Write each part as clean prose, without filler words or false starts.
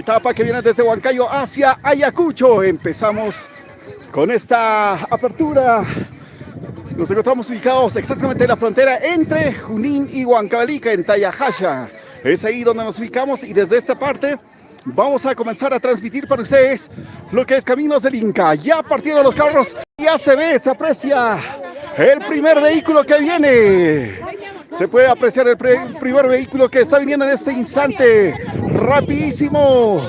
Etapa que viene desde Huancayo hacia Ayacucho. Empezamos con esta apertura. Nos encontramos ubicados exactamente en la frontera entre Junín y Huancavelica, en Tayajaya. Es ahí donde nos ubicamos y desde esta parte vamos a comenzar a transmitir para ustedes lo que es Caminos del Inca. Ya partieron los carros, ya se ve, se aprecia el primer vehículo que viene. Se puede apreciar el primer vehículo que está viniendo en este instante. Rapidísimo.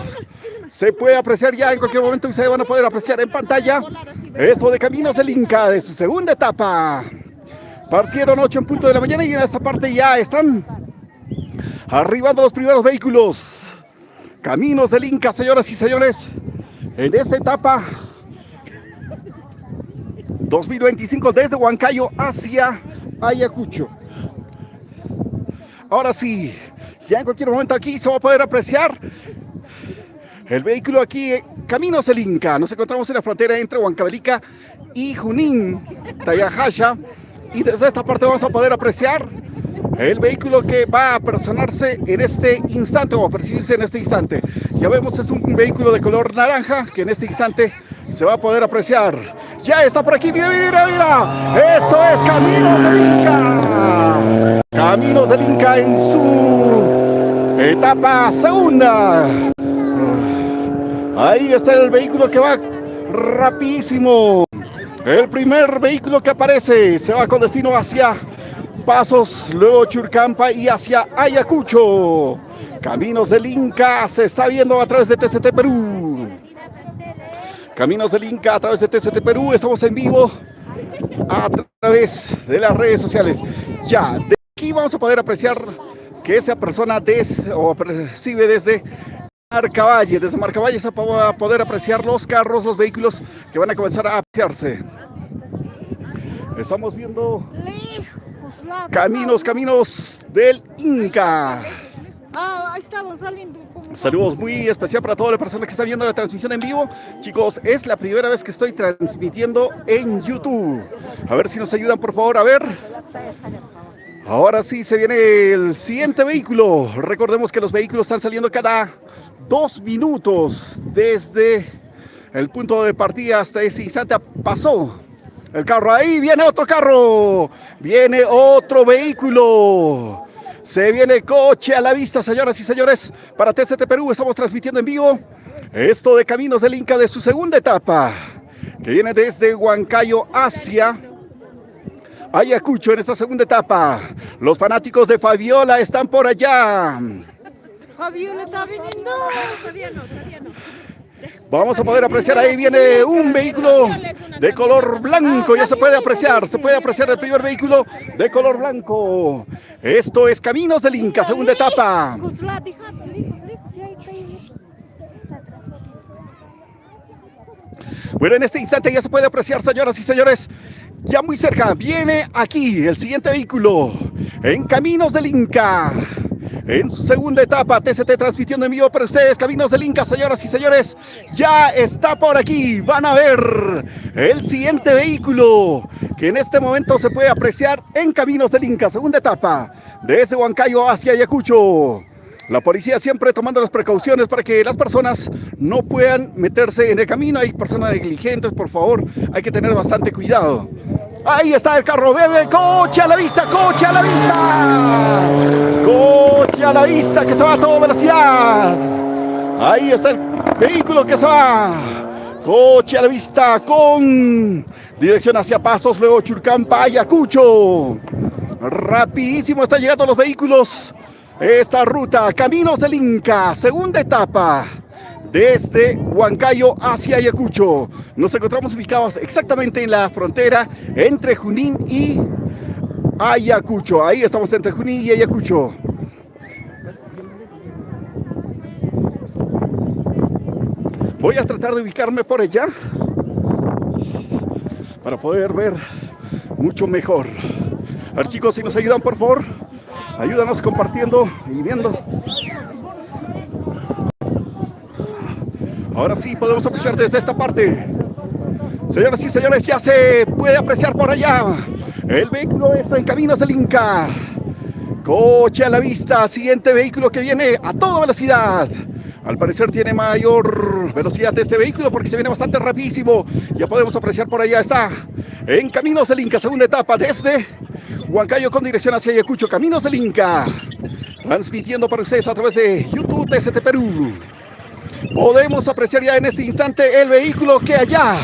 Se puede apreciar ya en cualquier momento. Ustedes van a poder apreciar en pantalla esto de Caminos del Inca de su segunda etapa. Partieron 8 en punto de la mañana y en esta parte ya están arribando los primeros vehículos. Caminos del Inca, señoras y señores, en esta etapa 2025 desde Huancayo hacia Ayacucho. Ahora sí, ya en cualquier momento aquí se va a poder apreciar el vehículo aquí, Caminos del Inca. Nos encontramos en la frontera entre Huancavelica y Junín, Tayajaya. Y desde esta parte vamos a poder apreciar el vehículo que va a personarse en este instante o a percibirse en este instante. Ya vemos, es un vehículo de color naranja que en este instante se va a poder apreciar. Ya está por aquí, mira, mira, mira. Esto es Caminos del Inca. Caminos del Inca en su etapa segunda. Ahí está el vehículo que va rapidísimo. El primer vehículo que aparece se va con destino hacia Pasos, luego Churcampa y hacia Ayacucho. Caminos del Inca se está viendo a través de TCT Perú. Caminos del Inca a través de TCT Perú. Estamos en vivo a través de las redes sociales. Ya, de aquí vamos a poder apreciar que esa persona percibe desde Marcavalle. Desde Marcavalle se va a poder apreciar los carros, los vehículos que van a comenzar a apreciarse. Estamos viendo Caminos del Inca. Ahí estamos saliendo. Saludos muy especial para todas las personas que están viendo la transmisión en vivo. Chicos, es la primera vez que estoy transmitiendo en YouTube. A ver si nos ayudan, por favor, a ver. Ahora sí se viene el siguiente vehículo. Recordemos que los vehículos están saliendo cada 2 minutos desde el punto de partida hasta este instante. Pasó el carro, ahí viene otro carro, viene otro vehículo. Se viene coche a la vista, señoras y señores, para TCT Perú. Estamos transmitiendo en vivo esto de Caminos del Inca de su segunda etapa, que viene desde Huancayo hacia Ayacucho en esta segunda etapa. Los fanáticos de Fabiola están por allá. Fabiola está viniendo. Todavía no. Vamos a poder apreciar, ahí viene un vehículo de color blanco, ya se puede apreciar el primer vehículo de color blanco. Esto es Caminos del Inca, segunda etapa. Bueno, en este instante ya se puede apreciar, señoras y señores, ya muy cerca, viene aquí el siguiente vehículo en Caminos del Inca. En su segunda etapa, TCT transmitiendo en vivo para ustedes, Caminos del Inca, señoras y señores, ya está por aquí. Van a ver el siguiente vehículo que en este momento se puede apreciar en Caminos del Inca, segunda etapa, desde Huancayo hacia Ayacucho. La policía siempre tomando las precauciones para que las personas no puedan meterse en el camino. Hay personas negligentes, por favor, hay que tener bastante cuidado. Ahí está el carro, bebé, coche a la vista, coche a la vista. Coche a la vista que se va a toda velocidad. Ahí está el vehículo que se va. Coche a la vista con dirección hacia Pasos, luego Churcampa, Ayacucho. Rapidísimo están llegando los vehículos. Esta ruta, Caminos del Inca, segunda etapa, desde Huancayo hacia Ayacucho. Nos encontramos ubicados exactamente en la frontera entre Junín y Ayacucho. Ahí estamos entre Junín y Ayacucho. Voy a tratar de ubicarme por allá para poder ver mucho mejor. A ver, chicos, si nos ayudan, por favor, ayúdanos compartiendo y viendo. Ahora sí podemos apreciar desde esta parte. Señoras y señores, ya se puede apreciar por allá. El vehículo está en Caminos del Inca. Coche a la vista, siguiente vehículo que viene a toda velocidad. Al parecer tiene mayor velocidad este vehículo porque se viene bastante rapidísimo. Ya podemos apreciar por allá, está en Caminos del Inca, segunda etapa desde Huancayo con dirección hacia Ayacucho. Caminos del Inca, transmitiendo para ustedes a través de YouTube TCT Perú. Podemos apreciar ya en este instante el vehículo que allá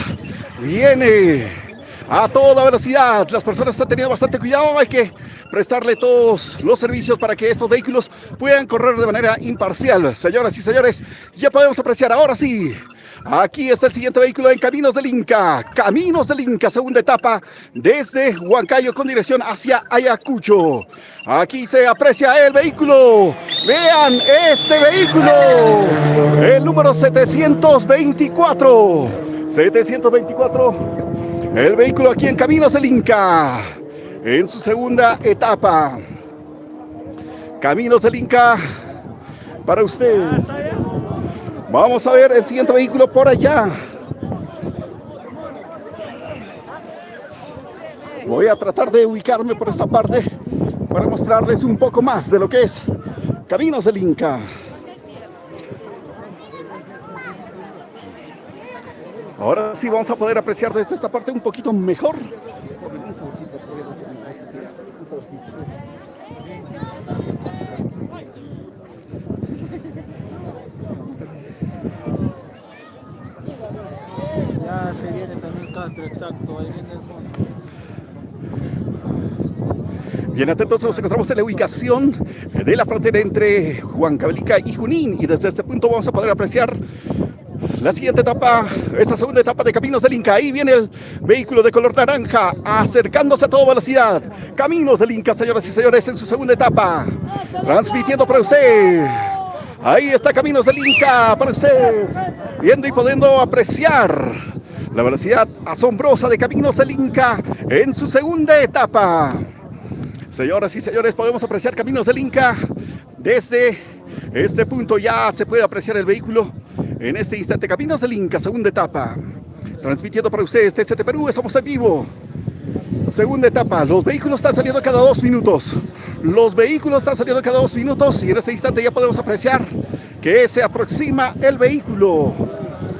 viene a toda velocidad. Las personas están teniendo bastante cuidado. Hay que prestarle todos los servicios para que estos vehículos puedan correr de manera imparcial. Señoras y señores, ya podemos apreciar ahora sí. Aquí está el siguiente vehículo en Caminos del Inca. Caminos del Inca, segunda etapa desde Huancayo con dirección hacia Ayacucho. Aquí se aprecia el vehículo. Vean este vehículo. El número 724. 724. El vehículo aquí en Caminos del Inca, en su segunda etapa. Caminos del Inca, para usted. Vamos a ver el siguiente vehículo por allá. Voy a tratar de ubicarme por esta parte para mostrarles un poco más de lo que es Caminos del Inca. Ahora sí vamos a poder apreciar desde esta parte un poquito mejor. Ya se viene también Castro, exacto, ahí viene el monte. Bien atentos, nos encontramos en la ubicación de la frontera entre Huancavelica y Junín. Y desde este punto vamos a poder apreciar la siguiente etapa, esta segunda etapa de Caminos del Inca. Ahí viene el vehículo de color naranja, acercándose a toda velocidad. Caminos del Inca, señoras y señores, en su segunda etapa, transmitiendo para usted. Ahí está Caminos del Inca para usted, viendo y pudiendo apreciar la velocidad asombrosa de Caminos del Inca en su segunda etapa. Señoras y señores, podemos apreciar Caminos del Inca desde este punto. Ya se puede apreciar el vehículo en este instante. Caminos del Inca, segunda etapa, transmitiendo para ustedes TCT Perú. Estamos en vivo. Segunda etapa, los vehículos están saliendo cada 2 minutos. Los vehículos están saliendo cada 2 minutos y en este instante ya podemos apreciar que se aproxima el vehículo.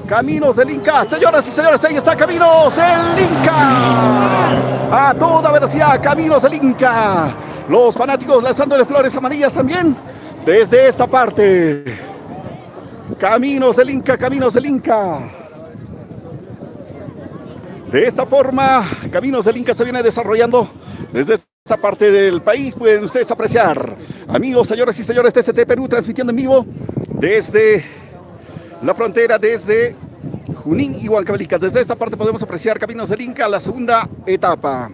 Caminos del Inca, señoras y señores, ahí está Caminos del Inca. A toda velocidad, Caminos del Inca. Los fanáticos lanzándole flores amarillas también desde esta parte. Caminos del Inca, Caminos del Inca. De esta forma, Caminos del Inca se viene desarrollando desde esta parte del país. Pueden ustedes apreciar, amigos, señoras y señores, TCT Perú transmitiendo en vivo desde la frontera, desde Junín y Huancavelica. Desde esta parte podemos apreciar Caminos del Inca, la segunda etapa.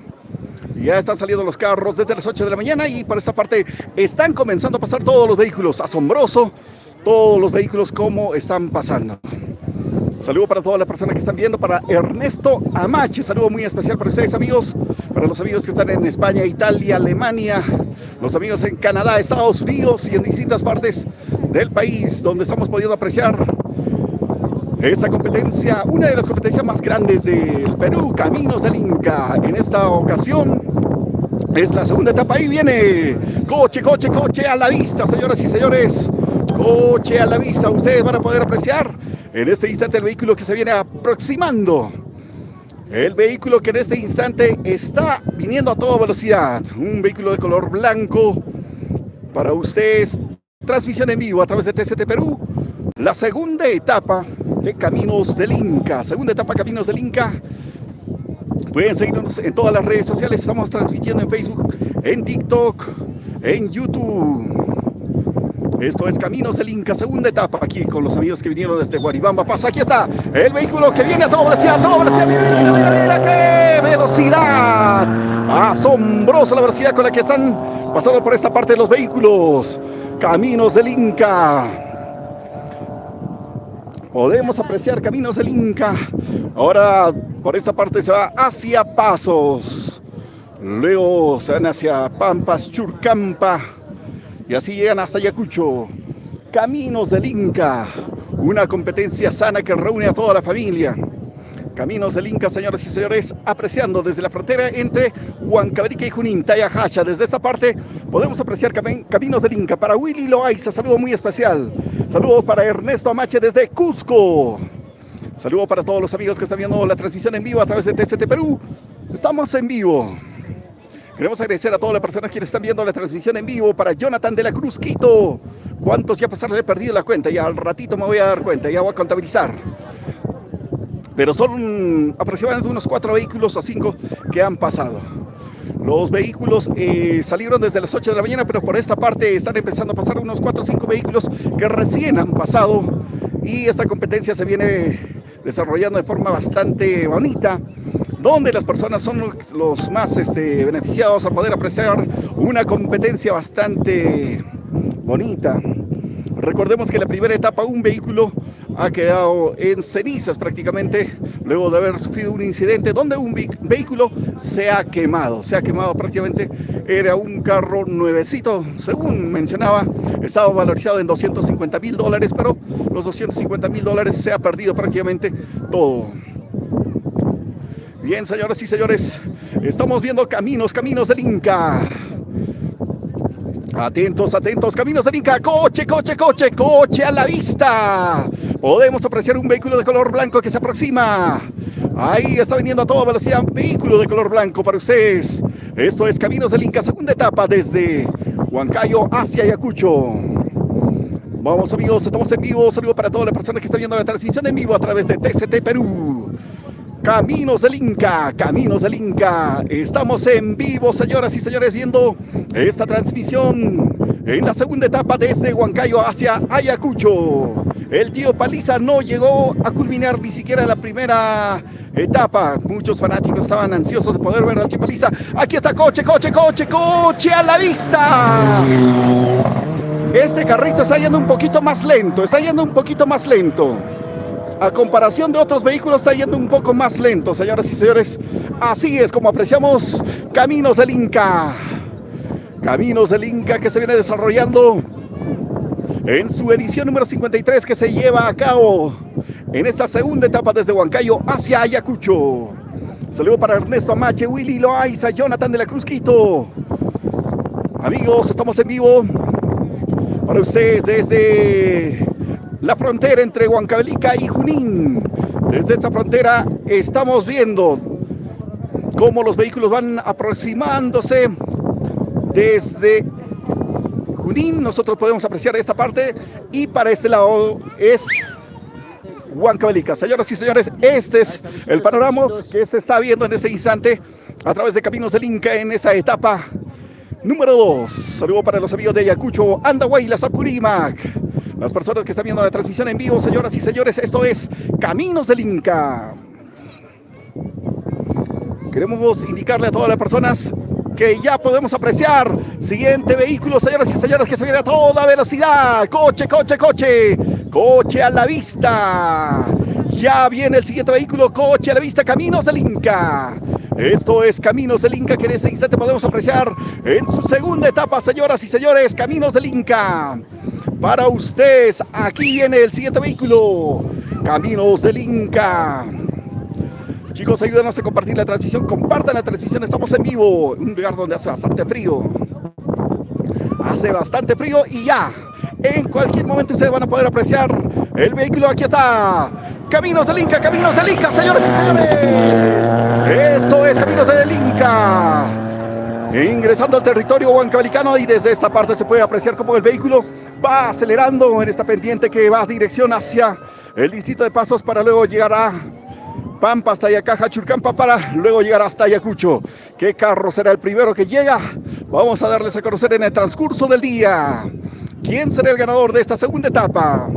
Ya están saliendo los carros desde las 8 de la mañana y por esta parte están comenzando a pasar todos los vehículos. Asombroso, todos los vehículos como están pasando. Saludo para todas las personas que están viendo, para Ernesto Amache, saludo muy especial para ustedes, amigos, para los amigos que están en España, Italia, Alemania, los amigos en Canadá, Estados Unidos y en distintas partes del país donde estamos pudiendo apreciar esta competencia, una de las competencias más grandes del Perú, Caminos del Inca. En esta ocasión es la segunda etapa. Ahí viene coche a la vista, señoras y señores, coche a la vista. Ustedes van a poder apreciar en este instante el vehículo que se viene aproximando. El vehículo que en este instante está viniendo a toda velocidad. Un vehículo de color blanco para ustedes. Transmisión en vivo a través de TCT Perú. La segunda etapa de Caminos del Inca. Segunda etapa Caminos del Inca. Pueden seguirnos en todas las redes sociales. Estamos transmitiendo en Facebook, en TikTok, en YouTube. Esto es Caminos del Inca, segunda etapa, aquí con los amigos que vinieron desde Guaribamba Paso. Aquí está el vehículo que viene a toda velocidad, mira qué velocidad. Asombrosa la velocidad con la que están pasando por esta parte de los vehículos. Caminos del Inca. Podemos apreciar Caminos del Inca. Ahora por esta parte se va hacia Pasos. Luego se van hacia Pampas, Churcampa. Y así llegan hasta Ayacucho. Caminos del Inca, una competencia sana que reúne a toda la familia. Caminos del Inca, señoras y señores, apreciando desde la frontera entre Huancavelica y Junín, Tayahacha. Desde esta parte podemos apreciar Caminos del Inca. Para Willy Loaiza, saludo muy especial. Saludos para Ernesto Amache desde Cusco. Saludos para todos los amigos que están viendo la transmisión en vivo a través de TCT Perú. Estamos en vivo. Queremos agradecer a todas las personas que están viendo la transmisión en vivo. Para Jonathan de la Cruz, Quito. ¿Cuántos ya pasaron? He perdido la cuenta. Ya al ratito me voy a dar cuenta. Ya voy a contabilizar. Pero son aproximadamente unos 4 vehículos o 5 que han pasado. Los vehículos salieron desde las 8 de la mañana, pero por esta parte están empezando a pasar unos 4 o 5 vehículos que recién han pasado. Y esta competencia se viene desarrollando de forma bastante bonita, donde las personas son los más beneficiados a poder apreciar una competencia bastante bonita. Recordemos que en la primera etapa un vehículo ha quedado en cenizas prácticamente, luego de haber sufrido un incidente donde un vehículo se ha quemado prácticamente. Era un carro nuevecito, según mencionaba, estaba valorizado en $250,000, pero los $250,000 se ha perdido prácticamente todo. Bien, señoras y señores, estamos viendo Caminos del Inca. Atentos, Caminos del Inca. Coche a la vista. Podemos apreciar un vehículo de color blanco que se aproxima. Ahí está viniendo a toda velocidad un vehículo de color blanco para ustedes. Esto es Caminos del Inca, segunda etapa desde Huancayo hacia Ayacucho. Vamos, amigos, estamos en vivo. Saludos para todas las personas que están viendo la transmisión en vivo a través de TCT Perú. Caminos del Inca. Estamos en vivo, señoras y señores, viendo esta transmisión en la segunda etapa desde Huancayo hacia Ayacucho. El tío Paliza no llegó a culminar ni siquiera la primera etapa. Muchos fanáticos estaban ansiosos de poder ver al tío Paliza. Aquí está coche a la vista. Este carrito está yendo un poquito más lento, A comparación de otros vehículos está yendo un poco más lento, señoras y señores. Así es como apreciamos Caminos del Inca. Caminos del Inca que se viene desarrollando en su edición número 53 que se lleva a cabo en esta segunda etapa desde Huancayo hacia Ayacucho. Saludo para Ernesto Amache, Willy Loaiza, Jonathan de la Cruz, Quito. Amigos, estamos en vivo para ustedes desde la frontera entre Huancavelica y Junín. Desde esta frontera estamos viendo cómo los vehículos van aproximándose desde Junín. Nosotros podemos apreciar esta parte y para este lado es Huancavelica. Señoras y señores, este es el panorama que se está viendo en este instante a través de Caminos del Inca en esa etapa número 2. Saludo para los amigos de Ayacucho, Andahuaylas, Apurímac. Las personas que están viendo la transmisión en vivo, señoras y señores, esto es Caminos del Inca. Queremos indicarle a todas las personas que ya podemos apreciar siguiente vehículo, señoras y señores, que se viene a toda velocidad. Coche a la vista. Ya viene el siguiente vehículo, coche a la vista, Caminos del Inca. Esto es Caminos del Inca que en este instante podemos apreciar en su segunda etapa, señoras y señores, Caminos del Inca. Para ustedes, aquí viene el siguiente vehículo, Caminos del Inca. Chicos, ayúdanos a compartir la transmisión, compartan la transmisión, estamos en vivo, en un lugar donde hace bastante frío. Hace bastante frío y ya, en cualquier momento ustedes van a poder apreciar el vehículo. Aquí está, Caminos del Inca, señores y señores. Esto es Caminos del Inca. Ingresando al territorio huancavelicano y desde esta parte se puede apreciar cómo el vehículo va acelerando en esta pendiente que va a dirección hacia el distrito de Pasos para luego llegar a Pampa, hasta Ayacaja, Churcampa, para luego llegar hasta Ayacucho. ¿Qué carro será el primero que llega? Vamos a darles a conocer en el transcurso del día quién será el ganador de esta segunda etapa.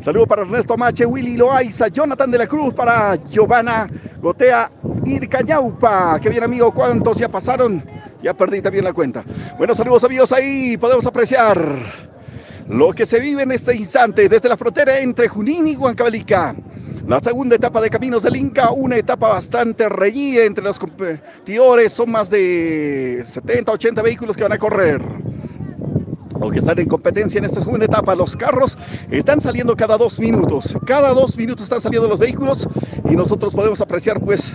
Saludo para Ernesto Amache, Willy Loaiza, Jonathan de la Cruz, para Giovanna Gotea Ircañaupa. Qué bien, amigo, ¿cuántos ya pasaron? Ya perdí también la cuenta. Bueno, saludos, amigos, ahí podemos apreciar lo que se vive en este instante desde la frontera entre Junín y Huancavelica. La segunda etapa de Caminos del Inca, una etapa bastante reñida entre los competidores. Son más de 70, 80 vehículos que van a correr o que están en competencia en esta segunda etapa. Los carros están saliendo cada 2 minutos. Cada 2 minutos están saliendo los vehículos y nosotros podemos apreciar pues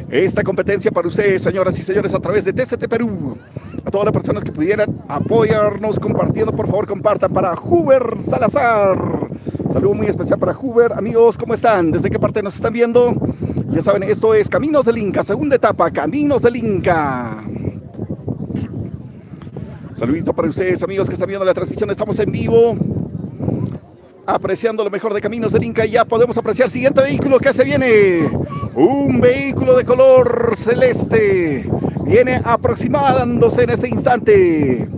esta competencia para ustedes, señoras y señores, a través de TCT Perú. A todas las personas que pudieran apoyarnos compartiendo, por favor, compartan. Para Huber Salazar, Saludo muy especial para Huber. Amigos, ¿cómo están? ¿Desde qué parte nos están viendo? Ya saben, esto es Caminos del Inca, segunda etapa, Caminos del Inca. Saludito para ustedes, amigos que están viendo la transmisión. Estamos en vivo, apreciando lo mejor de Caminos del Inca. Y ya podemos apreciar el siguiente vehículo que se viene. Un vehículo de color celeste. Viene aproximándose en este instante.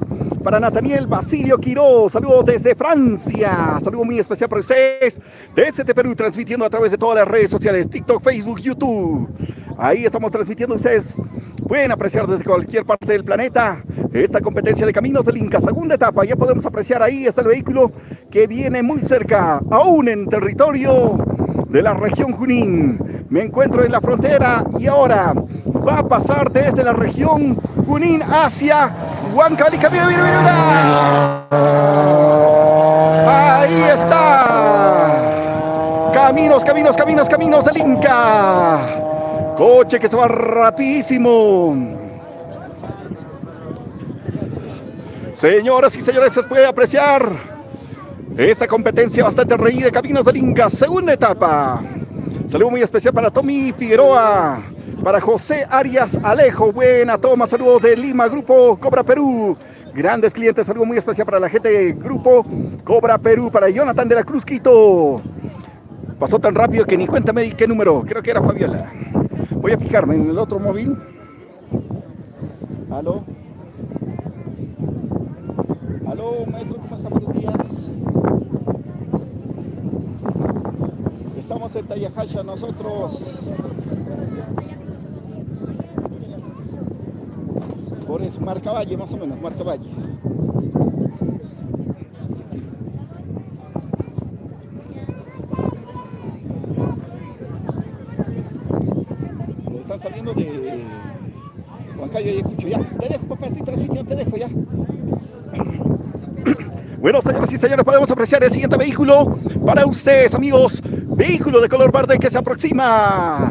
Para Nathaniel Basilio Quiroz, saludos desde Francia. Saludo muy especial para ustedes. TST Perú, transmitiendo a través de todas las redes sociales, TikTok, Facebook, YouTube. Ahí estamos transmitiendo. Ustedes pueden apreciar desde cualquier parte del planeta esta competencia de Caminos del Inca, segunda etapa. Ya podemos apreciar, ahí está el vehículo que viene muy cerca, aún en territorio de la región Junín. Me encuentro en la frontera y ahora va a pasar desde la región Junín hacia Huancavelica. ¡Mira, mira, mira! Ahí está. Caminos, caminos, caminos, caminos del Inca. Coche que se va rapidísimo. Señoras y señores, se puede apreciar esta competencia bastante reñida de Caminos del Inca, segunda etapa. Saludo muy especial para Tommy Figueroa, para José Arias Alejo. Buena toma, saludos de Lima, Grupo Cobra Perú. Grandes clientes, saludo muy especial para la gente de Grupo Cobra Perú, para Jonathan de la Cruz Quito. Pasó tan rápido que ni cuéntame qué número, creo que era Fabiola. Voy a fijarme en el otro móvil. ¿Aló? Aló, maestro, ¿cómo está? Buenos días. Estamos en Tayajasha nosotros. Por eso, Marcavalle, más o menos, Marcavalle. Están saliendo de Huancayo y Ayacucho. Ya, te dejo, papá, estoy transmitiendo, te dejo ya. Bueno, señoras y señores, podemos apreciar el siguiente vehículo para ustedes, amigos. Vehículo de color verde que se aproxima.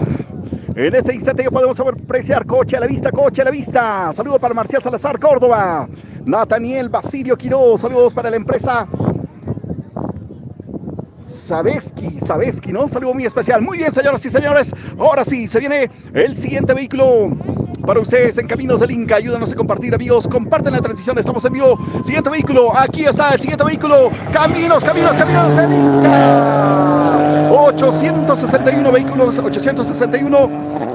En este instante ya podemos apreciar coche a la vista, coche a la vista. Saludos para Marcial Salazar Córdoba. Nathaniel Basilio Quiroz, saludos para la empresa Sabesky, ¿no? Saludo muy especial. Muy bien, señoras y señores. Ahora sí, se viene el siguiente vehículo para ustedes en Caminos del Inca. Ayúdanos a compartir, amigos. Comparten la transmisión, estamos en vivo. Siguiente vehículo, aquí está el siguiente vehículo. Caminos del Inca. 861 vehículos, 861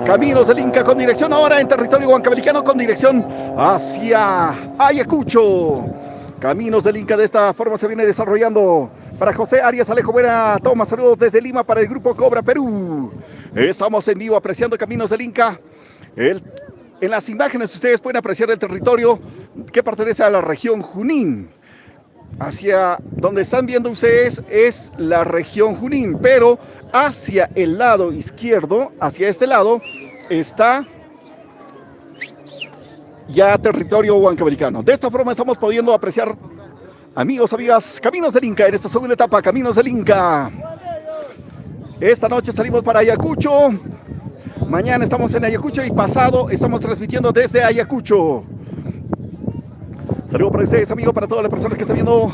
Caminos del Inca con dirección ahora en territorio huancavelicano, con dirección hacia Ayacucho. Caminos del Inca de esta forma se viene desarrollando. Para José Arias Alejo, buena toma, saludos desde Lima para el Grupo Cobra Perú. Estamos en vivo apreciando Caminos del Inca. En las imágenes ustedes pueden apreciar el territorio que pertenece a la región Junín. Hacia donde están viendo ustedes es la región Junín, pero hacia el lado izquierdo, hacia este lado, está ya territorio huancavelicano. De esta forma estamos pudiendo apreciar, amigos, amigas, Caminos del Inca en esta segunda etapa, Caminos del Inca. Esta noche salimos para Ayacucho. Mañana estamos en Ayacucho y pasado estamos transmitiendo desde Ayacucho. Saludos para ustedes, amigos, para todas las personas que están viendo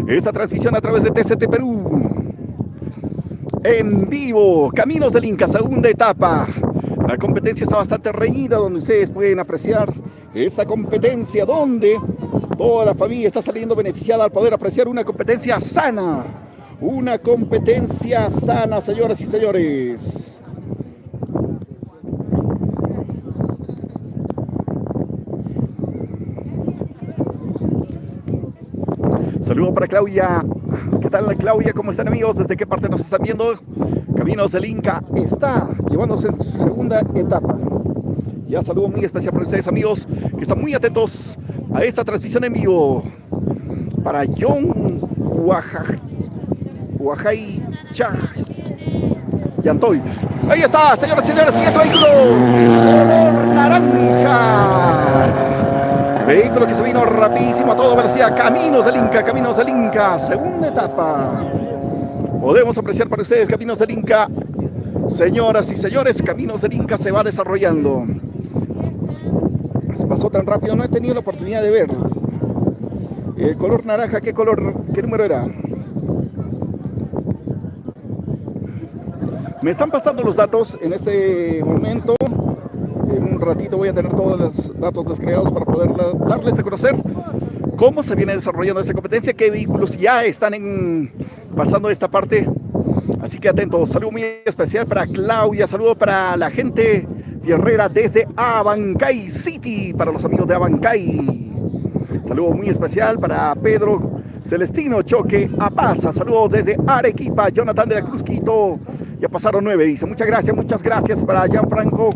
esta transmisión a través de TST Perú. En vivo, Caminos del Inca, segunda etapa. La competencia está bastante reñida, donde ustedes pueden apreciar esta competencia, donde toda la familia está saliendo beneficiada al poder apreciar una competencia sana. Una competencia sana, señoras y señores. Saludos para Claudia. ¿Qué tal, Claudia? ¿Cómo están, amigos? ¿Desde qué parte nos están viendo? Caminos del Inca está llevándose en su segunda etapa. Ya saludo muy especial para ustedes, amigos, que están muy atentos a esta transmisión en vivo. Para John Oaxay Yantoy. Ahí está, señoras y señores, siguiente vehículo. Color naranja. Vehículo que se vino rapidísimo a toda velocidad. Caminos del Inca, segunda etapa. Podemos apreciar para ustedes Caminos del Inca. Señoras y señores, Caminos del Inca se va desarrollando. Se pasó tan rápido, no he tenido la oportunidad de ver. El color naranja, ¿qué número era? Me están pasando los datos en este momento. En un ratito voy a tener todos los datos descargados para poder darles a conocer cómo se viene desarrollando esta competencia, qué vehículos ya están pasando esta parte. Así que atentos. Saludo muy especial para Claudia, saludo para la gente Herrera desde Abancay City, para los amigos de Abancay. Saludo muy especial para Pedro Celestino Choque Apaza, saludos desde Arequipa, Jonathan de la Cruz Quito. Ya pasaron 9, dice. Muchas gracias para Gianfranco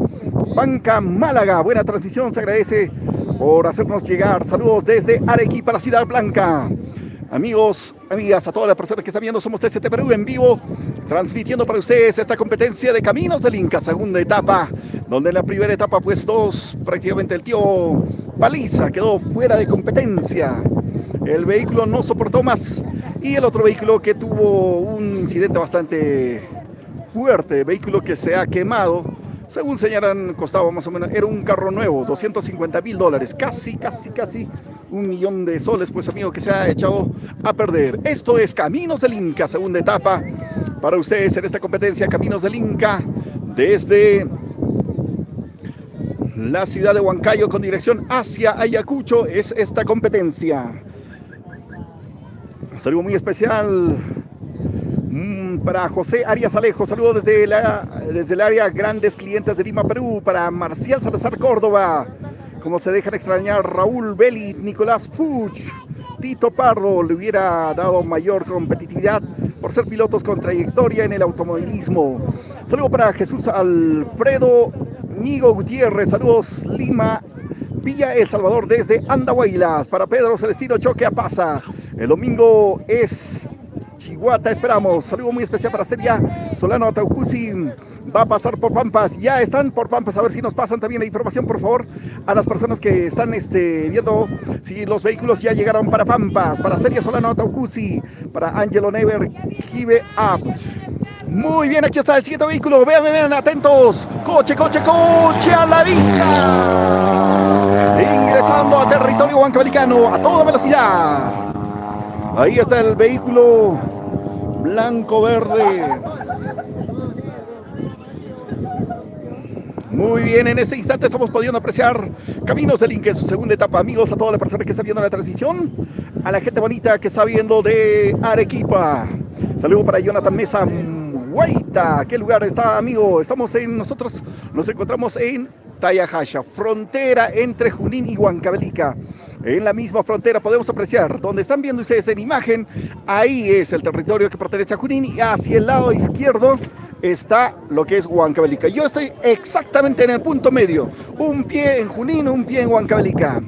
Banca Málaga. Buena transmisión, se agradece por hacernos llegar. Saludos desde Arequipa, la Ciudad Blanca. Amigos, amigas, a todas las personas que están viendo, somos TCT Perú en vivo, transmitiendo para ustedes esta competencia de Caminos del Inca, segunda etapa, donde en la primera etapa, pues prácticamente el tío Paliza quedó fuera de competencia. El vehículo no soportó más y el otro vehículo que tuvo un incidente bastante fuerte, vehículo que se ha quemado, según señalan, costaba más o menos, era un carro nuevo, $250,000, casi $1,000,000 pues amigo, que se ha echado a perder. Esto es Caminos del Inca, segunda etapa, para ustedes en esta competencia, Caminos del Inca, desde la ciudad de Huancayo con dirección hacia Ayacucho, es esta competencia. Un saludo muy especial para José Arias Alejo, saludos desde el área Grandes Clientes de Lima, Perú, para Marcial Salazar Córdoba, como se dejan extrañar Raúl Belli, Nicolás Fuch, Tito Pardo, le hubiera dado mayor competitividad por ser pilotos con trayectoria en el automovilismo. Saludo para Jesús Alfredo Ñigo Gutiérrez, saludos Lima, Villa El Salvador desde Andahuaylas, para Pedro Celestino Choque Apaza, el domingo es Chihuahua, esperamos. Saludo muy especial para Celia Solano Ataucusi. Va a pasar por Pampas. Ya están por Pampas. A ver si nos pasan también la información, por favor, a las personas que están viendo si los vehículos ya llegaron para Pampas. Para Celia Solano Ataucusi. Para Angelo Never. Give Up. Muy bien, aquí está el siguiente vehículo. Vean, atentos. Coche a la vista. Ingresando a territorio huancabelicano a toda velocidad. Ahí está el vehículo blanco-verde. Muy bien, en este instante estamos pudiendo apreciar Caminos del Inca en su segunda etapa. Amigos, a todas las personas que están viendo la transmisión, a la gente bonita que está viendo de Arequipa. Saludo para Jonathan Mesa Guaita. ¿Qué lugar está, amigo? Nosotros nos encontramos en Tayajaya, frontera entre Junín y Huancavelica. En la misma frontera podemos apreciar, donde están viendo ustedes en imagen, ahí es el territorio que pertenece a Junín y hacia el lado izquierdo está lo que es Huancavelica. Yo estoy exactamente en el punto medio, un pie en Junín, un pie en Huancavelica.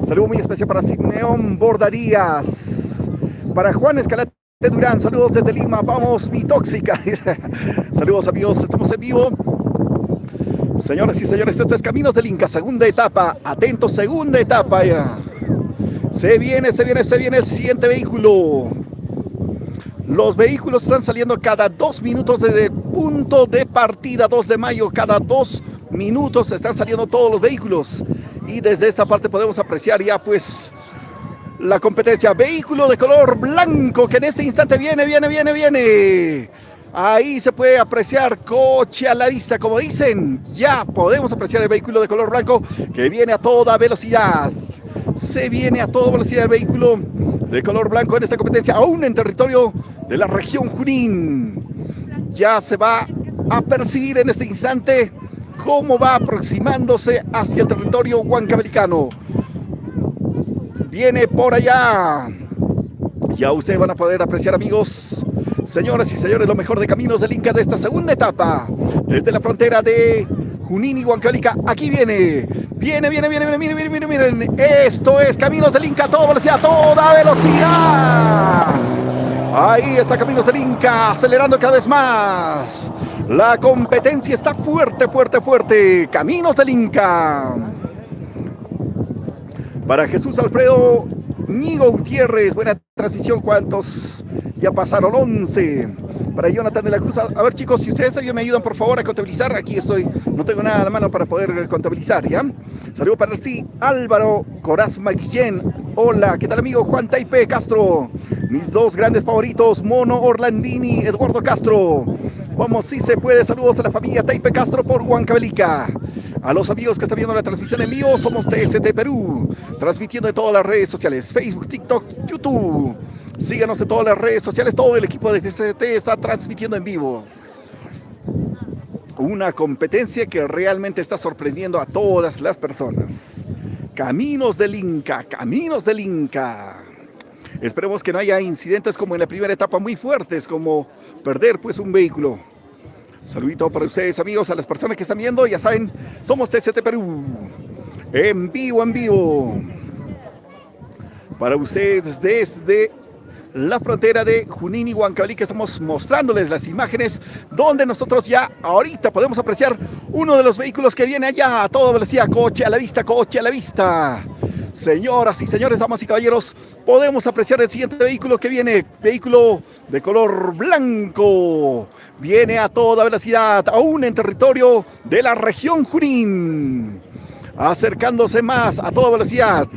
Saludo muy especial para Simeón Bordadías, para Juan Escalate Durán, saludos desde Lima, vamos mi tóxica. Saludos amigos, estamos en vivo. Señoras y señores, esto es Caminos del Inca, segunda etapa, atentos, segunda etapa ya. Se viene el siguiente vehículo. Los vehículos están saliendo cada 2 minutos desde el punto de partida, 2 de mayo, cada 2 minutos están saliendo todos los vehículos. Y desde esta parte podemos apreciar ya pues la competencia. Vehículo de color blanco que en este instante viene. Ahí se puede apreciar, coche a la vista, como dicen. Ya podemos apreciar el vehículo de color blanco que viene a toda velocidad. Se viene a toda velocidad el vehículo de color blanco en esta competencia, aún en territorio de la región Junín. Ya se va a percibir en este instante cómo va aproximándose hacia el territorio huancabelicano. Viene por allá. Ya ustedes van a poder apreciar, amigos, señoras y señores, lo mejor de Caminos del Inca de esta segunda etapa. Desde la frontera de Junín y Huancavelica, aquí viene. Miren. Esto es Caminos del Inca a toda velocidad. Ahí está Caminos del Inca, acelerando cada vez más. La competencia está fuerte. Caminos del Inca. Para Jesús Alfredo Ñigo Gutiérrez, buena transmisión. ¿Cuántos ya pasaron? 11. Para Jonathan de la Cruz. A ver, chicos, si ustedes me ayudan, por favor, a contabilizar. Aquí estoy, no tengo nada a la mano para poder contabilizar, ¿ya? Saludos para sí, Álvaro Corazma Guillén. Hola, ¿qué tal, amigo? Juan Taipe Castro. Mis dos grandes favoritos, Mono Orlandini, Eduardo Castro. Vamos, si se puede. Saludos a la familia Taipe Castro por Huancavelica. A los amigos que están viendo la transmisión en vivo, somos TST Perú, transmitiendo en todas las redes sociales, Facebook, TikTok, YouTube. Síganos en todas las redes sociales, todo el equipo de TST está transmitiendo en vivo. Una competencia que realmente está sorprendiendo a todas las personas. Caminos del Inca, Caminos del Inca. Esperemos que no haya incidentes como en la primera etapa muy fuertes, como perder pues un vehículo. Saludito para ustedes, amigos, a las personas que están viendo. Ya saben, somos TST Perú. En vivo. Para ustedes desde la frontera de Junín y Huancavelica estamos mostrándoles las imágenes donde nosotros ya ahorita podemos apreciar uno de los vehículos que viene allá a toda velocidad. Coche a la vista, coche a la vista. Señoras y señores, damas y caballeros, podemos apreciar el siguiente vehículo que viene. Vehículo de color blanco. Viene a toda velocidad, aún en territorio de la región Junín. Acercándose más a toda velocidad.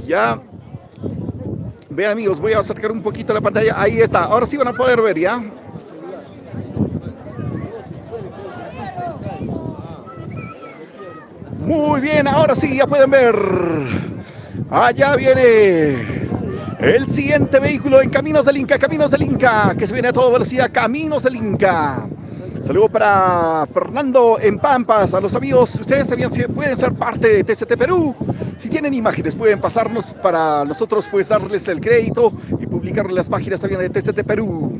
Ya. Vean, amigos, voy a acercar un poquito la pantalla. Ahí está. Ahora sí van a poder ver, ¿ya? Muy bien, ahora sí, ya pueden ver. Allá viene el siguiente vehículo en Caminos del Inca, que se viene a toda velocidad, Caminos del Inca. Saludos para Fernando en Pampas, a los amigos, ustedes también pueden ser parte de TST Perú. Si tienen imágenes pueden pasarnos para nosotros pues darles el crédito y publicarlo en las páginas también de TST Perú.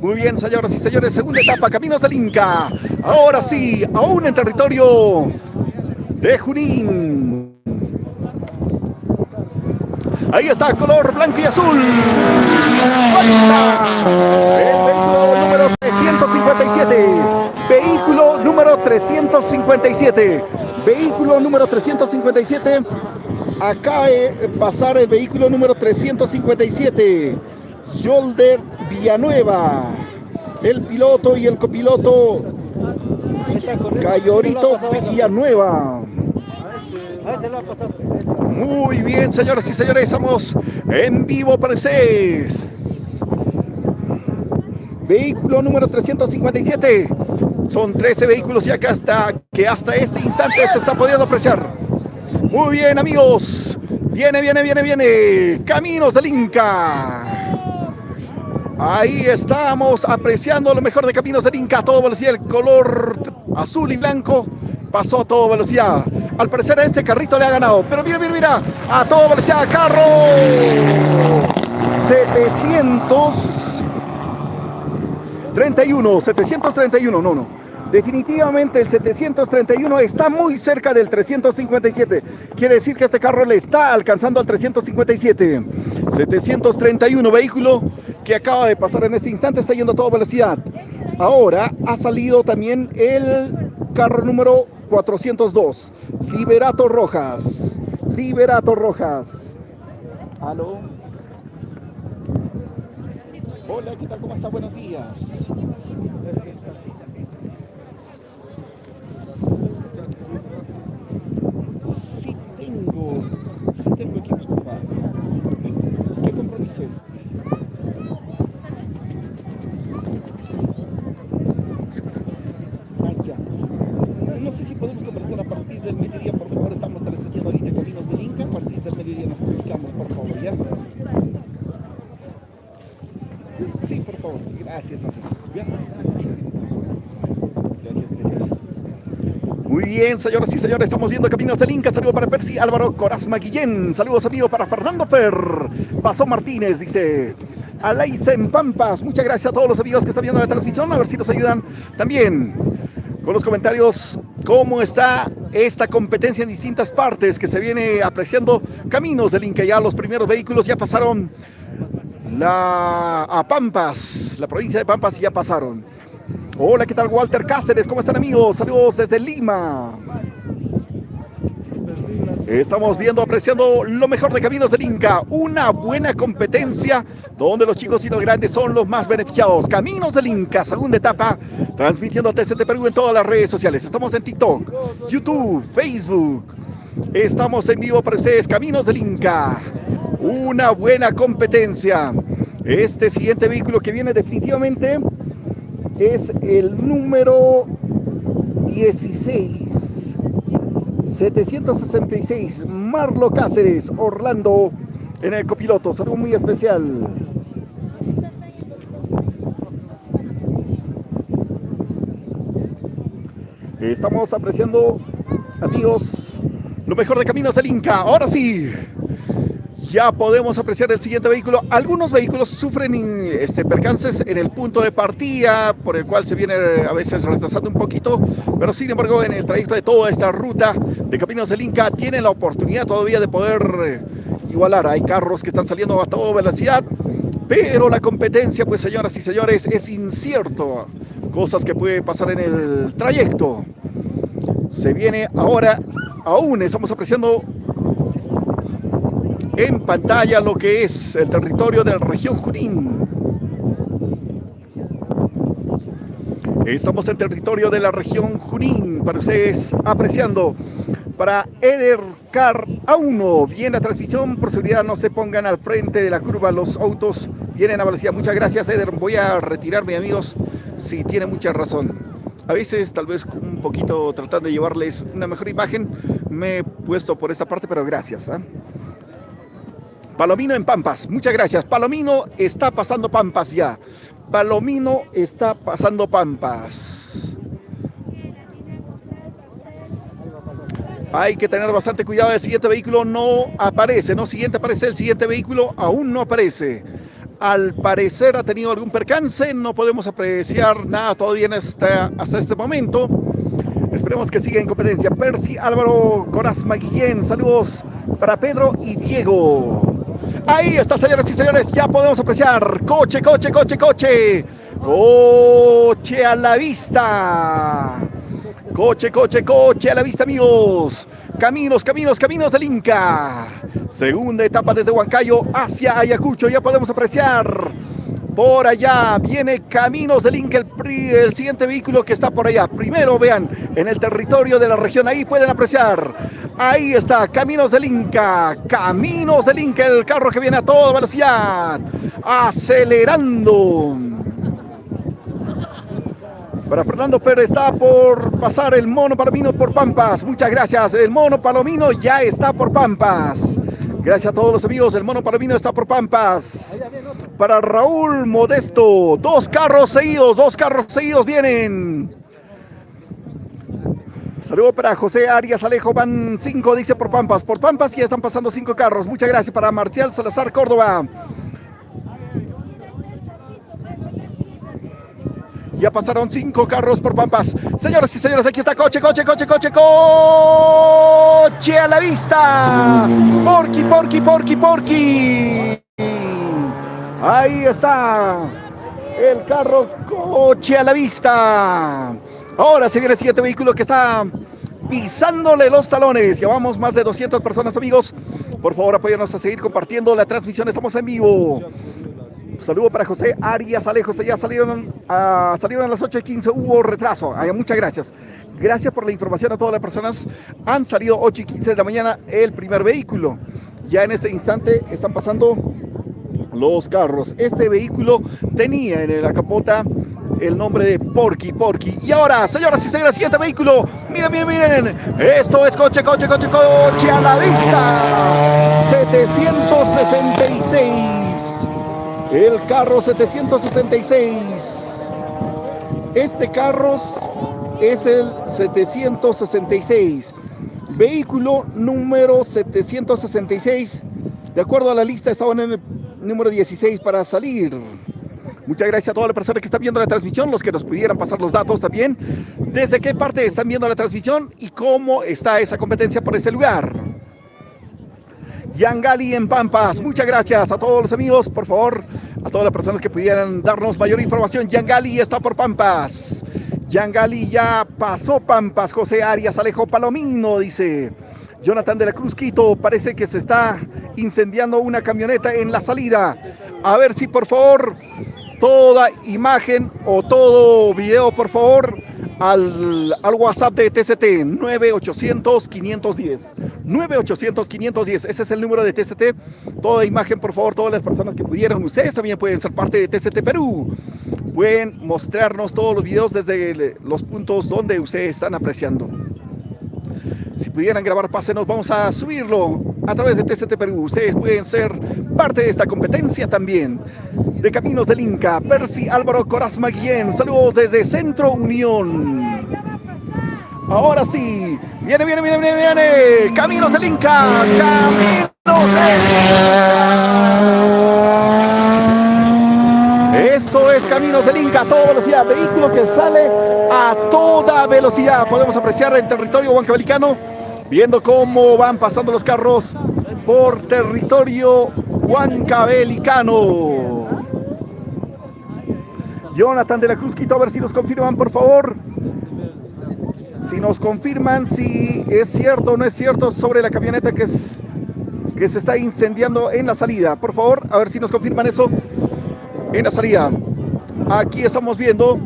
Muy bien, señoras y señores, segunda etapa, Caminos del Inca. Ahora sí, aún en territorio de Junín. Ahí está, color blanco y azul. El vehículo número 357. Vehículo número 357. Vehículo número 357. Acaba de pasar el vehículo número 357. Yolder Villanueva. El piloto y el copiloto Cayorito Villanueva. Muy bien, señoras y señores, estamos en vivo para ustedes. Vehículo número 357. Son 13 vehículos ya que hasta este instante se está pudiendo apreciar. Muy bien, amigos. Viene. Caminos del Inca. Ahí estamos apreciando lo mejor de Caminos del Inca a toda velocidad. El color azul y blanco pasó a toda velocidad. Al parecer a este carrito le ha ganado. Pero mira. A toda velocidad, carro. 731. No. Definitivamente el 731 está muy cerca del 357. Quiere decir que este carro le está alcanzando al 357. 731, vehículo que acaba de pasar en este instante, está yendo a toda velocidad. Ahora ha salido también el carro número 402. Liberato Rojas. ¿Aló? Hola, ¿qué tal? ¿Cómo está? Buenos días. Sí tengo equipo, papá. ¿Qué compromiso es? Ya. No sé si podemos conversar a partir del mediodía, por favor. Estamos transmitiendo ahorita Caminos del Inca. A partir del mediodía nos comunicamos, por favor, ¿ya? Sí, por favor. Gracias, ¿ya? Gracias. Muy bien, señoras y señores, estamos viendo Caminos del Inca. Saludos para Percy Álvaro Corazma Guillén. Saludos, amigos, para Fernando Fer. Pasó Martínez, dice Alaisa en Pampas. Muchas gracias a todos los amigos que están viendo la transmisión. A ver si nos ayudan también con los comentarios. ¿Cómo está esta competencia en distintas partes que se viene apreciando? Caminos del Inca, ya los primeros vehículos ya pasaron a Pampas, la provincia de Pampas, ya pasaron. Hola, ¿qué tal? Walter Cáceres, ¿cómo están, amigos? Saludos desde Lima. Estamos viendo, apreciando lo mejor de Caminos del Inca. Una buena competencia donde los chicos y los grandes son los más beneficiados. Caminos del Inca, segunda etapa, transmitiendo TST Perú en todas las redes sociales. Estamos en TikTok, YouTube, Facebook. Estamos en vivo para ustedes, Caminos del Inca. Una buena competencia. Este siguiente vehículo que viene definitivamente es el número 16. 766, Marlo Cáceres, Orlando, en el copiloto. Saludo muy especial. Estamos apreciando, amigos, lo mejor de Caminos del Inca. Ahora sí, ya podemos apreciar el siguiente vehículo. Algunos vehículos sufren percances en el punto de partida, por el cual se viene a veces retrasando un poquito, pero sin embargo en el trayecto de toda esta ruta de Caminos del Inca tienen la oportunidad todavía de poder igualar. Hay carros que están saliendo a toda velocidad, pero la competencia, pues señoras y señores, es incierto. Cosas que puede pasar en el trayecto. Se viene ahora, aún estamos apreciando en pantalla lo que es el territorio de la región Junín. Estamos en territorio de la región Junín, para ustedes apreciando. Para Eder Car A1, viene la transmisión, por seguridad no se pongan al frente de la curva, los autos vienen a velocidad. Muchas gracias, Eder. Voy a retirarme, amigos, si tiene mucha razón. A veces, tal vez un poquito tratando de llevarles una mejor imagen, me he puesto por esta parte, pero gracias. Palomino en Pampas, muchas gracias. Palomino está pasando Pampas ya. Palomino está pasando Pampas. Hay que tener bastante cuidado. El siguiente vehículo no aparece, el siguiente vehículo aún no aparece. Al parecer ha tenido algún percance, no podemos apreciar nada todavía hasta este momento. Esperemos que siga en competencia. Percy Álvaro Corazma Guillén, saludos para Pedro y Diego. Ahí está, señoras y señores, ya podemos apreciar. Coche a la vista. Coche a la vista, amigos. Caminos del Inca. Segunda etapa desde Huancayo hacia Ayacucho. Ya podemos apreciar. Por allá viene Caminos del Inca, el siguiente vehículo que está por allá. Primero vean en el territorio de la región, ahí pueden apreciar. Ahí está Caminos del Inca, el carro que viene a toda velocidad, acelerando. Para Fernando Pérez está por pasar el Mono Palomino por Pampas. Muchas gracias. El Mono Palomino ya está por Pampas. Gracias a todos los amigos. El Mono Palomino está por Pampas. Para Raúl Modesto. Dos carros seguidos vienen. Saludos para José Arias Alejo. Van 5, dice por Pampas. Por Pampas ya están pasando 5 carros. Muchas gracias para Marcial Salazar Córdoba. Ya pasaron 5 carros por Pampas. Señoras y señores, aquí está coche a la vista. Porky. Ahí está el carro, coche a la vista. Ahora se viene el siguiente vehículo que está pisándole los talones. Llevamos más de 200 personas, amigos. Por favor, apóyanos a seguir compartiendo la transmisión. Estamos en vivo. Saludo para José Arias Alejo. Ya salieron a las 8:15. Hubo retraso. Muchas gracias. Gracias por la información a todas las personas. Han salido 8:15 de la mañana el primer vehículo. Ya en este instante están pasando los carros. Este vehículo tenía en la capota el nombre de Porky. Y ahora, señoras y señores, siguiente vehículo. Miren. Esto es coche a la vista. 766. El carro 766. Este carro es el 766. Vehículo número 766. De acuerdo a la lista, estaban en el número 16 para salir. Muchas gracias a todas las personas que están viendo la transmisión, los que nos pudieran pasar los datos también. ¿Desde qué parte están viendo la transmisión y cómo está esa competencia por ese lugar? Yangali en Pampas, muchas gracias a todos los amigos, por favor, a todas las personas que pudieran darnos mayor información. Yangali está por Pampas. Yangali ya pasó Pampas. José Arias Alejo Palomino, dice. Jonathan de la Cruz Quito, parece que se está incendiando una camioneta en la salida. A ver si por favor, toda imagen o todo video, por favor, al WhatsApp de TCT 9800510. 9800510, ese es el número de TCT. Toda imagen, por favor, todas las personas que pudieran. Ustedes también pueden ser parte de TCT Perú. pueden mostrarnos todos los videos desde los puntos donde ustedes están apreciando. Si pudieran grabar, pásenos, vamos a subirlo a través de TCT Perú. Ustedes pueden ser parte de esta competencia también. De Caminos del Inca, Percy Álvaro Corazma Guillén, saludos desde Centro Unión. Ahora sí, viene, Caminos del Inca, Caminos del Inca. Esto es Caminos del Inca a toda velocidad, vehículo que sale a toda velocidad. Podemos apreciar en territorio huancabelicano, viendo cómo van pasando los carros por territorio huancabelicano. Jonathan de la Cruz Quito, a ver si nos confirman, por favor. Si nos confirman si es cierto o no es cierto sobre la camioneta que se está incendiando en la salida. Por favor, a ver si nos confirman eso en la salida. Aquí estamos viendo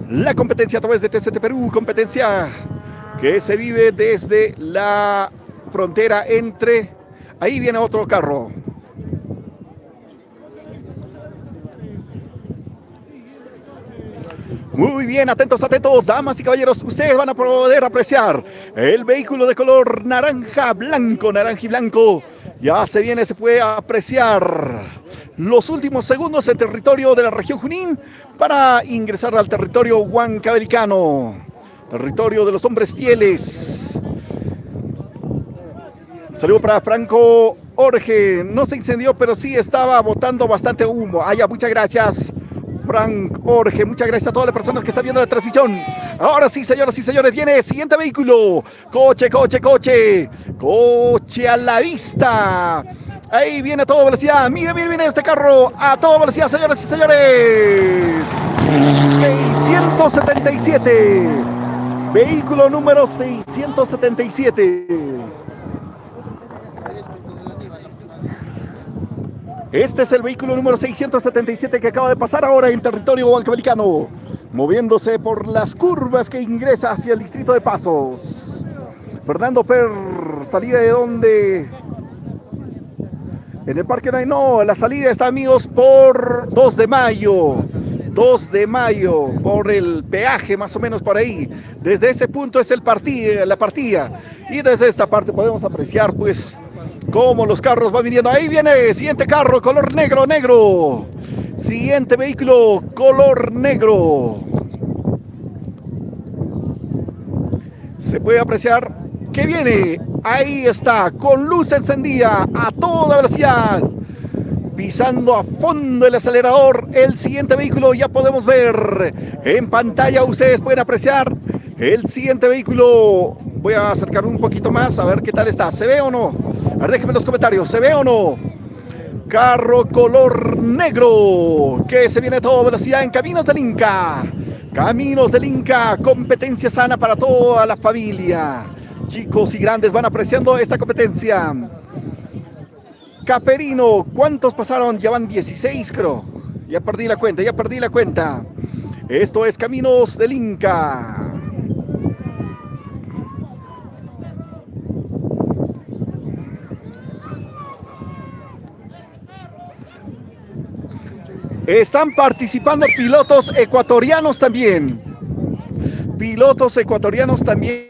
la competencia a través de TCT Perú, competencia que se vive desde la frontera entre... Ahí viene otro carro. Muy bien, atentos, damas y caballeros, ustedes van a poder apreciar el vehículo de color naranja y blanco. Ya se viene, se puede apreciar los últimos segundos en territorio de la región Junín para ingresar al territorio huancabelicano, territorio de los hombres fieles. Saludo para Franco Orge, no se incendió, pero sí estaba botando bastante humo. Muchas gracias, Frank Orge, muchas gracias a todas las personas que están viendo la transmisión. Ahora sí, señoras y señores, viene el siguiente vehículo. Coche a la vista. Ahí viene a toda velocidad. Miren este carro a toda velocidad, señoras y señores. 677. Vehículo número 677. Este es el vehículo número 677 que acaba de pasar ahora en territorio huancabelicano, moviéndose por las curvas que ingresa hacia el distrito de Pasos. Fernando Fer, ¿salida de dónde? En el Parque No, la salida está, amigos, por 2 de mayo. 2 de mayo, por el peaje, más o menos por ahí. Desde ese punto es la partida. Y desde esta parte podemos apreciar, pues, cómo los carros van viniendo. Ahí viene, siguiente carro, color negro. Siguiente vehículo, color negro. Se puede apreciar que viene. Ahí está, con luz encendida, a toda velocidad. Pisando a fondo el acelerador. El siguiente vehículo ya podemos ver en pantalla. Ustedes pueden apreciar el siguiente vehículo. Voy a acercar un poquito más a ver qué tal está. ¿Se ve o no? A ver, déjenme en los comentarios. ¿Se ve o no? Carro color negro que se viene a toda velocidad en Caminos del Inca. Caminos del Inca, competencia sana para toda la familia. Chicos y grandes van apreciando esta competencia. Caperino, ¿cuántos pasaron? Ya van 16, creo. Ya perdí la cuenta. Esto es Caminos del Inca. Están participando pilotos ecuatorianos también.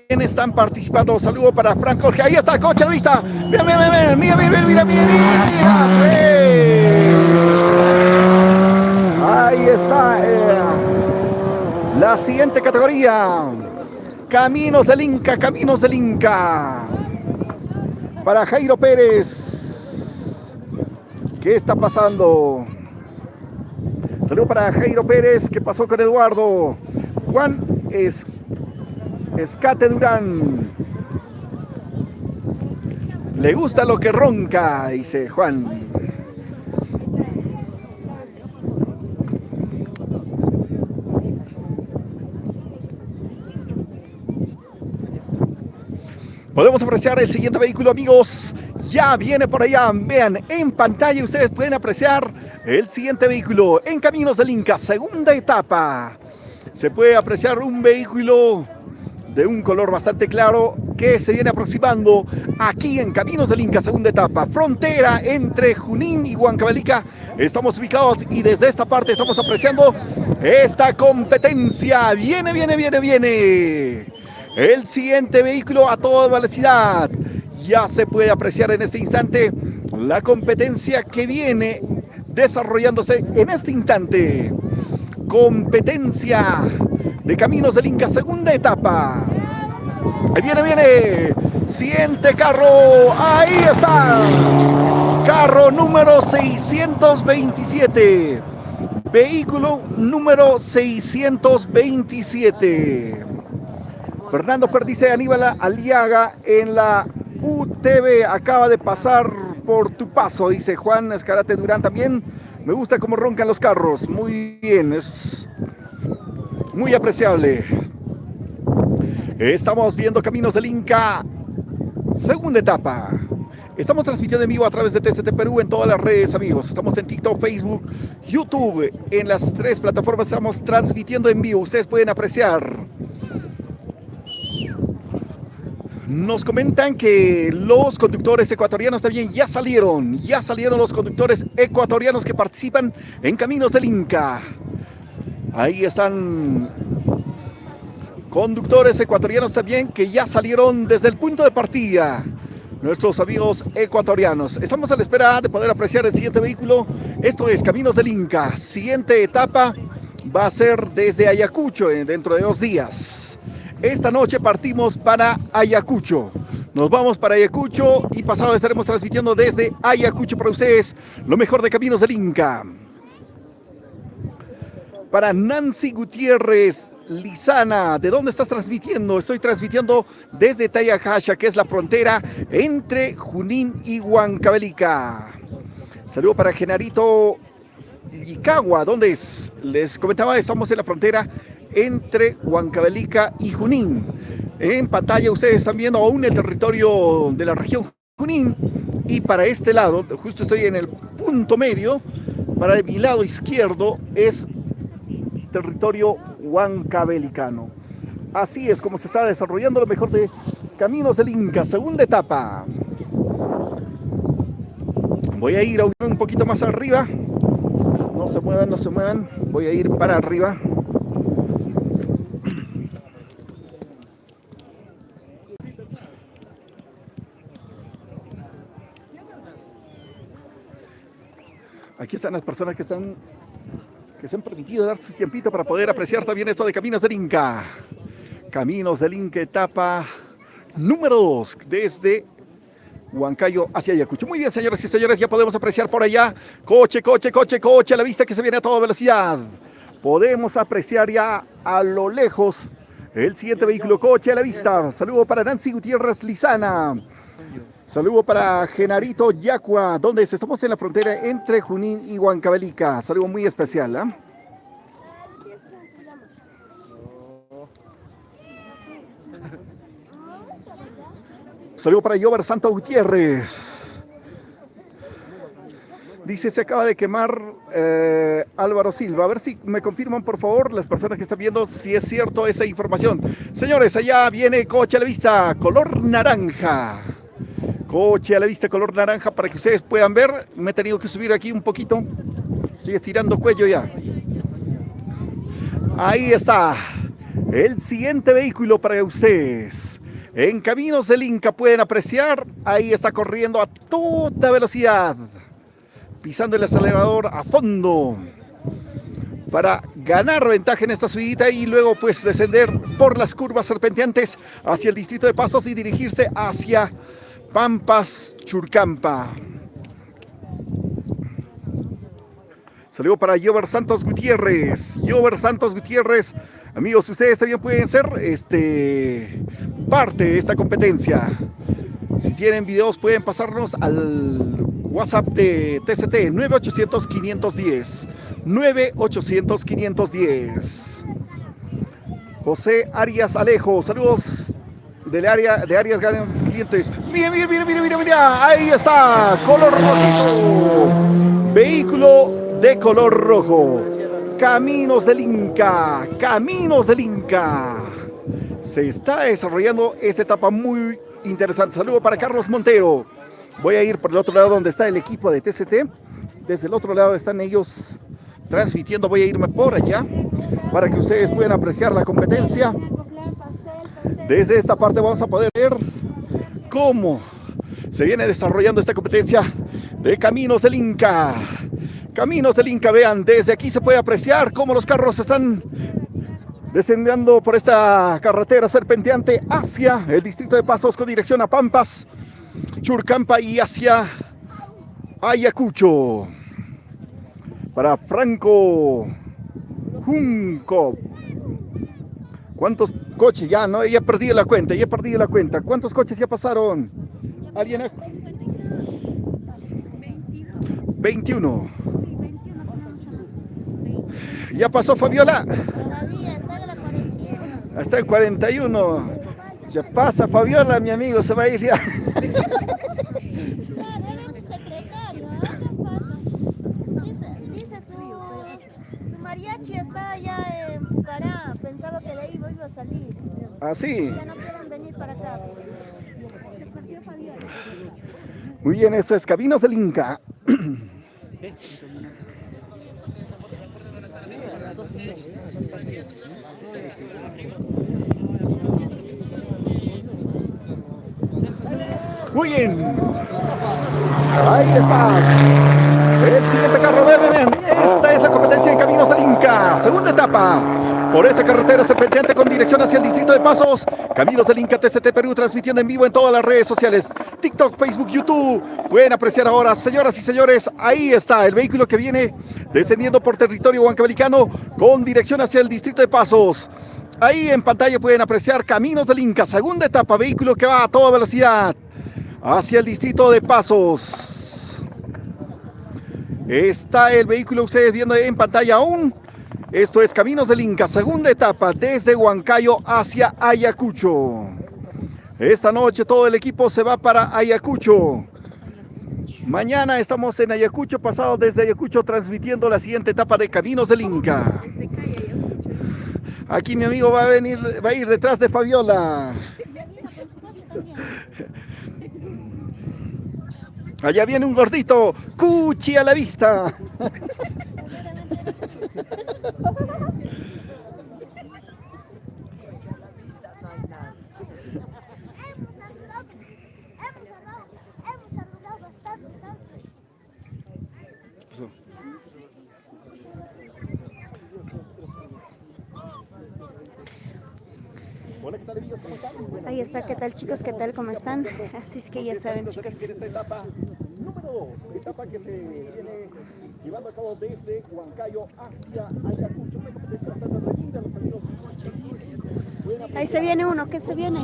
Están participando. Saludo para Franco Jorge. Ahí está el coche a la vista. Mira. Ahí está la siguiente categoría. Caminos del Inca. Para Jairo Pérez. ¿Qué está pasando? Saludo para Jairo Pérez, que pasó con Eduardo. Juan Escate Durán. Le gusta lo que ronca, dice Juan. Podemos apreciar el siguiente vehículo, amigos. Ya viene por allá. Vean, en pantalla ustedes pueden apreciar el siguiente vehículo en Caminos del Inca, segunda etapa. Se puede apreciar un vehículo de un color bastante claro que se viene aproximando aquí en Caminos del Inca, segunda etapa, frontera entre Junín y Huancavelica. Estamos ubicados y desde esta parte estamos apreciando esta competencia. Viene el siguiente vehículo a toda velocidad. Ya se puede apreciar en este instante la competencia que viene desarrollándose en este instante. Competencia de Caminos del Inca, segunda etapa. Viene. Siguiente carro. Ahí está. Carro número 627. Vehículo número 627. Fernando Fer dice: Aníbal Aliaga en la UTV acaba de pasar por tu paso. Dice Juan Escarate Durán también. Me gusta cómo roncan los carros. Muy bien, es muy apreciable. Estamos viendo Caminos del Inca, segunda etapa. Estamos transmitiendo en vivo a través de TCT Perú en todas las redes, amigos. Estamos en TikTok, Facebook, YouTube. En las 3 plataformas estamos transmitiendo en vivo. Ustedes pueden apreciar. Nos comentan que los conductores ecuatorianos también ya salieron los conductores ecuatorianos que participan en Caminos del Inca. Ahí están conductores ecuatorianos también que ya salieron desde el punto de partida. Nuestros amigos ecuatorianos. Estamos a la espera de poder apreciar el siguiente vehículo. Esto es Caminos del Inca. Siguiente etapa va a ser desde Ayacucho dentro de 2 días. Esta noche partimos para Ayacucho. Nos vamos para Ayacucho y pasado estaremos transmitiendo desde Ayacucho para ustedes lo mejor de Caminos del Inca. Para Nancy Gutiérrez Lizana, ¿de dónde estás transmitiendo? Estoy transmitiendo desde Tayajasha, que es la frontera entre Junín y Huancavelica. Saludo para Genarito Icagua, ¿dónde es? Les comentaba, estamos en la frontera entre Huancavelica y Junín. En pantalla ustedes están viendo aún el territorio de la región Junín, y para este lado, justo estoy en el punto medio, para mi lado izquierdo es territorio huancavelicano. Así es como se está desarrollando lo mejor de Caminos del Inca, segunda etapa. Voy a ir un poquito más arriba. No se muevan. Voy a ir para arriba. Aquí están las personas que se han permitido dar su tiempito para poder apreciar también esto de Caminos del Inca. Caminos del Inca, etapa número 2, desde Huancayo hacia Ayacucho. Muy bien, señoras y señores, ya podemos apreciar por allá coche a la vista que se viene a toda velocidad. Podemos apreciar ya a lo lejos el siguiente vehículo, coche a la vista. Saludo para Nancy Gutiérrez Lizana. Saludo para Genarito Yacua, donde estamos en la frontera entre Junín y Huancavelica. Saludo muy especial, ¿eh? Saludo para Jover Santos Gutiérrez. Dice, se acaba de quemar Álvaro Silva. A ver si me confirman, por favor, las personas que están viendo, si es cierto esa información. Señores, allá viene coche a la vista, color naranja. Coche a la vista, color naranja, para que ustedes puedan ver. Me he tenido que subir aquí un poquito. Estoy estirando cuello ya. Ahí está. El siguiente vehículo para ustedes. En Caminos del Inca pueden apreciar. Ahí está corriendo a toda velocidad. Pisando el acelerador a fondo. Para ganar ventaja en esta subidita y luego pues descender por las curvas serpenteantes hacia el distrito de Pasos y dirigirse hacia Pampas, Churcampa. Saludo para Jover Santos Gutiérrez. Amigos, ustedes también pueden ser parte de esta competencia. Si tienen videos pueden pasarnos al WhatsApp de TCT 9800-510. 9800-510. José Arias Alejo, saludos del área de Arias Grandes Clientes. Mira, ahí está, color rojo. Vehículo de color rojo. Caminos del Inca. Se está desarrollando esta etapa muy interesante. Saludo para Carlos Montero. Voy a ir por el otro lado donde está el equipo de TCT. Desde el otro lado están ellos transmitiendo. Voy a irme por allá para que ustedes puedan apreciar la competencia. Desde esta parte vamos a poder ver cómo se viene desarrollando esta competencia de Caminos del Inca. Caminos del Inca, vean, desde aquí se puede apreciar cómo los carros están descendiendo por esta carretera serpenteante hacia el distrito de Pasos con dirección a Pampas, Churcampa y hacia Ayacucho. Para Franco Junco. ¿Cuántos coches ya? No, ya perdí la cuenta. ¿Cuántos coches ya pasaron? ¿Alguien? 21. ¿Ya pasó Fabiola? Todavía está en la 41. Está en 41. Ya pasa Fabiola, mi amigo, se va a ir ya. Claro, él es secretario, ¿qué pasa? Dice su mariachi está allá en Pucará. Pensaba que de ahí iba a salir. ¿Ah, sí? Ya no quieren venir para acá. Se perdió Fabiola. Muy bien, eso es Caminos del Inca. Muy bien. Ahí está. El siguiente carro, ven. Esta es la competencia de Caminos del Inca. Segunda etapa. Por esta carretera serpenteante con dirección hacia el distrito de Pasos. Caminos del Inca TCT Perú transmitiendo en vivo en todas las redes sociales. TikTok, Facebook, YouTube. Pueden apreciar ahora, señoras y señores. Ahí está el vehículo que viene descendiendo por territorio huancabelicano con dirección hacia el distrito de Pasos. Ahí en pantalla pueden apreciar Caminos del Inca. Segunda etapa, vehículo que va a toda velocidad hacia el distrito de Pasos. Está el vehículo ustedes viendo en pantalla aún. Esto es Caminos del Inca, segunda etapa desde Huancayo hacia Ayacucho. Esta noche todo el equipo se va para Ayacucho. Mañana estamos en Ayacucho, pasado desde Ayacucho transmitiendo la siguiente etapa de Caminos del Inca. Aquí mi amigo va a ir detrás de Fabiola. Allá viene un gordito, cuchi a la vista. Hola, ¿qué tal amigos? ¿Cómo están? Ahí está, ¿qué tal chicos? ¿Qué tal? ¿Cómo están? Así es que ya saben chicos. Esta etapa número 2, etapa que se viene llevando a cabo desde Huancayo hacia Ayacucho. Una competencia bastante linda, los amigos. Ahí se viene uno, ¿qué se viene?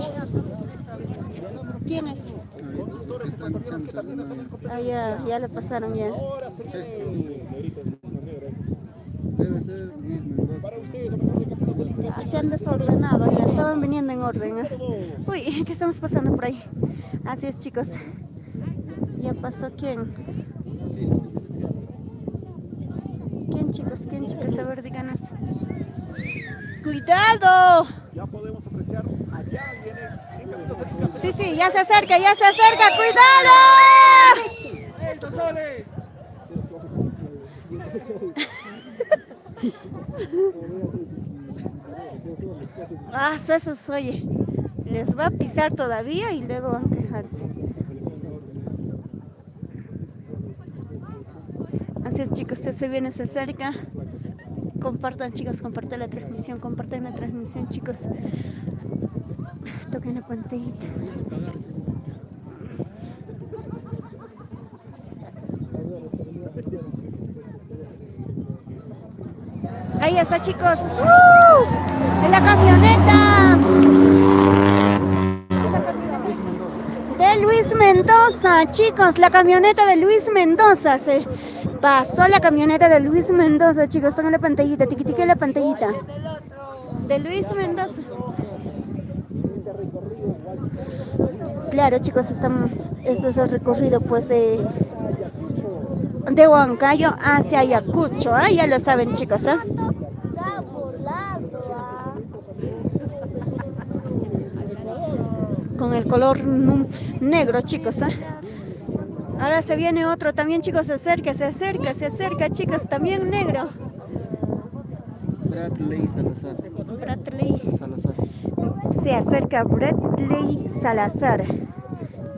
¿Quién es? Conductores ecuatorianos que también están en competencia. Ah, ya lo pasaron ya. Ahora se viene Debe ser Luis Mendoza. para ustedes lo mejor de Caminos del Inca. Se han desordenado, ya estaban viniendo en orden. Uy, ¿qué estamos pasando por ahí? Así es chicos. ¿Ya pasó quién? ¿Quién chicos? ¿Quién chicos? A ver, díganos. ¡Cuidado! Ya podemos apreciar, allá viene en Caminos del Inca. Sí, ya se acerca, ¡cuidado! ¡Estos soles! Ah, eso oye. Les va a pisar todavía y luego van a quejarse. Así es chicos, ya se viene, se acerca. Compartan chicos, compartan la transmisión chicos. Toquen la pantallita. Ahí está chicos. ¡En la camioneta! Luis Mendoza. De Luis Mendoza, chicos, la camioneta de Luis Mendoza. Se pasó la camioneta de Luis Mendoza, chicos. Tengo la pantallita, tiquitique la pantallita. De Luis Mendoza. Claro, chicos, esto es el recorrido pues de Huancayo hacia Ayacucho, ya lo saben chicos, con el color negro, chicos, ¿eh? Ahora se viene otro también, chicos, se acerca, chicos, también negro. Bradley Salazar. Bradley. Salazar. Se acerca Bradley Salazar.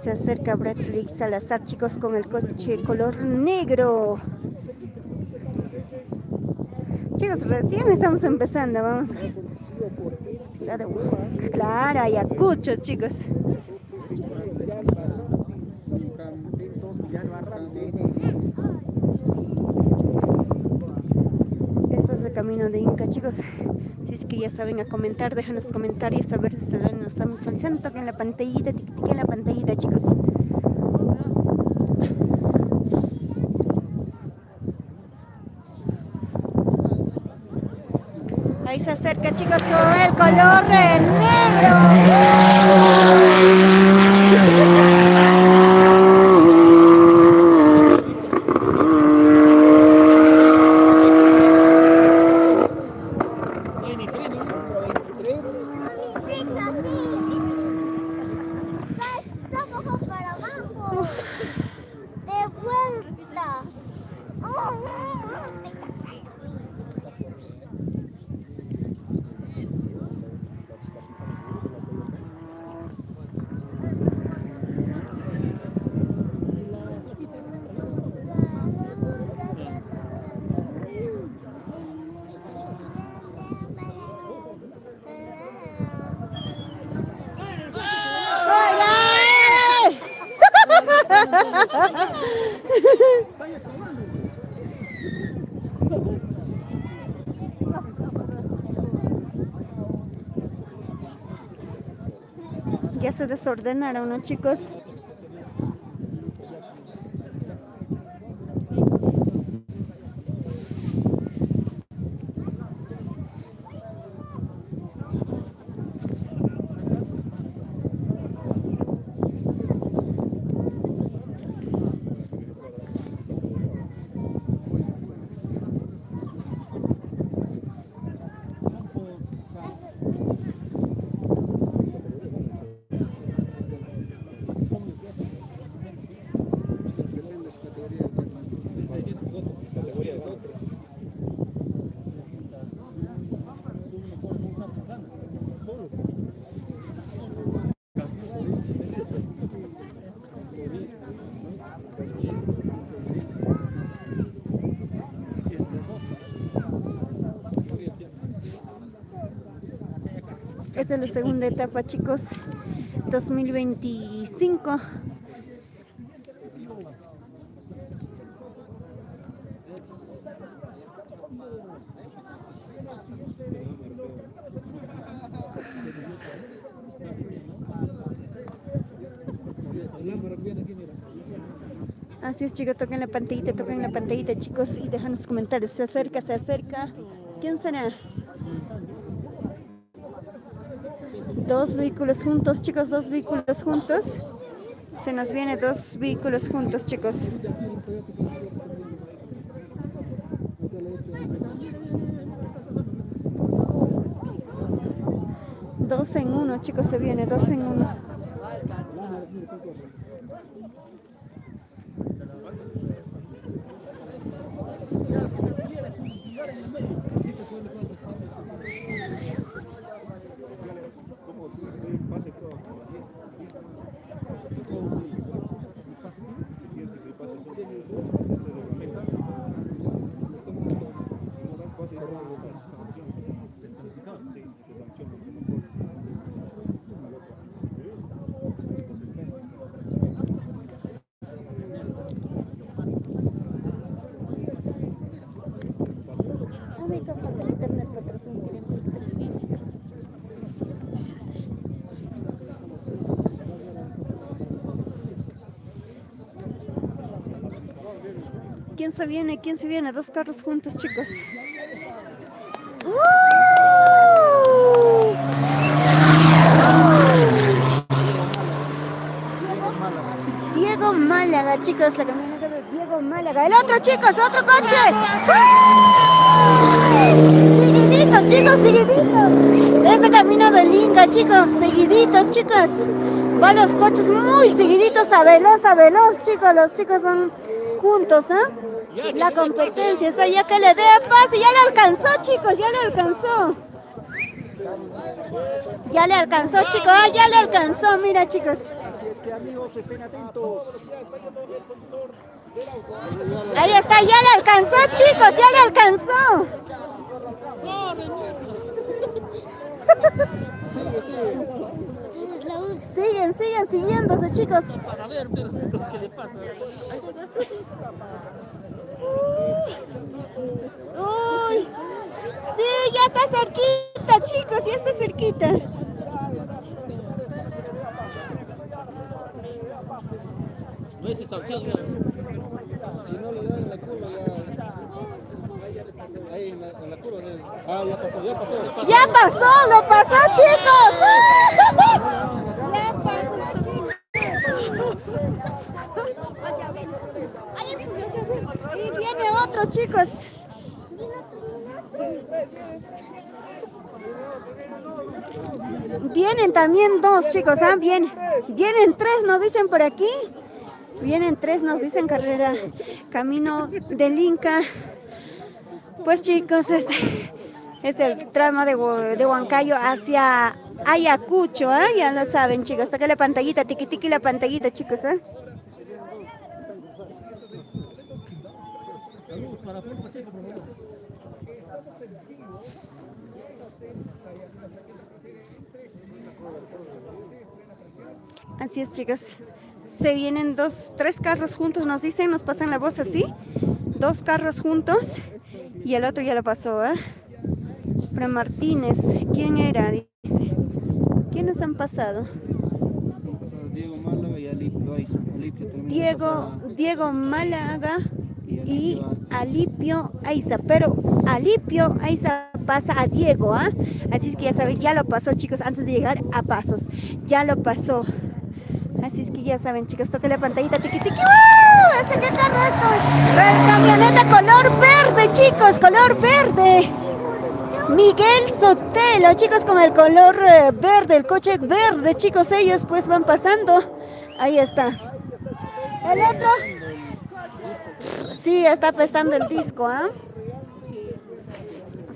Se acerca Bradley Salazar, chicos, con el coche color negro. Chicos, recién estamos empezando, vamos. Ciudad de Oaxaca, claro, Ayacucho, chicos. Este es el camino de Inca, chicos. Si es que ya saben a comentar, dejen los comentarios a ver si nos están visualizando. Toquen la pantallita, tiquen la pantallita, chicos. Ahí se acerca, chicos, con el color negro. Ya se desordenaron, ¿no, chicos? Esta es la segunda etapa, chicos, 2025. Así es, chicos, toquen la pantallita, chicos, y dejan los comentarios. Se acerca. ¿Quién será? Dos vehículos juntos, chicos, dos vehículos juntos. Se nos viene dos vehículos juntos, chicos. Dos en uno, chicos, se viene, dos en uno. ¿Quién se viene? ¿Quién se viene? Dos carros juntos, chicos. Diego Málaga, chicos, la camioneta de Diego Málaga. El otro, chicos, otro coche. Seguiditos, chicos, seguiditos. Esa camino del Inca, chicos, seguiditos, chicos. Van los coches muy seguiditos a veloz, chicos. Los chicos van juntos, ¿eh? La competencia está ya que le dé pase. Ya le alcanzó, chicos, ya le alcanzó. Ya le alcanzó, chicos, ya le alcanzó, mira, chicos. Así es que amigos, estén atentos. Ahí está, ya le alcanzó, chicos, ya le alcanzó. Siguen siguiéndose, chicos. Para ver, ¿qué le pasa? Uy, sí, ya está cerquita, chicos, ya está cerquita. No es distanciado, mira. Si no le dan en la curva, ya. Ahí en la curva de. Ah, ya pasó. Ya pasó, lo pasó, chicos. Ya pasó, chicos. Y viene otro, chicos. Vienen también dos, chicos, ¿ah? Vienen tres, nos dicen por aquí. Vienen tres, nos dicen carrera. Camino del Inca. Pues, chicos, es el tramo de Huancayo hacia Ayacucho, ¿eh? Ya lo saben, chicos. Toca la pantallita, tiqui la pantallita, chicos, ¿eh? Así es, chicos. Se vienen tres carros juntos, nos dicen, nos pasan la voz así. Dos carros juntos y el otro ya lo pasó, ¿eh? Fra Martínez, ¿quién era? Dice. ¿Quiénes han pasado? Diego Málaga y Alipio Aiza. Diego Málaga y Alipio Aiza, pero Alipio Aiza pasa a Diego, ¿ah? Así es que ya saben, ya lo pasó, chicos, antes de llegar a Pasos, ya lo pasó. Así es que ya saben, chicos, toque la pantallita, tiqui. ¡Ese qué carro es! Camioneta color verde, chicos, color verde. Miguel Sotelo, chicos, con el color verde, el coche verde, chicos, ellos pues van pasando. Ahí está. El otro. Sí, está prestando el disco, ¿ah?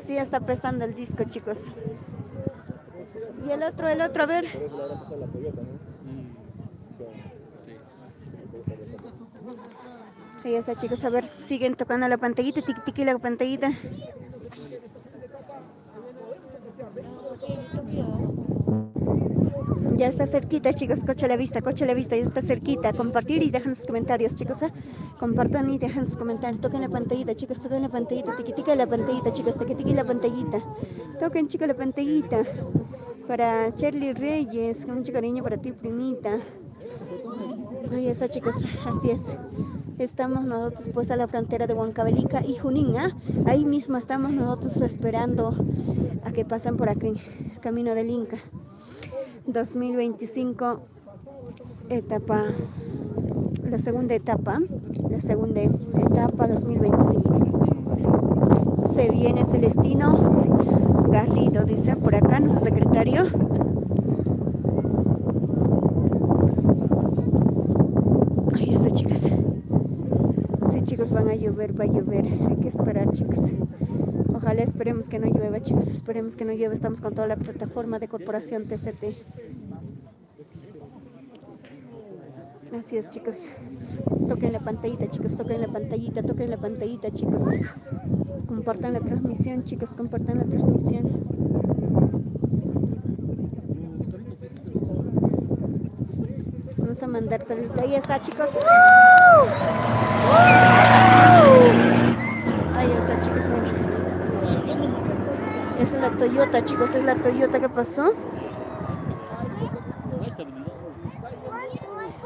Sí, está prestando el disco, chicos. Y el otro, a ver. Ahí está, chicos, a ver, siguen tocando la pantallita, tiqui la pantallita. Ya está cerquita, chicos, coche a la vista, ya está cerquita. Compartir y dejan sus comentarios, chicos, ¿eh? Compartan y dejan sus comentarios. Toquen la pantallita, chicos, toquen la pantallita, tiqui la pantallita, chicos, tiqui la pantallita. Toquen, chicos, la pantallita. Para Shirley Reyes, con mucho cariño para ti, primita. Ahí está, chicos, así es. Estamos nosotros pues a la frontera de Huancavelica y Junín, ¿ah? Ahí mismo estamos nosotros esperando a que pasen por aquí, camino del Inca. 2025, etapa, la segunda etapa 2025. Se viene Celestino Garrido, dice por acá nuestro secretario. Ahí está, chicos. Sí, chicos, va a llover, hay que esperar, chicos. Ojalá esperemos que no llueva, chicos, esperemos que no llueva. Estamos con toda la plataforma de Corporación TCT. Así es, chicos. Toquen la pantallita, chicos, toquen la pantallita, chicos. Compartan la transmisión, chicos, compartan la transmisión. Vamos a mandar saludos. Ahí está, chicos. ¡Woo! Ahí está, chicos, miren. Es la Toyota, chicos, es la Toyota que pasó.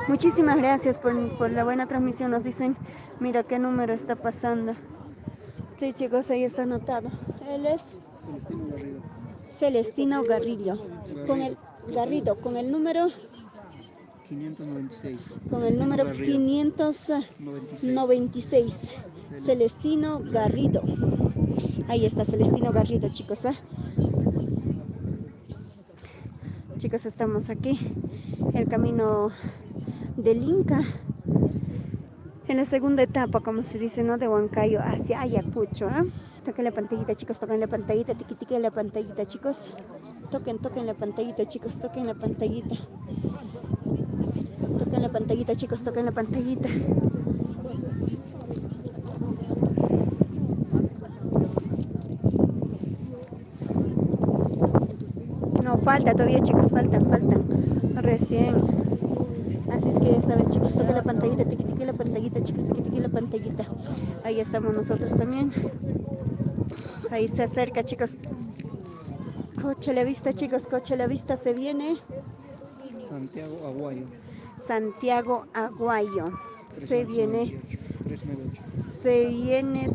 Muchísimas gracias por la buena transmisión. Nos dicen, mira qué número está pasando. Sí, chicos, ahí está anotado. Él es Celestino Garrido. Con el número 596. Con el número 596. Celestino Garrido. Ahí está, Celestino Garrido, chicos, ¿eh? chicos, estamos aquí, el camino del Inca, en la segunda etapa, como se dice, ¿no? De Huancayo hacia Ayacucho, ¿eh? Toquen la pantallita, chicos, toquen la pantallita, tiqui la pantallita, chicos. Toquen la pantallita, chicos, toquen la pantallita. Toquen la pantallita, chicos, toquen la pantallita. No, falta todavía, chicos, faltan. Recién. Así es que ya saben, chicos, toquen la pantallita, tiqui la pantallita, chicos, tiqui la pantallita. Ahí estamos nosotros también. Ahí se acerca, chicos. Coche a la vista, chicos, coche a la vista, se viene. Santiago Aguayo. Santiago Aguayo. Se viene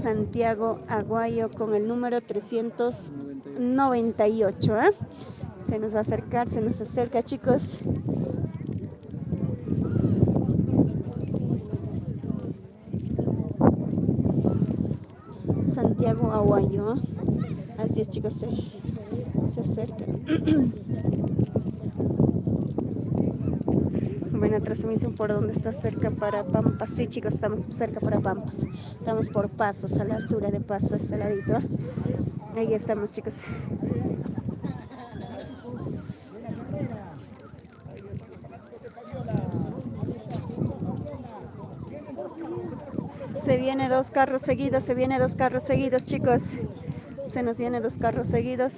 Santiago Aguayo con el número 398. ¿Eh? Se nos va a acercar, se nos acerca, chicos. Santiago Aguayo. ¿Eh? Así es, chicos, se acerca. Buena transmisión por donde está cerca para Pampas. Sí, chicos, estamos cerca para Pampas. Estamos por Pasos, a la altura de Pasos, a este ladito. Ahí estamos, chicos. Se viene dos carros seguidos, chicos. Se nos viene dos carros seguidos.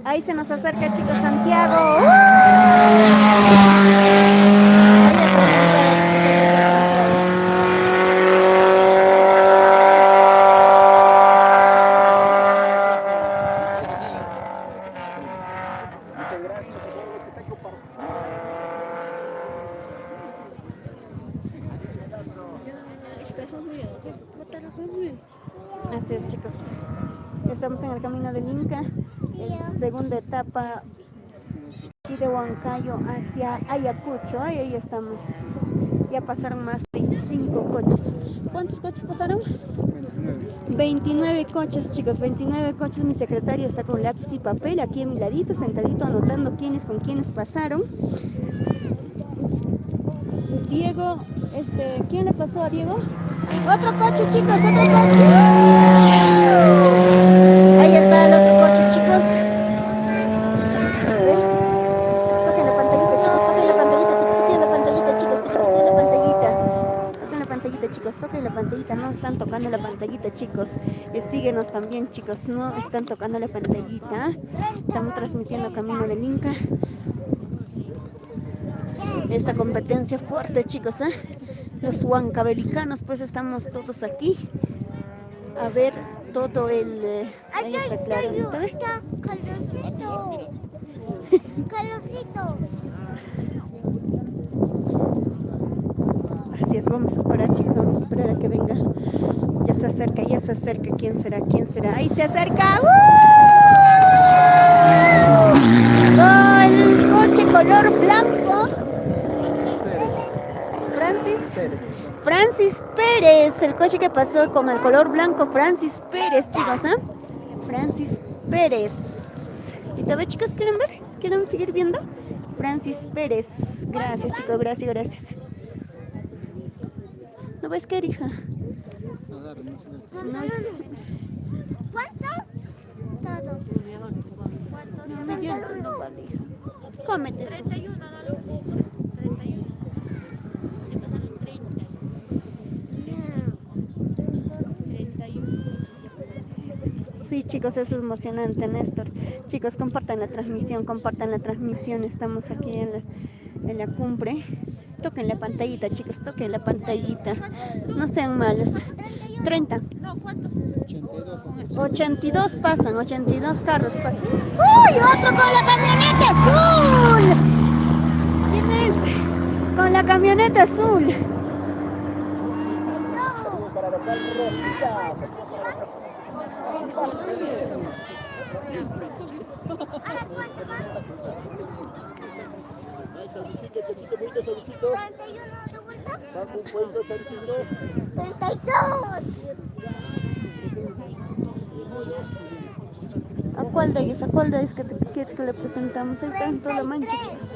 Ahí se nos acerca, chicos, Santiago. Muchas gracias a todos los que están compartiendo. Así es, chicos. Estamos en el camino del Inca, en segunda etapa aquí de Huancayo hacia Ayacucho. Ahí estamos. Ya pasaron más de 25 coches. ¿Cuántos coches pasaron? 29 coches, chicos, 29 coches. Mi secretario está con lápiz y papel aquí a mi ladito, sentadito, anotando quiénes con quiénes pasaron. Diego, ¿quién le pasó a Diego? Otro coche, chicos, otro coche. Ahí está el otro coche, chicos. Toquen la pantallita, chicos, toquen la pantallita, toquen la pantallita, chicos, toquen la pantallita. Toquen la pantallita, chicos, toquen la pantallita. No están tocando la pantallita, chicos. Síguenos también, chicos, no están tocando la pantallita. Estamos transmitiendo Camino del Inca. Esta competencia fuerte, chicos, ¿eh? Los huancavelicanos, pues estamos todos aquí a ver todo el... ahí está claro, ahorita, ¿ves? Calorcito. Calorcito. Así es, vamos a esperar, chicos, vamos a esperar a que venga. Ya se acerca, ¿quién será? ¿Quién será? ¡Ahí se acerca! ¡Oh, el coche color blanco! Francis Pérez, el coche que pasó con el color blanco, Francis Pérez, chicos, ¿eh? Francis Pérez. ¿Y te ve, chicos? ¿Quieren ver? ¿Quieren seguir viendo? Francis Pérez. Gracias, chicos, gracias. ¿No ves qué, hija? No. ¿Cuánto? Todo. No me dio no vale. Cómete. 31, dale un poco. 31. Le pasaron 30. 31. Sí, chicos, eso es emocionante, Néstor. Chicos, compartan la transmisión. Estamos aquí en la cumbre. Toquen la pantallita, chicos, toquen la pantallita. No sean malos. 30. No, ¿cuántos? 82 pasan, 82 carros pasan. ¡Uy! Otro con la camioneta azul. ¿Quién es? Con la camioneta azul. Saludos para local Rosita. Saludos para ¿A cuál de ellos? ¿A cuál de ellos que quieres que le presentamos? Ahí está en toda la mancha, chicos.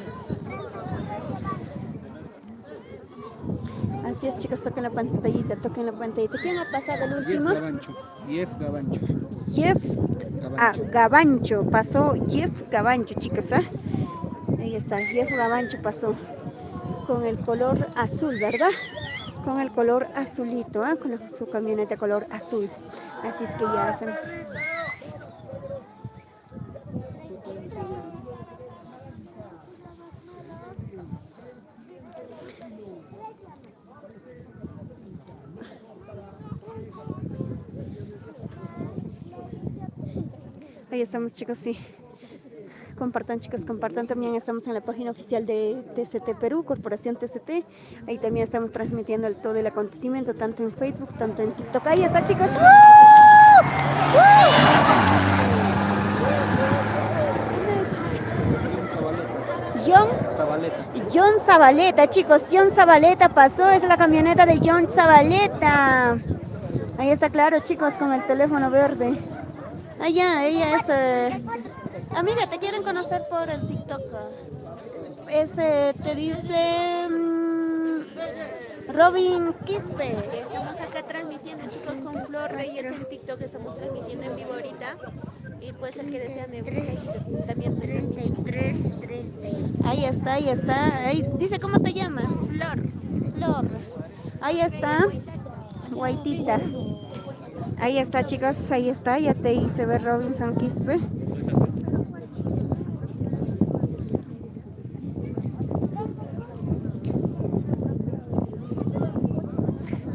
Así es, chicos, toquen la pantallita, toquen la pantallita. ¿Quién ha pasado el último? Jeff Gavancho. Jeff Gavancho, pasó Jeff Gavancho, chicos, ¿ah? Ahí está, Jeff Gavancho pasó con el color azul, ¿verdad? Con el color azulito, ¿ah? Con su camioneta color azul. Así es que ya hacen. Ahí estamos, chicos, sí. Compartan, chicos, compartan. También estamos en la página oficial de TCT Perú, Corporación TCT. Ahí también estamos transmitiendo todo el acontecimiento, tanto en Facebook, tanto en TikTok. Ahí está, chicos. John Zabaleta, chicos. John Zabaleta pasó. Es la camioneta de John Zabaleta. Ahí está, claro, chicos, con el teléfono verde. Ella es... amiga, te quieren conocer por el TikTok. Te dice Robin Quispe. Estamos acá transmitiendo, chicos, con Flor Reyes en TikTok. Estamos transmitiendo en vivo ahorita. Y pues el que desea me busca también. 33. Ahí está, ahí está. Ahí, dice, ¿cómo te llamas? Flor. Ahí está. Guaitita. Ahí está, chicos, ahí está. Ya te hice ver Robinson Quispe.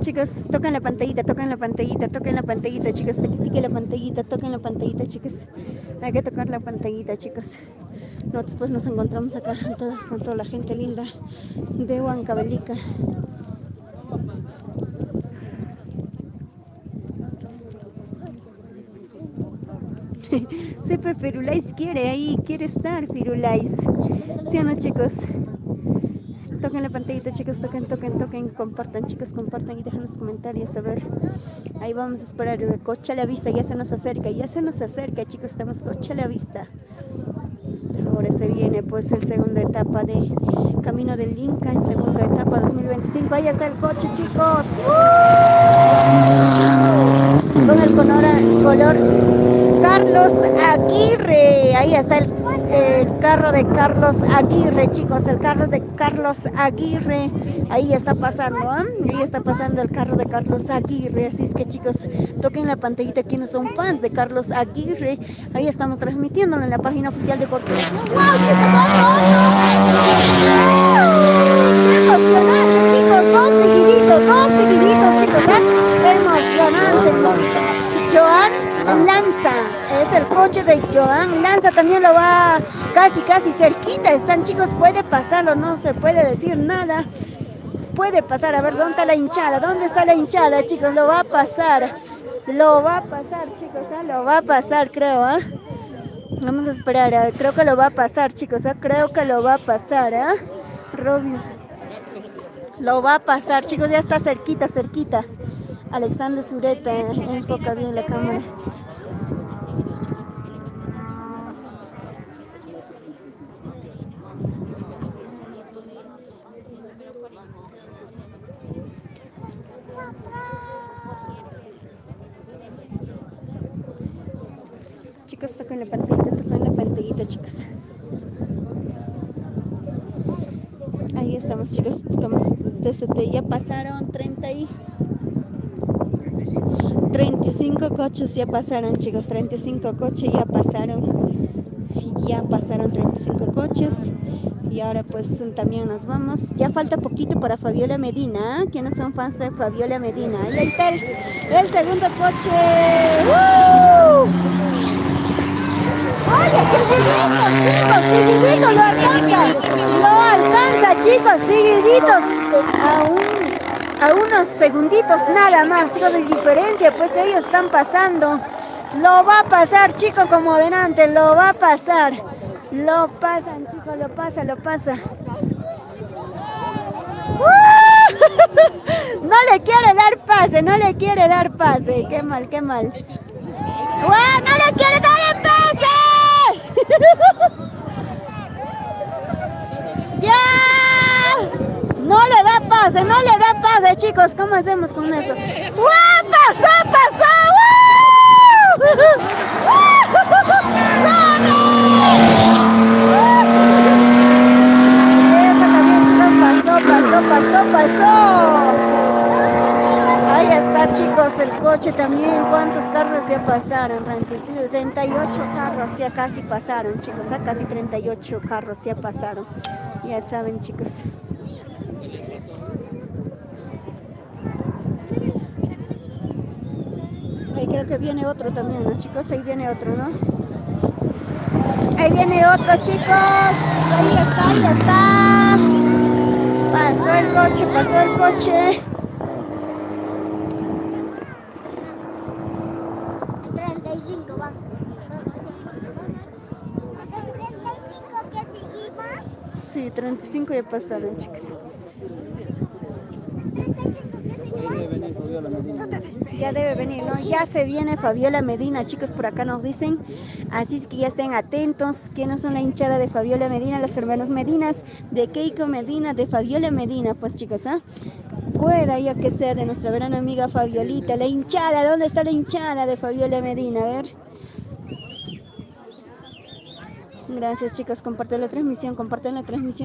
Chicos, toquen la pantallita, chicos, toquen la pantallita, chicos. Hay que tocar la pantallita, chicos. No, después nos encontramos acá con toda la gente linda de Huancavelica. Sí, pues Firulais quiere estar, Firulais. ¿Sí o no, chicos? Toquen la pantallita, chicos, toquen, compartan, chicos, compartan y dejen los comentarios, a ver. Ahí vamos a esperar, coche a la vista, ya se nos acerca, chicos, estamos coche a la vista. Ahora se viene pues el segunda etapa de Camino del Inca, en segunda etapa 2025, ahí está el coche, chicos. Con el color Carlos Aguirre, ahí está el carro de Carlos Aguirre, chicos, el carro de Carlos Aguirre, ahí está pasando, ahí está pasando el carro de Carlos Aguirre, así es que, chicos, toquen la pantallita quienes son fans de Carlos Aguirre, ahí estamos transmitiéndolo en la página oficial de Corporación. ¡Wow, chicos! ¡Emocionante, chicos! Dos seguiditos, chicos, emocionante. Joan Lanza, es el coche de Joan Lanza, también lo va casi cerquita, están, chicos, puede pasarlo, no se puede decir nada, puede pasar, a ver, ¿dónde está la hinchada, chicos? Lo va a pasar, chicos, lo va a pasar, creo, vamos a esperar, creo que lo va a pasar, chicos, Robinson, lo va a pasar, chicos, ya está cerquita, Alexander Zureta, enfoca bien la cámara. Chicos, toquen la pantallita, chicos. Ahí estamos, chicos, estamos TCT, ya pasaron 35 coches, ya pasaron, chicos, 35 coches, ya pasaron 35 coches. Y ahora pues también nos vamos. Ya falta poquito para Fabiola Medina. ¿Quiénes son fans de Fabiola Medina? Y ahí está el segundo coche. ¡Oye, qué seguidito, chicos! Lo alcanza, chicos, seguiditos. A unos segunditos nada más, chicos, de diferencia, pues ellos están pasando. Lo va a pasar, chicos, como adelante, lo va a pasar. Lo pasan, chicos, lo pasa. ¡Uh! No le quiere dar pase, no le quiere dar pase. Qué mal, qué mal. ¡Guau! ¡No le quiere dar el pase! ¡Ya! No le da pase, no le da pase, chicos. ¿Cómo hacemos con eso? ¡Guau! ¡Pasó, pasó! Eso también, chicos, pasó. Ahí está, chicos, el coche también. ¿Cuántos carros ya pasaron? 38 carros ya casi pasaron, chicos. Casi 38 carros ya pasaron. Ya saben, chicos. Ahí creo que viene otro también, ¿no, chicos? Ahí viene otro, ¿no? Ahí viene otro, chicos. Ahí está. Pasó el coche. 35 va. ¿35 que seguimos? Sí, 35 ya pasaron, chicos. Ya debe venir, ¿no? Ya se viene Fabiola Medina, chicos, por acá nos dicen. Así es que ya estén atentos. ¿Quiénes son la hinchada de Fabiola Medina? Los hermanos Medinas, de Keiko Medina, de Fabiola Medina, pues, chicos, ¿ah? Pueda ya que sea de nuestra gran amiga Fabiolita. La hinchada, ¿dónde está la hinchada de Fabiola Medina? A ver. Gracias, chicos, comparten la transmisión.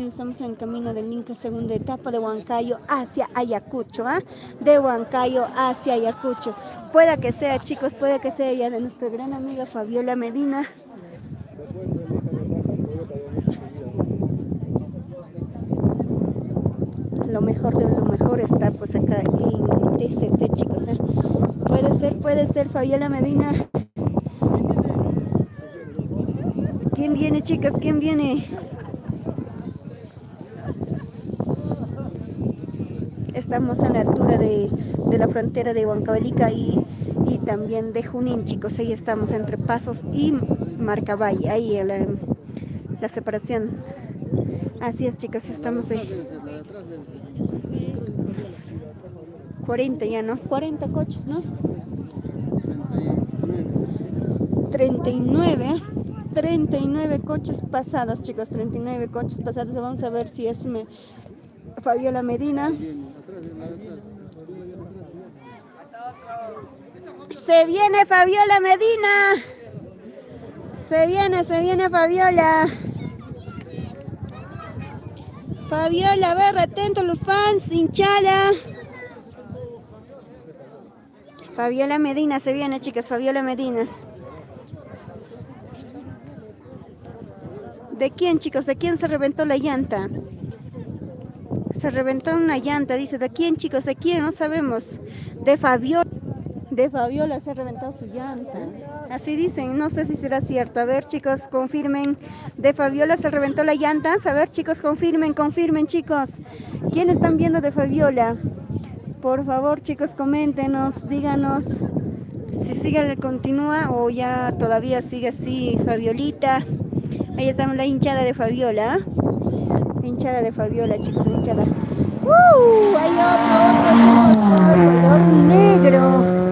Estamos en el camino del Inca, segunda etapa de Huancayo hacia Ayacucho, ¿ah? De Huancayo hacia Ayacucho. Pueda que sea, chicos, pueda que sea ya de nuestra gran amiga Fabiola Medina. Lo mejor de lo mejor está pues acá en TCT, chicos, ¿eh? Puede ser Fabiola Medina. ¿Quién viene, chicas? ¿Quién viene? Estamos a la altura de la frontera de Huancavelica y también de Junín, chicos. Ahí estamos entre Pasos y Marcavalle. Ahí la separación. Así es, chicos, estamos ahí. 40 ya, ¿no? 40 coches, ¿no? 39 coches pasados, chicos, 39 coches pasados. Vamos a ver si es Fabiola Medina. Se viene Fabiola Medina. Se viene Fabiola. Fabiola, a ver, atento los fans, hinchada. Fabiola Medina se viene, chicas, Fabiola Medina. ¿De quién, chicos? ¿De quién se reventó la llanta? Se reventó una llanta, dice. ¿De quién, chicos? ¿De quién? No sabemos. De Fabiola. De Fabiola se reventó su llanta. Así dicen, no sé si será cierto. A ver, chicos, confirmen. De Fabiola se reventó la llanta. A ver, chicos, confirmen, chicos. ¿Quién están viendo de Fabiola? Por favor, chicos, coméntenos, díganos si sigue, continúa o ya todavía sigue así Fabiolita. Ahí estamos, la hinchada de Fabiola. La hinchada de Fabiola, chicos, la hinchada. Hay otro, chicos, con color negro.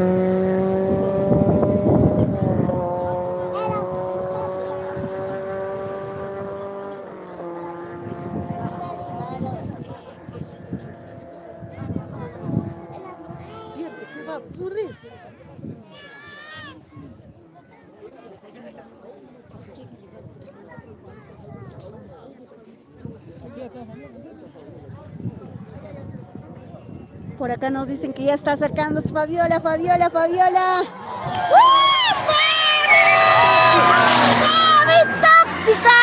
Por acá nos dicen que ya está acercándose Fabiola. ¡Fabi tóxica!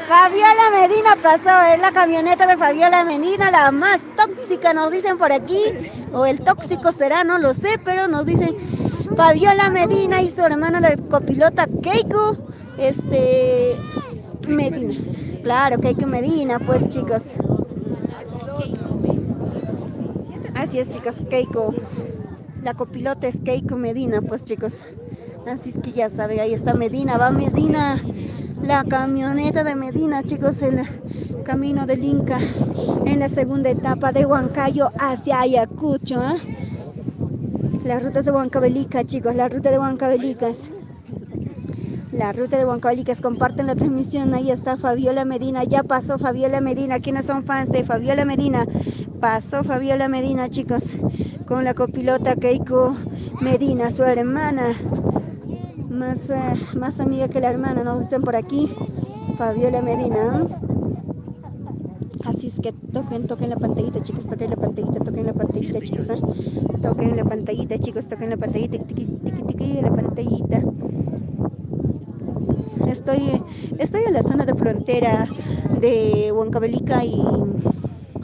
Fabiola Medina pasó, es la camioneta de Fabiola Medina, la más tóxica, nos dicen por aquí. O el tóxico será, no lo sé, pero nos dicen Fabiola Medina y su hermana, la copilota Keiko Medina. Claro, Keiko Medina, pues, chicos. Así es, chicos, Keiko. La copilota es Keiko Medina, pues, chicos. Así es que ya saben, ahí está Medina, va Medina. La camioneta de Medina, chicos, camino del Inca en la segunda etapa de Huancayo hacia Ayacucho. Las rutas de Huancavelica, chicos, la ruta de Huancavelicas. La ruta de Huancavelicas, comparten la transmisión. Ahí está Fabiola Medina, ya pasó Fabiola Medina. ¿Quiénes son fans de Fabiola Medina? Pasó Fabiola Medina, chicos, con la copilota Keiko Medina, su hermana. Más amiga que la hermana, nos dicen por aquí. Fabiola Medina. Así es que toquen la pantallita, chicos, toquen la pantallita, chicos, toquen la pantallita, chicos, toquen la pantallita, tiqui, la pantallita. Estoy en la zona de frontera de Huancavelica y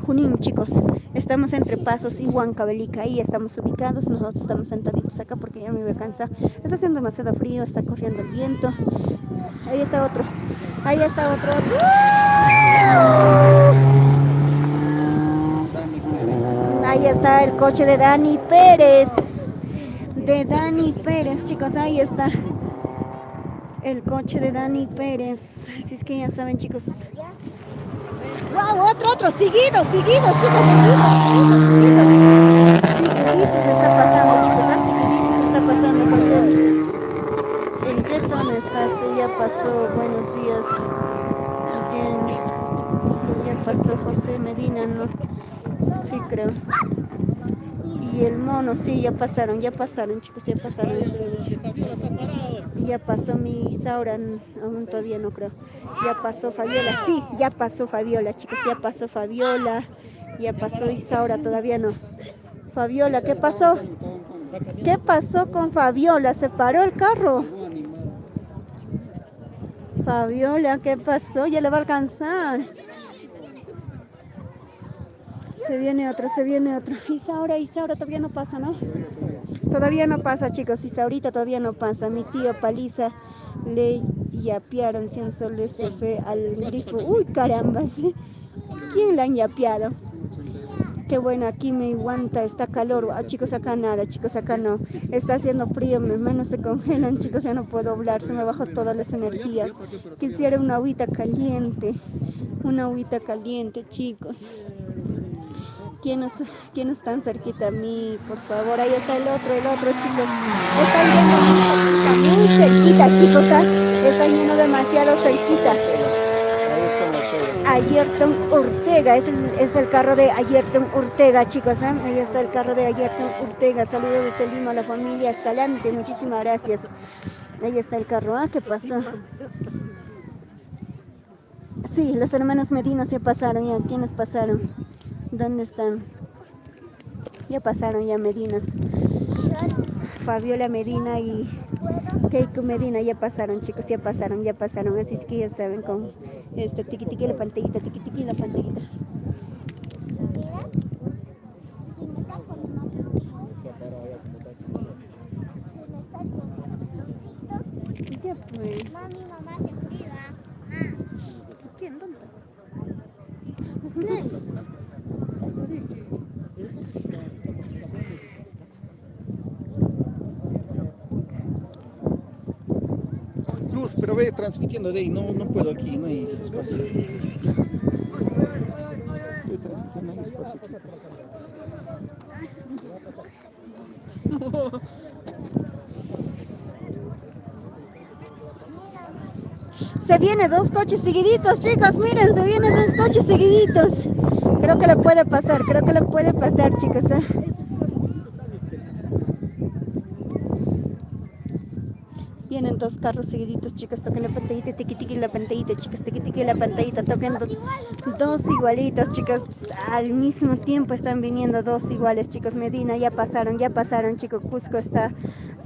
Junín, chicos. Estamos entre Pasos y Huancavelica, ahí estamos ubicados. Nosotros estamos sentaditos acá porque ya me voy a cansar. Está haciendo demasiado frío, está corriendo el viento. Ahí está otro. Ahí está el coche de Dani Pérez. Chicos, ahí está el coche de Dani Pérez. Así es que ya saben, chicos. ¡Wow! Otro, seguidos, chicos, seguiditos está pasando, chicos, seguiditos está pasando, Fabián. ¿En qué zona estás? Ya pasó, buenos días. Ya pasó José Medina, ¿no? Sí, creo. Y el mono, sí, ya pasaron, chicos, ya pasaron. Ya pasó mi Isaura, aún todavía no creo. Ya pasó Fabiola, sí, ya pasó Fabiola, chicos, ya pasó Fabiola. Ya pasó Isaura, todavía no. Fabiola, ¿qué pasó? ¿Qué pasó con Fabiola? ¿Se paró el carro? Fabiola, ¿qué pasó? Ya le va a alcanzar. Se viene otro. Isaura todavía no pasa, ¿no? Todavía no pasa, chicos. Isaurita todavía no pasa. Mi tío Paliza le yapearon 100 soles, se fue al grifo. Uy, caramba, ¿sí? ¿Quién la han yapeado? Qué bueno, aquí me aguanta, está calor. Chicos, acá nada, chicos, acá no. Está haciendo frío, mis manos se congelan, chicos, ya no puedo hablar, se me bajó todas las energías. Quisiera una agüita caliente, chicos. ¿Quién están cerquita a mí? Por favor, ahí está el otro, chicos. Están yendo muy cerquita, chicos, están yendo demasiado cerquita. Ayrton Ortega, es el carro de Ayrton Ortega, chicos, ahí está el carro de Ayrton Ortega. Saludos desde Lima a la familia Escalante, muchísimas gracias. Ahí está el carro, ¿qué pasó? Sí, los hermanos Medina ya pasaron, ya, ¿quiénes pasaron? ¿Dónde están? Ya pasaron ya Medinas. Fabiola Medina y Keiko Medina ya pasaron, chicos, ya pasaron. Así es que ya saben, con tiqui la pantallita. Ya pues. Mami, mamá se cuida. ¿Quién? ¿Dónde? Luz, pero ve transmitiendo de ahí, no puedo aquí, no hay espacio. Ve transmitiendo, no hay espacio aquí. Se vienen 2 coches seguiditos, chicos, miren, se vienen 2 coches seguiditos. Creo que le puede pasar, chicos, Vienen 2 carros seguiditos, chicos, toquen la pantallita, tiqui la pantallita, chicos, tiqui la pantallita, toquen 2 igualitos, chicos, al mismo tiempo están viniendo 2 iguales, chicos. Medina, ya pasaron, chicos. Cusco está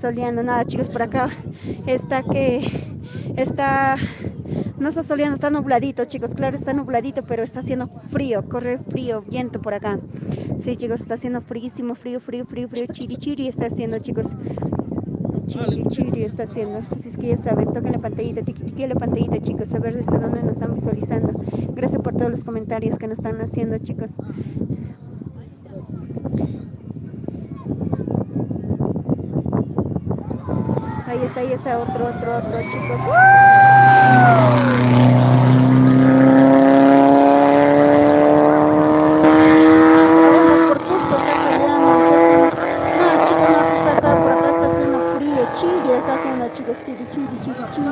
soleando, nada, chicos, por acá no está soleando, está nubladito, chicos, claro, está nubladito, pero está haciendo frío, corre frío, viento por acá. Sí, chicos, está haciendo fríísimo, frío, chiri está haciendo, chicos. Chiri está haciendo, así es que ya saben, toquen la pantallita, tiqui la pantallita, chicos, a ver desde dónde nos están visualizando. Gracias por todos los comentarios que nos están haciendo, chicos. Ahí está otro, chicos. chiri, chiri, chiri, chiri.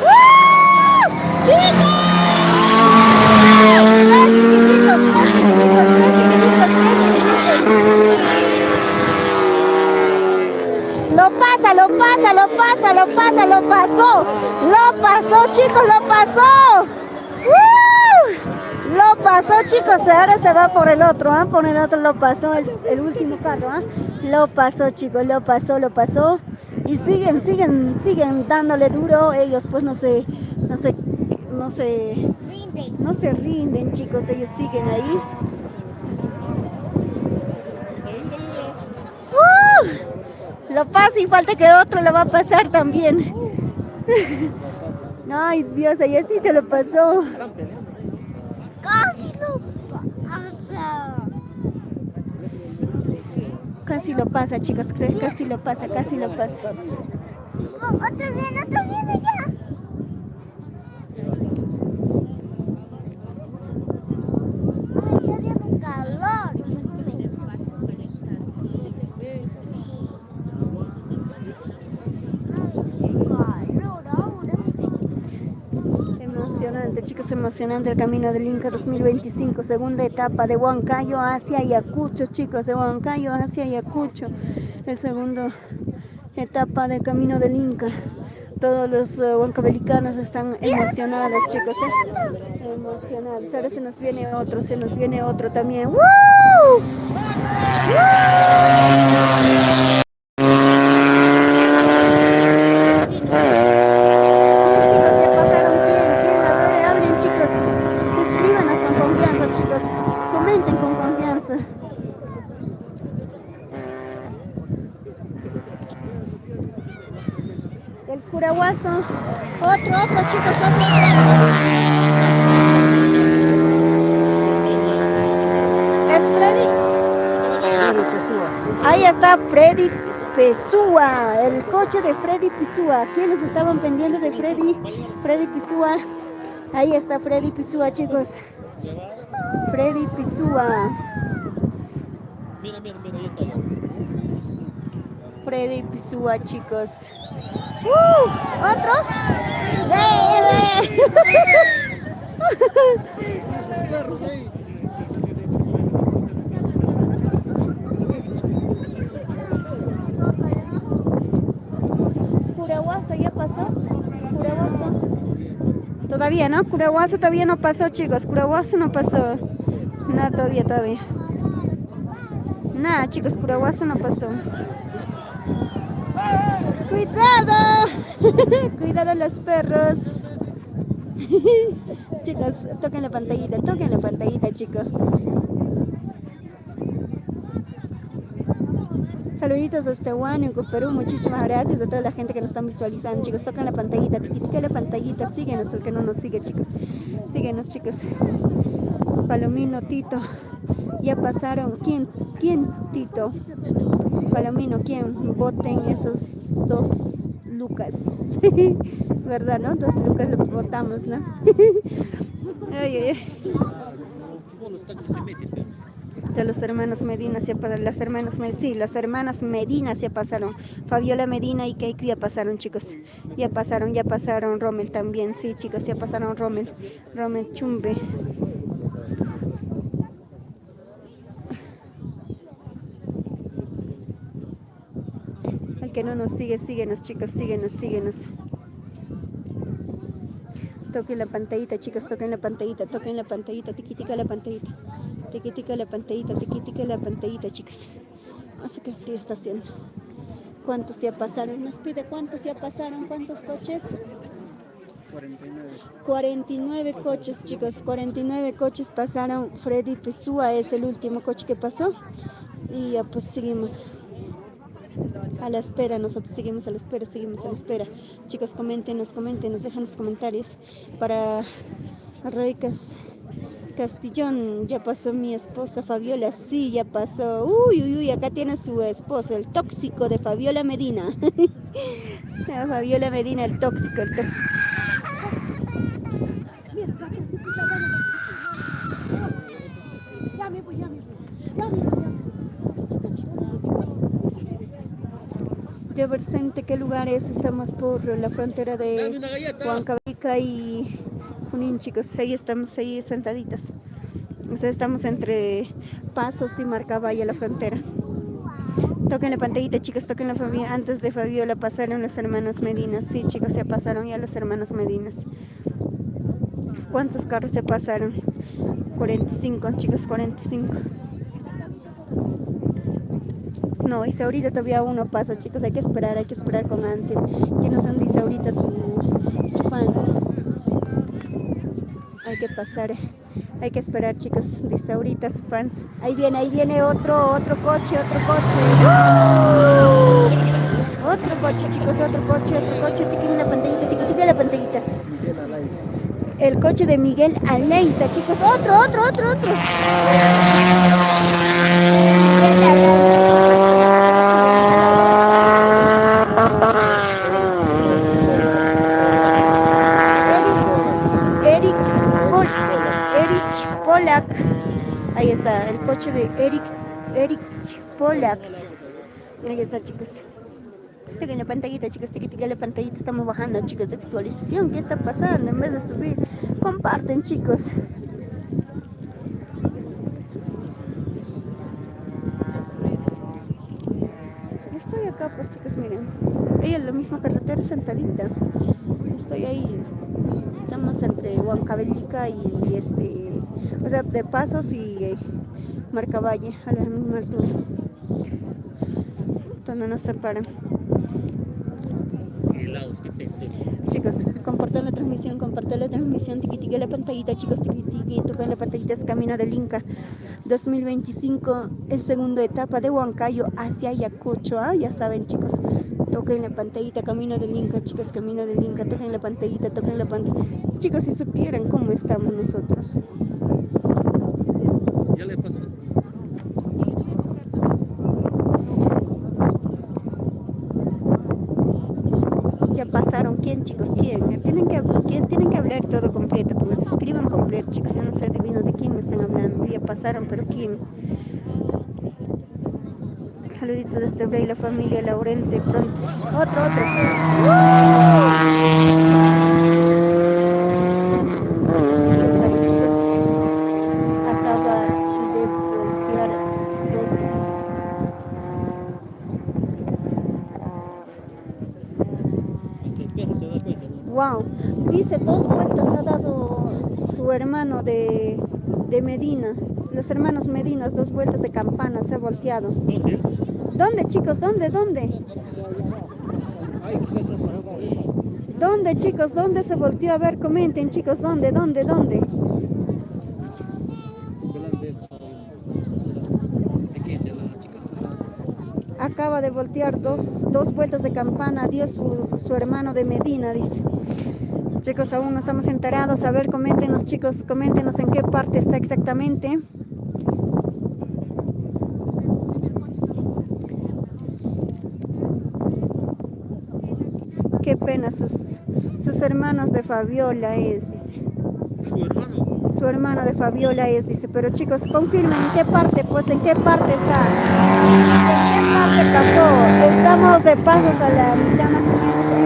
¡Woo! ¡Chicos! ¡Tres chiquititos, tres chiquititos, tres chiquititos, tres chiquititos! Lo pasa, lo pasa, lo pasa, lo pasa, lo pasó. Lo pasó, chicos, lo pasó. ¡Woo! Lo pasó, chicos. Ahora se va por el otro, ¿ah? Por el otro lo pasó, el último carro, ¿ah? Lo pasó, chicos, lo pasó, lo pasó. Y siguen dándole duro. Ellos pues no se rinden, chicos. Ellos siguen ahí. Lo pasa y falta que otro lo va a pasar también. Ay, Dios, ahí sí te lo pasó. Casi lo pasa. Casi lo pasa, chicos, casi lo pasa, casi lo pasa. Oh, otro viene ya. Ay, ya viene calor. Emocionante, chicos, emocionante el Camino del Inca 2025, segunda etapa de Huancayo hacia Ayacucho, chicos, de Huancayo hacia Ayacucho, el segundo etapa del Camino del Inca. Todos los huancavelicanos están emocionados, chicos, emocionados. Ahora se nos viene otro también. ¡Woo! Comenten con confianza. El Curahuaso. Otro, chicos, otro. Es Freddy. Freddy Pessoa. Ahí está Freddy Pessoa, el coche de Freddy Pessoa. ¿Quiénes estaban pendientes de Freddy Pessoa? Ahí está Freddy Pessoa, chicos. Freddy Pessoa. Mira, ahí está ya. Freddy Pessoa, chicos. ¿Otro? Esos perros ahí. Curahuaso ya pasó. Curahuaso. Todavía, ¿no? Curahuaso todavía no pasó, chicos. Curahuaso no pasó. No, todavía. Nada, chicos, Curahuaso no pasó. ¡Cuidado! Cuidado los perros. Chicos, toquen la pantallita, chicos. Saluditos desde Huánuco, Perú. Muchísimas gracias a toda la gente que nos están visualizando, chicos. Toquen la pantallita, tiquitica la pantallita. Síguenos, el que no nos sigue, chicos. Síguenos, chicos. Palomino, Tito. Ya pasaron. ¿Quién, Tito? Palomino, ¿quién? Voten esos 2 lucas. ¿Verdad, no? 2 lucas lo votamos, ¿no? Ay. Los tanques se meten, pero. De los hermanos Medina se pasaron, las hermanas Medina se pasaron. Fabiola Medina y Keiko ya pasaron, chicos. Ya pasaron Rommel también, sí, chicos, ya pasaron Rommel Chumbe. El que no nos sigue, síguenos, chicos, síguenos. Toquen la pantallita, chicos, toquen la pantallita, tiquitica la pantallita. Tiquitica la pantallita, chicos. No sé qué frío está haciendo. ¿Cuántos ya pasaron? Nos pide cuántos ya pasaron, cuántos coches. 49 coches, chicos. 49 coches pasaron. Freddy Pessoa es el último coche que pasó. Y ya pues seguimos a la espera. Nosotros seguimos a la espera. Chicos, coméntenos, dejan los comentarios. Para Roicas Castillón, ya pasó mi esposa Fabiola, sí, ya pasó. Uy, acá tiene su esposo, el tóxico de Fabiola Medina. Fabiola Medina, el tóxico. Ya presente qué lugar es. Estamos por la frontera Dame de una galleta. Huancavelica y Junín, chicos. Ahí estamos, ahí sentaditas. O sea, estamos entre Pasos y Marcavalla, la frontera. Toquen la pantallita, chicos, toquen la familia. Antes de Fabiola pasaron los hermanos Medinas. Sí, chicos, ya pasaron ya los hermanos Medinas. ¿Cuántos carros se pasaron? 45, chicos, 45. No, dice ahorita todavía uno pasa, chicos, hay que esperar con ansias. ¿Quién nos dice ahorita su fans? Hay que pasar, hay que esperar, chicos, dice ahorita su fans. Ahí viene otro coche. ¡Uh! Otro coche, chicos, otro coche. Tiquen la pantallita, tiquen la pantallita. Miguel Alaiza. El coche de Miguel Aleiza, chicos. Otro. Erich Polak. Ahí está, el coche de Erich Polak. Ahí está, chicos. Toquen la pantallita, chicos, toquen la pantallita. Estamos bajando, chicos, de visualización. ¿Qué está pasando? En vez de subir, comparten, chicos. Estoy acá, pues, chicos, miren. Ella en la misma carretera sentadita. Estoy ahí. Estamos entre Huancavelica y o sea, de Pasos y Marcavalle, a la misma altura. Donde nos separan. Chicos, compartan la transmisión, tiquitique la pantallita, chicos, tiquitique, toquen la pantallita, es Camino del Inca 2025, el segunda etapa de Huancayo hacia Ayacucho, ya saben, chicos, toquen la pantallita, Camino del Inca, chicos, Camino del Inca, toquen la pantallita, chicos, si supieran cómo estamos nosotros. Ya le pasó. Ya pasaron, ¿quién, chicos? ¿Quién? Tienen que hablar todo completo, pues escriban completo, chicos. Yo no sé adivino de quién me están hablando. Ya pasaron, pero ¿quién? Saluditos desde Bray, la familia Laurente, pronto. Otro. Ya estamos, chicos. Acaba de voltear dos. El perro se da cuenta, ¿no? Wow, dice 2 vueltas ha dado su hermano de Medina. Los hermanos Medinas, 2 vueltas de campana, se ha volteado. ¿Dónde? ¿Dónde, chicos? ¿Dónde? Ay, quizás se paró por eso. ¿Dónde, chicos? ¿Dónde se volteó? A ver, comenten, chicos, ¿dónde? Delante. ¿De quién? ¿De la chica? Acaba de voltear dos vueltas de campana, dio su hermano de Medina, dice. Chicos, aún no estamos enterados. A ver, coméntenos, chicos, coméntenos en qué parte está exactamente. Qué pena, sus hermanos de Fabiola es, dice. ¿Su hermano? Su hermano de Fabiola es, dice. Pero chicos, confirmen en qué parte, pues en qué parte está. ¿En qué parte pasó? Estamos de pasos a la mitad más o menos, a la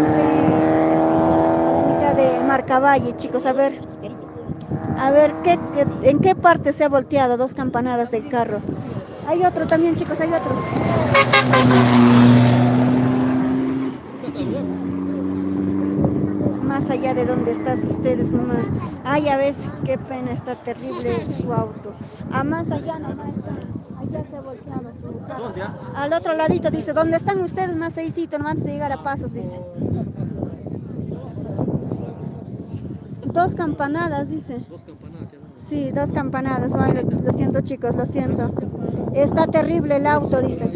mitad de Marcavalle, chicos. A ver, ¿en qué parte se ha volteado 2 campanadas del carro? Hay otro también, chicos, hay otro. ¿Estás saludando? Más allá de donde estás ustedes nomás. Ya ves, qué pena, está terrible su auto. Más allá nomás está. Allá se ha volteado su carro. ¿Dónde? Al otro ladito dice, ¿dónde están ustedes? Más seisito, nomás antes de llegar a Pasos, dice. 2 campanadas, dice. 2 campanadas, ¿no? Sí, 2 campanadas. Ay, lo siento, chicos, lo siento. Está terrible el auto, dice.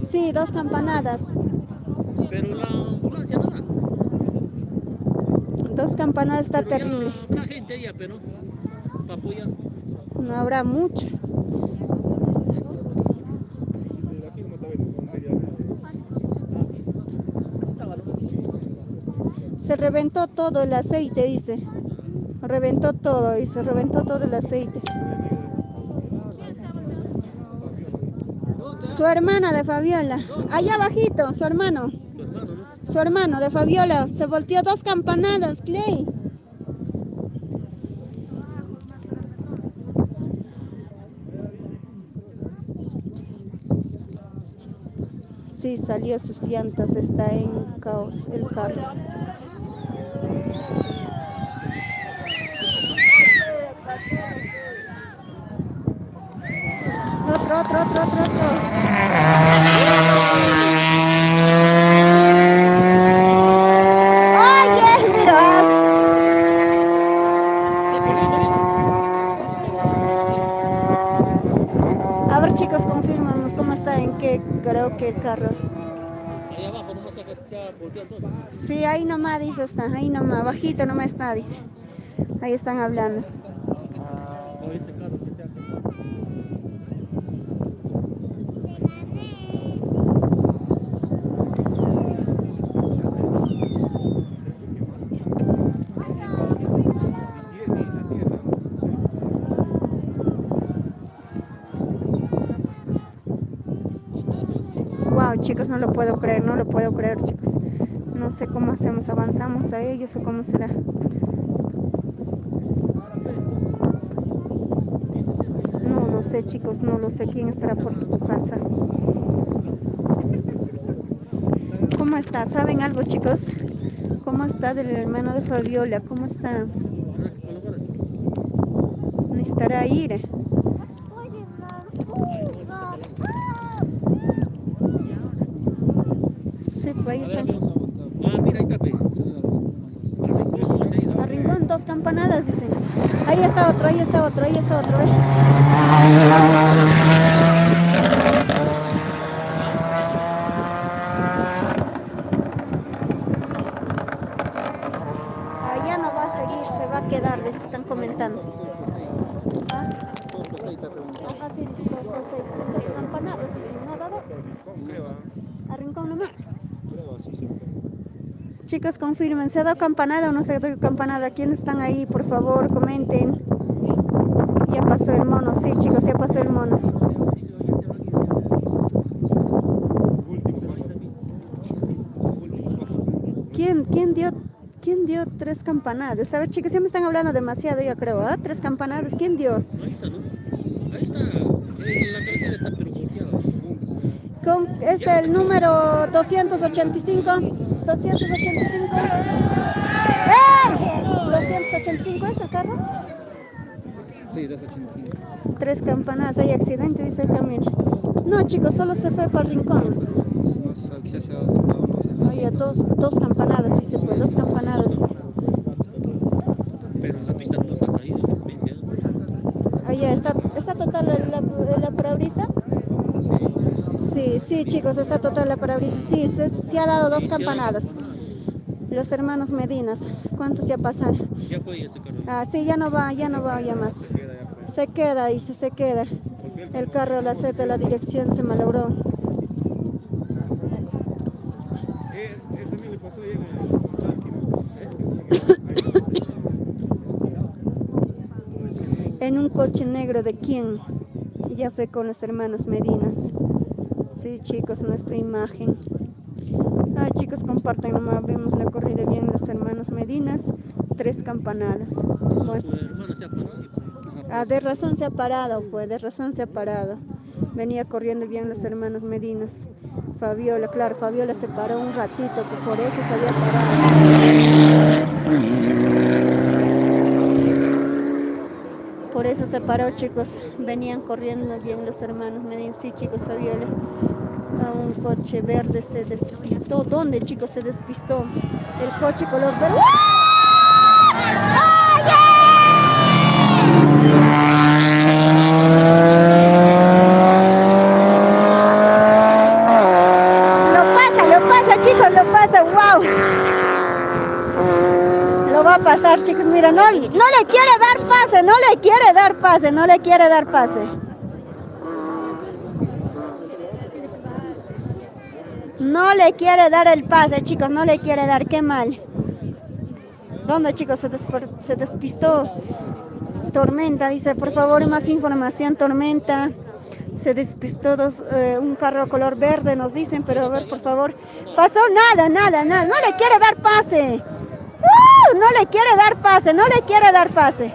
Sí, 2 campanadas. Pero la ambulancia nada. 2 campanadas, está Pero ya terrible. habrá gente allá, pero para apoyar. No habrá mucho. Se reventó todo el aceite, dice. Reventó todo, dice. Reventó todo el aceite. Su hermana de Fabiola. Allá abajito, su hermano. Tu hermano, ¿no? Su hermano de Fabiola. Se volteó 2 campanadas, Clay. Sí, salió sus llantas, está en caos el carro. Otro. ¡Oye, miras! A ver, chicos, confírmanos cómo está, en qué creo que el carro. Ahí abajo nomás se ha volteado todo. Sí, ahí nomás dice, está, ahí nomás, bajito nomás está, dice. Ahí están hablando. O ese carro que se ha... Wow, chicos, no lo puedo creer, chicos. No sé cómo hacemos, avanzamos a ellos o cómo será. No lo sé, chicos, no lo sé quién estará por tu casa. ¿Cómo está? ¿Saben algo, chicos? ¿Cómo está del hermano de Fabiola? ¿Cómo está? Necesitará ir. Sí, pues ahí están. Ah, mira, ahí está, pe. A Rincón, 2 campanadas, dicen. Ahí está otro. Allá no va a seguir, se va a quedar, les están comentando. ¿Ah? Ajá, sí, 2 campanadas, dicen. ¿No, Dado? A Rincón nomás. Chicos, confirmen, ¿se ha dado campanada o no se ha dado campanada? ¿Quiénes están ahí? Por favor, comenten. Ya pasó el mono, sí, chicos, ya pasó el mono. ¿Quién dio 3 campanadas? A ver, chicos, ya me están hablando demasiado, yo creo, ¿ah? 3 campanadas, ¿quién dio? Ahí está, ¿no? Ahí está. La carretera está perjudiada. Este es el número 285. 285. ¡Ey! 285 es el carro. Sí, 285. 3 campanadas, hay accidente, dice el camino. No, chicos, solo se fue para Rincón. No sé, quizás se ha dado, no sé. Oye, dos campanadas, dice, pues, 2 campanadas. Pero la pista no nos ha caído, felizmente. Allá está total la parabrisa. Sí, chicos, está total la parabrisa. Sí, se ha dado 2 campanadas. Los hermanos Medinas, ¿cuántos ya pasaron? Ya fue ese carro. Ah, sí, ya no va ya más. Se queda, dice, se queda. El carro, la seta, la dirección se malogró. En un coche negro, ¿de quién? Ya fue con los hermanos Medinas. Sí, chicos, nuestra imagen. Ah, chicos, compartan nomás, vemos la corrida bien, los hermanos Medinas, 3 campanadas. Bueno. Su hermano se ha parado. Ah, de razón se ha parado, pues, de razón se ha parado. Venía corriendo bien los hermanos Medinas. Fabiola, claro, Fabiola se paró un ratito, que por eso se había parado. Por eso se paró, chicos. Venían corriendo bien los hermanos Medinas. Sí, chicos, Fabiola. A un coche verde se despistó. ¿Dónde, chicos, se despistó? El coche color verde. Lo pasa, chicos, lo pasa, wow. Lo va a pasar, chicos, mira, no le quiere dar pase, no le quiere dar pase. No le quiere dar el pase, chicos, no le quiere dar, qué mal. ¿Dónde, chicos, se despistó? Tormenta, dice, por favor, más información, Tormenta. Se despistó un carro color verde, nos dicen, pero a ver, por favor. Pasó nada. No le quiere dar pase. No le quiere dar pase, no le quiere dar pase.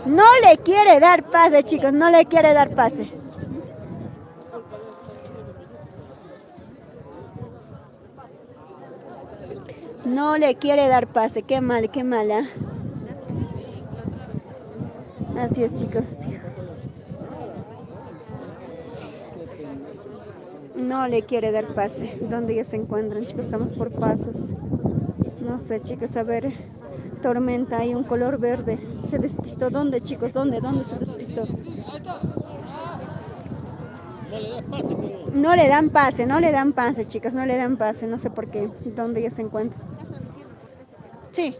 No le quiere dar pase, chicos, no le quiere dar pase. No le quiere dar pase, qué mal, qué mala. Así es, chicos. No le quiere dar pase. ¿Dónde ya se encuentran, chicos? Estamos por pasos. No sé, chicos, a ver. Tormenta, hay un color verde. Se despistó. ¿Dónde, chicos? ¿Dónde se despistó? No le da pase, creo. No le dan pase, chicos, no le dan pase. No sé por qué. ¿Dónde ya se encuentra? Sí.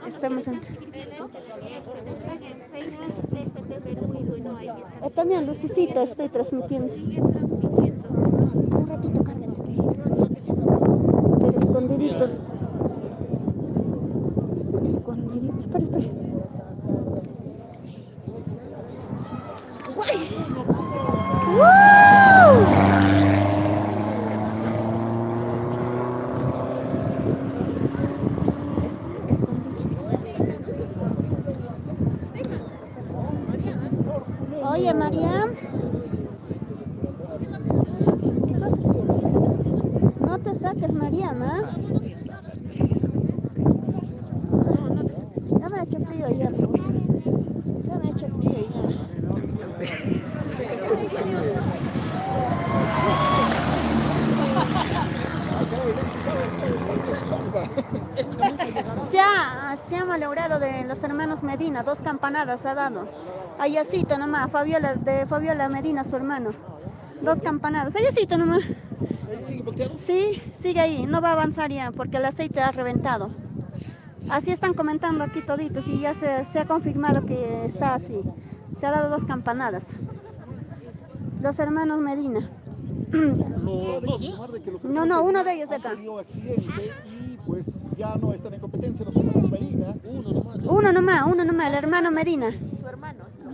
Estamos en... También, Lucicita, estoy transmitiendo. Un ratito, cárgate. Pero escondidito. Espera. ¡Guay! ¡Woo! Oye, María. ¿Qué pasa? No te saques, María, ¿no? Ya me ha hecho frío ya. Ya me ha hecho frío ya. Se ha malogrado de los hermanos Medina, 2 campanadas ha dado. Ayacito nomás, Fabiola Medina, su hermano. 2 campanadas, ayacito nomás. Sí, sigue ahí, no va a avanzar ya porque el aceite ha reventado. Así están comentando aquí toditos y ya se ha confirmado que está así. Se ha dado 2 campanadas. Los hermanos Medina. No, uno de ellos de acá. Y pues ya no están en competencia los hermanos Medina. Uno nomás, el hermano Medina.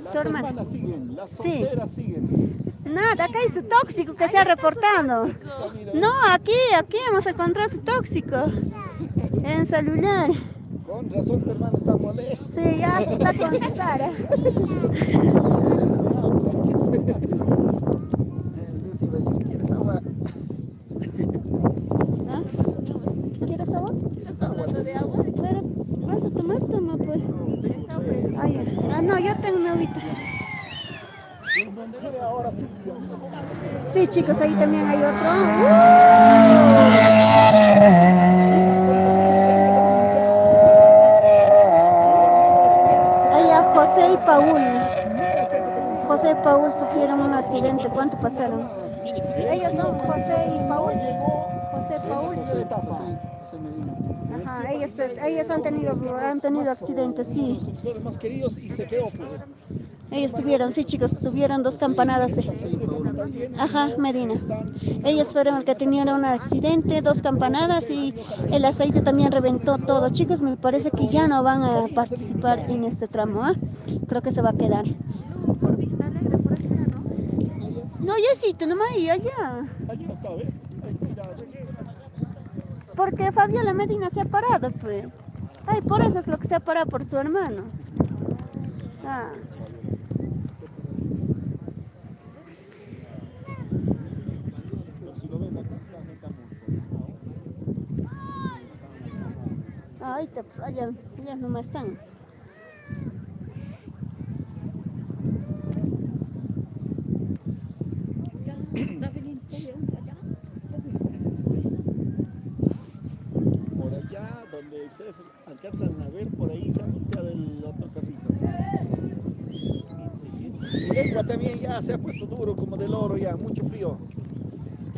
Las hermanas siguen, las solteras siguen. Nada, acá hay su tóxico que se ha reportado. No, aquí hemos encontrado su tóxico. En celular. Con razón tu hermano está molesto. Sí, ya está con su cara. Lucy va a decir, ¿quieres agua? ¿Ah? ¿Quieres agua? ¿Estás hablando de agua? Pero vas a tomar, toma pues. Está ofreciendo. No, yo tengo mi agüita. Sí, chicos, ahí también hay otro. Ahí a José y Paul. José y Paul sufrieron un accidente. ¿Cuánto pasaron? Ellos son José y Paul. José, Paul. Ajá, ellos han tenido accidentes, sí. Fueron más queridos y se quedó pues. Ellos tuvieron, sí chicos, tuvieron 2 campanadas. Ajá, Medina. Ellos fueron el que tenían un accidente, 2 campanadas y el aceite también reventó todo. Chicos, me parece que ya no van a participar en este tramo, ¿ah? Creo que se va a quedar. Por Vista Alegre, por ahí será, ¿no? No, Yesito, nomás ahí, allá. Allá está, ¿ves? Porque Fabiola Medina se ha parado, pues. Ay, por eso es lo que se ha parado por su hermano. Ah. Ahí está, pues allá nomás están. Por allá, donde ustedes alcanzan a ver, por ahí se ha volteado el otro carrito. Mi lengua también ya se ha puesto duro como del oro ya, mucho frío.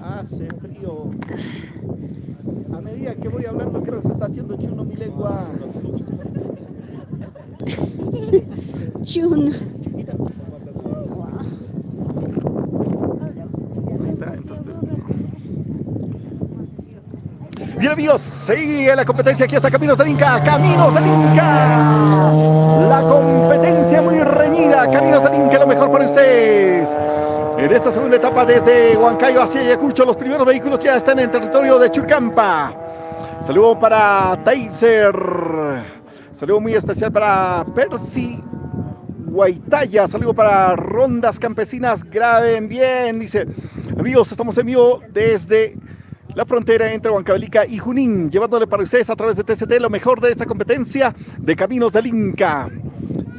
Hace frío. A medida que voy hablando creo que se está haciendo chuno mi lengua. Chuno. Bien amigos, sigue la competencia aquí hasta Caminos del Inca. Caminos del Inca. La competencia muy reñida. Caminos del Inca, lo mejor para ustedes. En esta segunda etapa desde Huancayo hacia Ayacucho, los primeros vehículos ya están en territorio de Churcampa. Saludo para Taiser. Saludo muy especial para Percy Guaitaya. Saludo para Rondas Campesinas. Graben bien, dice. Amigos, estamos en vivo desde la frontera entre Huancavelica y Junín, llevándole para ustedes a través de TCT lo mejor de esta competencia de Caminos del Inca.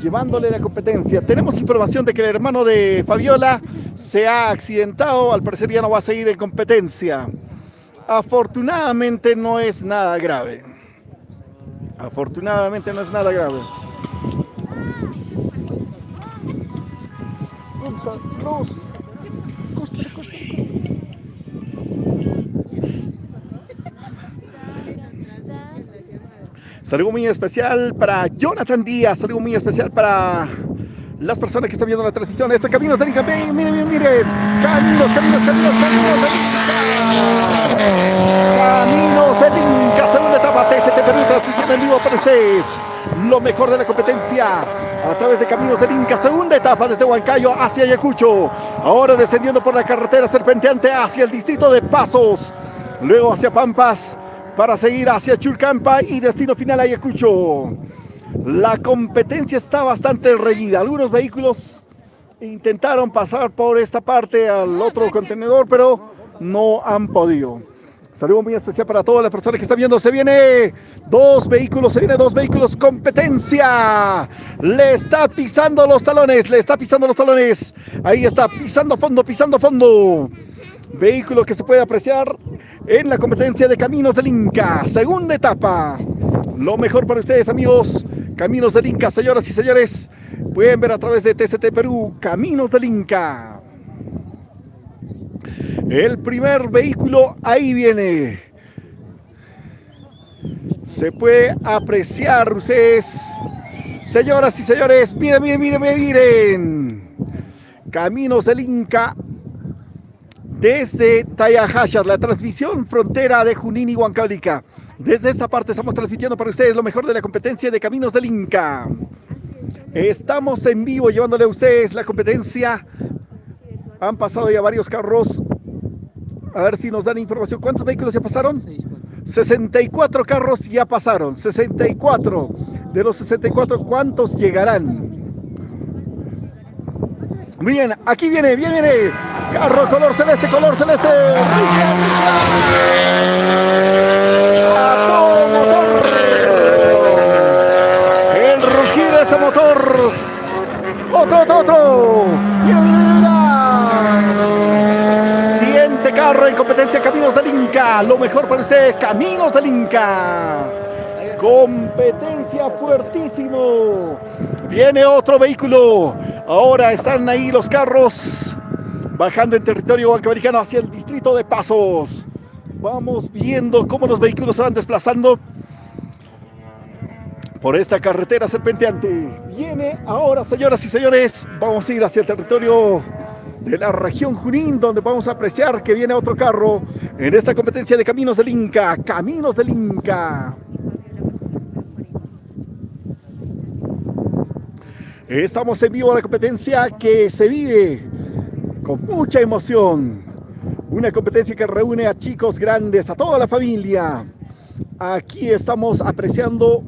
Llevándole la competencia. Tenemos información de que el hermano de Fabiola se ha accidentado. Al parecer ya no va a seguir en competencia. Afortunadamente no es nada grave. Afortunadamente no es nada grave. Saludo muy especial para Jonathan Díaz. Saludo muy especial para las personas que están viendo la transmisión. Este Caminos del Inca. Miren. Caminos del Inca. Segunda etapa. TCT Perú transmitiendo en vivo para ustedes. Lo mejor de la competencia a través de Caminos del Inca. Segunda etapa desde Huancayo hacia Ayacucho. Ahora descendiendo por la carretera serpenteante hacia el distrito de Pasos. Luego hacia Pampas, para seguir hacia Churcampa y destino final Ayacucho. La competencia está bastante reñida. Algunos vehículos intentaron pasar por esta parte al otro contenedor, pero no han podido. Saludo muy especial para todas las personas que están viendo. Se viene dos vehículos, competencia. Le está pisando los talones. Ahí está, pisando fondo. Vehículo que se puede apreciar en la competencia de Caminos del Inca. Segunda etapa. Lo mejor para ustedes, amigos. Caminos del Inca, señoras y señores. Pueden ver a través de TCT Perú, Caminos del Inca. El primer vehículo, ahí viene. Se puede apreciar ustedes. Señoras y señores, miren. Caminos del Inca. Desde Tayahashar, la transmisión frontera de Junín y Huancavelica. Desde esta parte estamos transmitiendo para ustedes lo mejor de la competencia de Caminos del Inca. Estamos en vivo llevándole a ustedes la competencia. Han pasado ya varios carros. A ver si nos dan información. ¿Cuántos vehículos ya pasaron? 64 carros ya pasaron. 64. De los 64, ¿cuántos llegarán? Bien, aquí viene. Carro color celeste. A todo motor. El rugir de ese motor. Otro. Mira. Siguiente carro en competencia Caminos del Inca. Lo mejor para ustedes, Caminos del Inca. Competencia fuertísimo. Viene otro vehículo. Ahora están ahí los carros bajando en territorio huancavelicano hacia el distrito de Pasos. Vamos viendo cómo los vehículos se van desplazando por esta carretera serpenteante. Viene ahora, señoras y señores, vamos a ir hacia el territorio de la región Junín, donde vamos a apreciar que viene otro carro en esta competencia de Caminos del Inca. Caminos del Inca. Estamos en vivo a la competencia que se vive con mucha emoción. Una competencia que reúne a chicos grandes, a toda la familia. Aquí estamos apreciando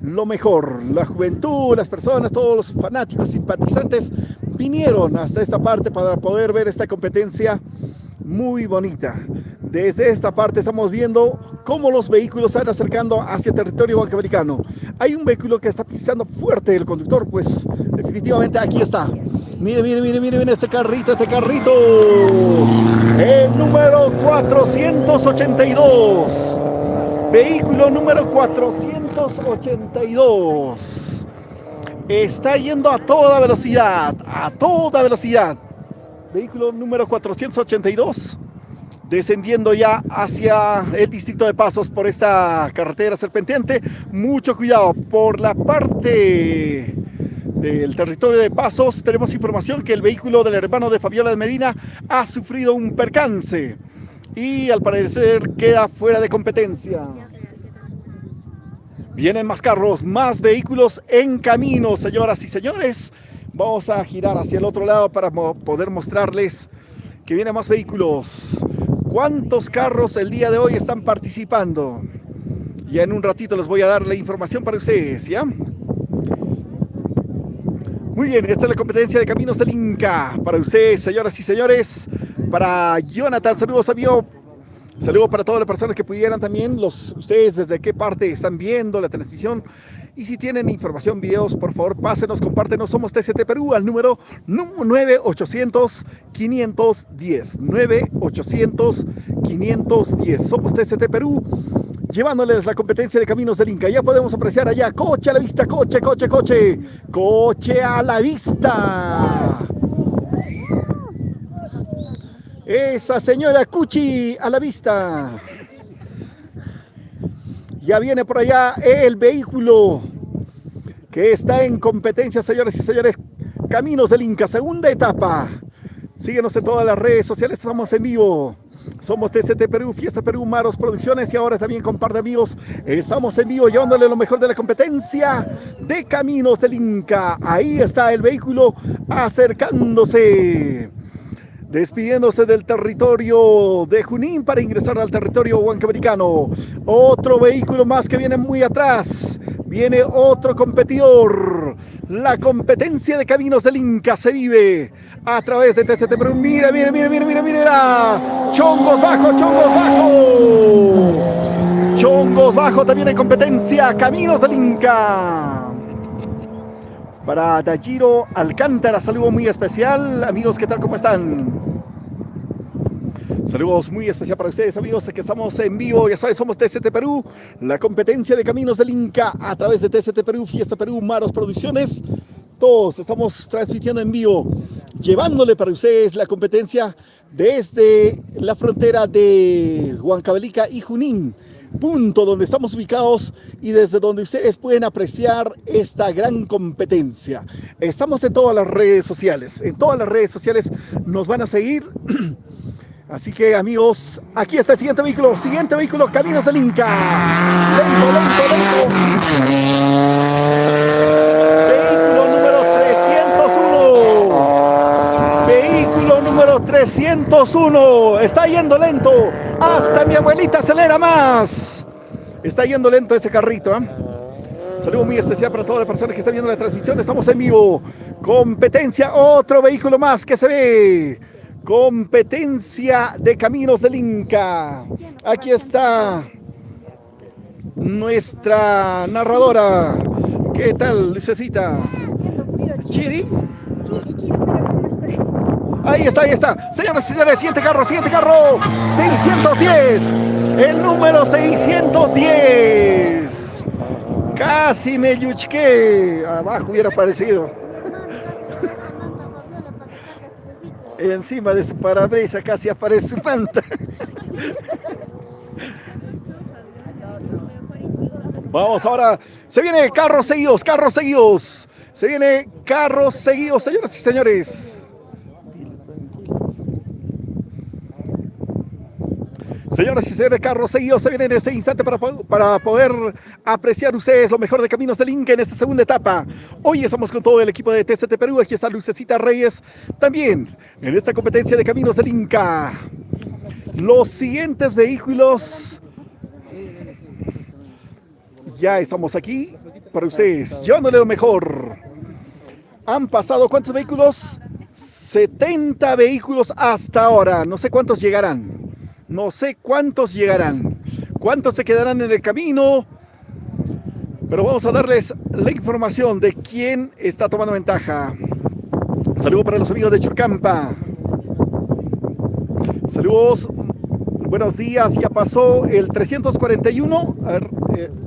lo mejor. La juventud, las personas, todos los fanáticos, simpatizantes vinieron hasta esta parte para poder ver esta competencia muy bonita. Desde esta parte estamos viendo cómo los vehículos se van acercando hacia territorio huancavelicano. Hay un vehículo que está pisando fuerte el conductor, pues definitivamente aquí está. Miren este carrito. El número 482. Vehículo número 482. Está yendo a toda velocidad. Vehículo número 482. Descendiendo ya hacia el distrito de Pasos por esta carretera serpenteante. Mucho cuidado por la parte del territorio de Pasos. Tenemos información que el vehículo del hermano de Fabiola de Medina ha sufrido un percance y al parecer queda fuera de competencia. Vienen más carros, más vehículos en camino, señoras y señores. Vamos a girar hacia el otro lado para poder mostrarles que vienen más vehículos. ¿Cuántos carros el día de hoy están participando? Ya en un ratito les voy a dar la información para ustedes, ¿ya? Muy bien, esta es la competencia de Caminos del Inca. Para ustedes, señoras y señores. Para Jonathan, saludos, amigo. Saludos para todas las personas que pudieran también. Ustedes desde qué parte están viendo la transmisión. Y si tienen información, videos, por favor, pásenos, compártenos. Somos TCT Perú al número 9800-510. 9800-510. Somos TCT Perú, llevándoles la competencia de Caminos del Inca. Ya podemos apreciar allá. Coche a la vista, coche, coche, coche. Coche a la vista. Esa señora Cuchi a la vista. Ya viene por allá el vehículo que está en competencia, señores y señores. Caminos del Inca, segunda etapa. Síguenos en todas las redes sociales, estamos en vivo. Somos TCT Perú, Fiesta Perú, Maros Producciones y ahora también con par de amigos. Estamos en vivo llevándole lo mejor de la competencia de Caminos del Inca. Ahí está el vehículo acercándose. Despidiéndose del territorio de Junín para ingresar al territorio huancamericano. Otro vehículo más que viene muy atrás. Viene otro competidor. La competencia de Caminos del Inca se vive a través de TCT Perú. Mira, mira, mira, mira, mira, mira. Chongos bajo, chongos bajo. Chongos bajo también en competencia. Caminos del Inca. Para Dayiro Alcántara, saludo muy especial. Amigos, ¿qué tal? ¿Cómo están? Saludos muy especial para ustedes, amigos, que estamos en vivo. Ya saben, somos TCT Perú, la competencia de Caminos del Inca a través de TCT Perú, Fiesta Perú, Maros Producciones. Todos estamos transmitiendo en vivo, llevándole para ustedes la competencia desde la frontera de Huancavelica y Junín, punto donde estamos ubicados y desde donde ustedes pueden apreciar esta gran competencia. Estamos en todas las redes sociales. En todas las redes sociales nos van a seguir. Así que, amigos, aquí está el siguiente vehículo, Caminos del Inca. Lento, lento, lento. Vehículo número 301. Vehículo número 301. Está yendo lento. Hasta mi abuelita acelera más. Está yendo lento ese carrito, ¿eh? Saludo muy especial para todas las personas que están viendo la transmisión. Estamos en vivo. Competencia, otro vehículo más que se ve. Competencia de Caminos del Inca. Aquí está nuestra narradora. ¿Qué tal, Lucecita? ¿Chiri? Ahí está, ahí está. Señoras y señores, siguiente carro, 610. El número 610. Casi me yuchqué. Abajo hubiera aparecido. Encima de su parabrisas casi aparece su manta. Vamos ahora. Se viene carros seguidos, carros seguidos. Se viene carros seguidos, señoras y señores. Señoras y señores, carros seguidos se vienen en este instante para poder apreciar ustedes lo mejor de Caminos del Inca en esta segunda etapa. Hoy estamos con todo el equipo de TCT Perú. Aquí está Lucecita Reyes también en esta competencia de Caminos del Inca. Los siguientes vehículos. Ya estamos aquí para ustedes, llevándole lo mejor. Han pasado, ¿cuántos vehículos? 70 vehículos hasta ahora. No sé cuántos llegarán. No sé cuántos llegarán, cuántos se quedarán en el camino, pero vamos a darles la información de quién está tomando ventaja. Saludos para los amigos de Churcampa. Saludos, buenos días. Ya pasó el 341. A ver,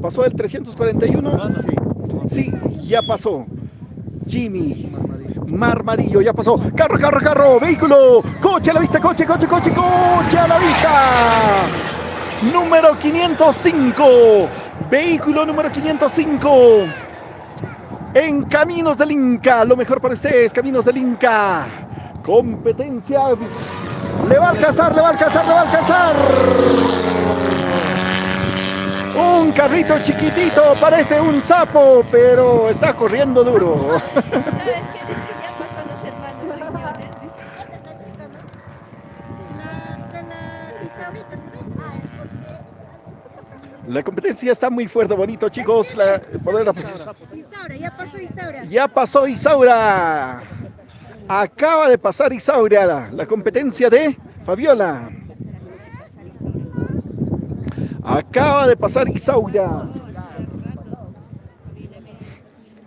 ¿pasó el 341? Sí, ya pasó. Jimmy. Marmarillo, ya pasó. Carro, carro, carro, vehículo. Coche a la vista, coche, coche, coche, coche a la vista. Número 505. Vehículo número 505. En Caminos del Inca. Lo mejor para ustedes, Caminos del Inca. Competencia. Le va a alcanzar, le va a alcanzar, le va a alcanzar. Un carrito chiquitito, parece un sapo, pero está corriendo duro. ¿Sabes qué? Dice, ya pasó los hermanos riñones. Dice. Esa es la chica, ¿no? La Isaurita, ¿sí? Ah, porque... La competencia está muy fuerte, bonito, chicos. Isaura, ya pasó Isaura. Ya pasó Isaura. Acaba de pasar Isaura, la competencia de Fabiola. Acaba de pasar Isaura.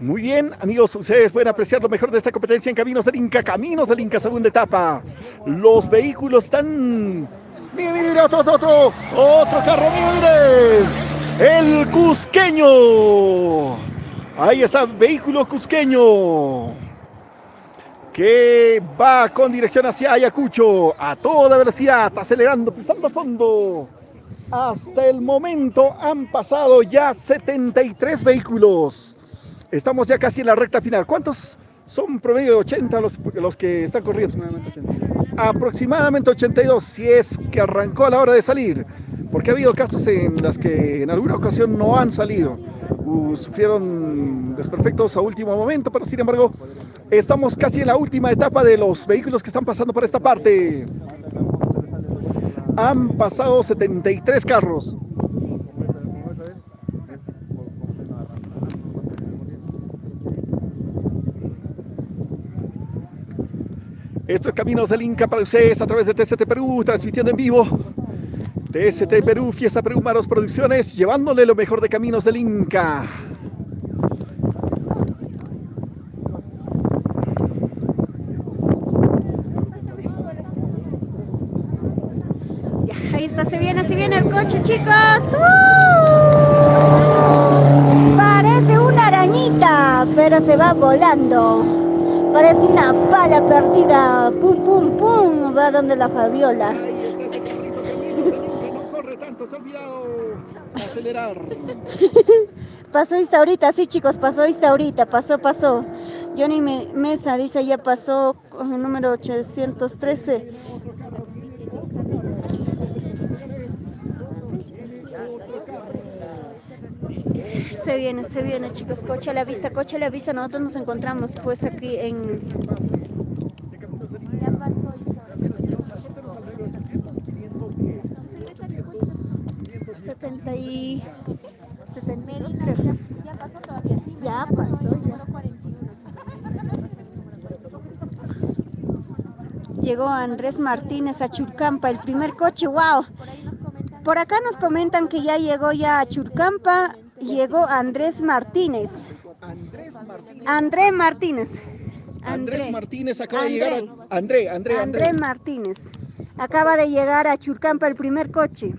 Muy bien, amigos, ustedes pueden apreciar lo mejor de esta competencia en Caminos del Inca. Caminos del Inca, segunda etapa. Los vehículos están... Mire, mire, otro carro, mire, mire. El cusqueño. Ahí está, vehículo cusqueño. Que va con dirección hacia Ayacucho. A toda velocidad, acelerando, pisando fondo. Hasta el momento han pasado ya 73 vehículos. Estamos ya casi en la recta final. ¿Cuántos son promedio de 80 los que están corriendo? Aproximadamente 82, si es que arrancó a la hora de salir. Porque ha habido casos en las que en alguna ocasión no han salido. Sufrieron desperfectos a último momento, pero sin embargo estamos casi en la última etapa de los vehículos que están pasando por esta parte. Han pasado 73 carros. Esto es Caminos del Inca para ustedes a través de TST Perú, transmitiendo en vivo. TST Perú, Fiesta Perú, Maros Producciones, llevándole lo mejor de Caminos del Inca. Ya, ahí está, se viene el coche, chicos. Parece una arañita, pero se va volando. Parece una bala perdida. Pum, pum, pum. Va donde la Fabiola. Ahí está ese carrito Caminos del Inca, no corre tanto, se ha olvidado acelerar. Pasó Isaurita, sí, chicos, pasó Isaurita, pasó. Johnny Mesa dice ya pasó con el número 813. Se viene, chicos, coche a la vista. Nosotros nos encontramos pues aquí en... Ya pasó Isaura. 70 y... 72, Medina, creo. ya pasó todavía. Sí, Ya Medina pasó, el ya. número 41. Llegó Andrés Martínez a Churcampa, el primer coche, wow. Por acá nos comentan que ya llegó a Churcampa, llegó Andrés Martínez. Andrés Martínez acaba de llegar a... Andrés Martínez. Acaba de llegar a Churcampa el primer coche.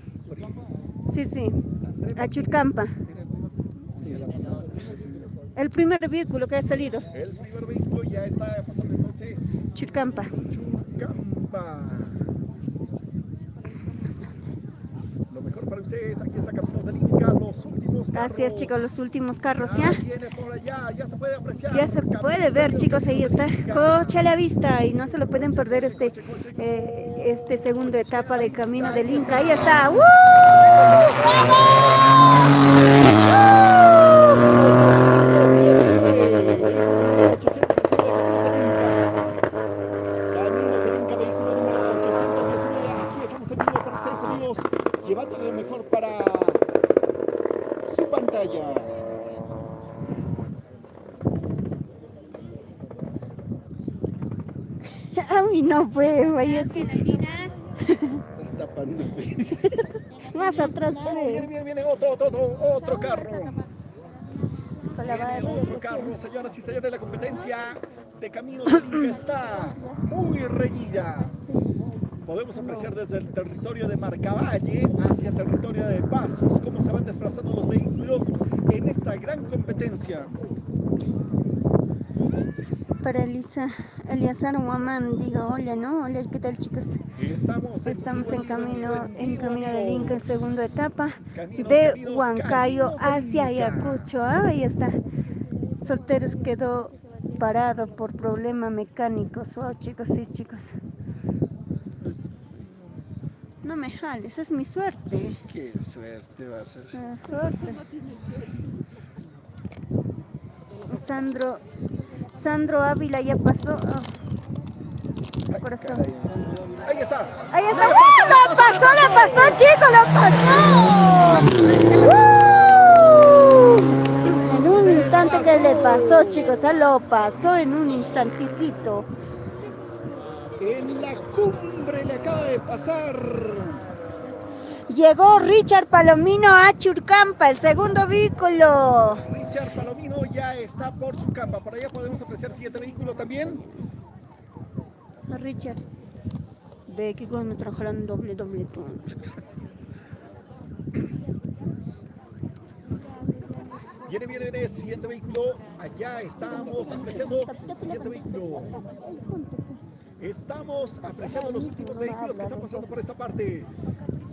Sí, a Churcampa. El primer vehículo que ha salido. El primer vehículo ya está pasando entonces. Churcampa. Lo mejor para ustedes, aquí está Caminos del Inca, los últimos carros. Así es, chicos, los últimos carros ya. Viene por allá, ya se puede apreciar. Ya se puede ver, chicos, ahí está. Coche a la vista y no se lo pueden perder este segunda etapa de Camino del Inca. Ahí está. ¡Woo! Caminos del Inca, vehículo número 819. Aquí estamos en vivo para ustedes, amigos, llevándole lo mejor para su pantalla. Ay, no puede, vaya así. Estás tapando. Más atrás, Viene otro carro. Con la barra. Otro carro, señoras y señores, la competencia de Caminos del Inca está muy reñida. Podemos apreciar desde el territorio de Marcavalle hacia el territorio de Pasos cómo se van desplazando los vehículos en esta gran competencia. Para Eliazar Huamán, diga hola, ¿no? Hola, ¿qué tal, chicos? Estamos en camino del Inca en segunda etapa de Huancayo hacia Ayacucho. Ahí está. Solteros quedó parado por problemas mecánicos. Wow, chicos, sí, chicos. No me jales, es mi suerte. Qué suerte va a ser. Suerte. Sandro Ávila ya pasó. Oh, corazón. Ahí está. Ahí está. ¡Lo pasó, chicos! ¡Lo pasó! En un instante que le pasó, chicos. Lo pasó en un instanticito. En la cumbre le acaba de pasar. Llegó Richard Palomino a Churcampa, el segundo vehículo. Richard Palomino ya está por Churcampa. Por allá podemos apreciar el siguiente vehículo también. Richard. Ve que cuando me trajeron doble tú. Viene, siguiente vehículo. Allá estamos apreciando el siguiente vehículo. Estamos apreciando los últimos vehículos que están pasando por esta parte.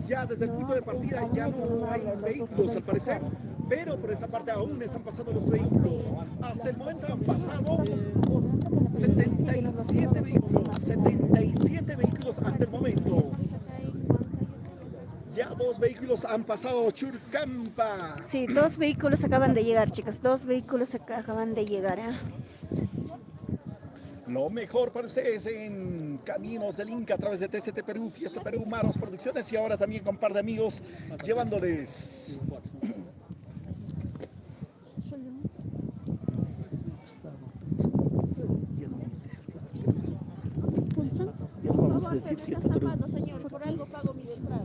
Ya desde el punto de partida ya no hay vehículos al parecer, pero por esta parte aún están pasando los vehículos. Hasta el momento han pasado 77 vehículos hasta el momento. Ya 2 vehículos han pasado Churcampa. Sí, 2 vehículos acaban de llegar, chicas. 2 vehículos acaban de llegar. Lo mejor para ustedes en Caminos del Inca a través de TCT Perú, Fiesta Perú, Maros Producciones y ahora también con un par de amigos llevándoles. Ya no vamos a decir Fiesta Perú. Señor, por algo pago mi entrada.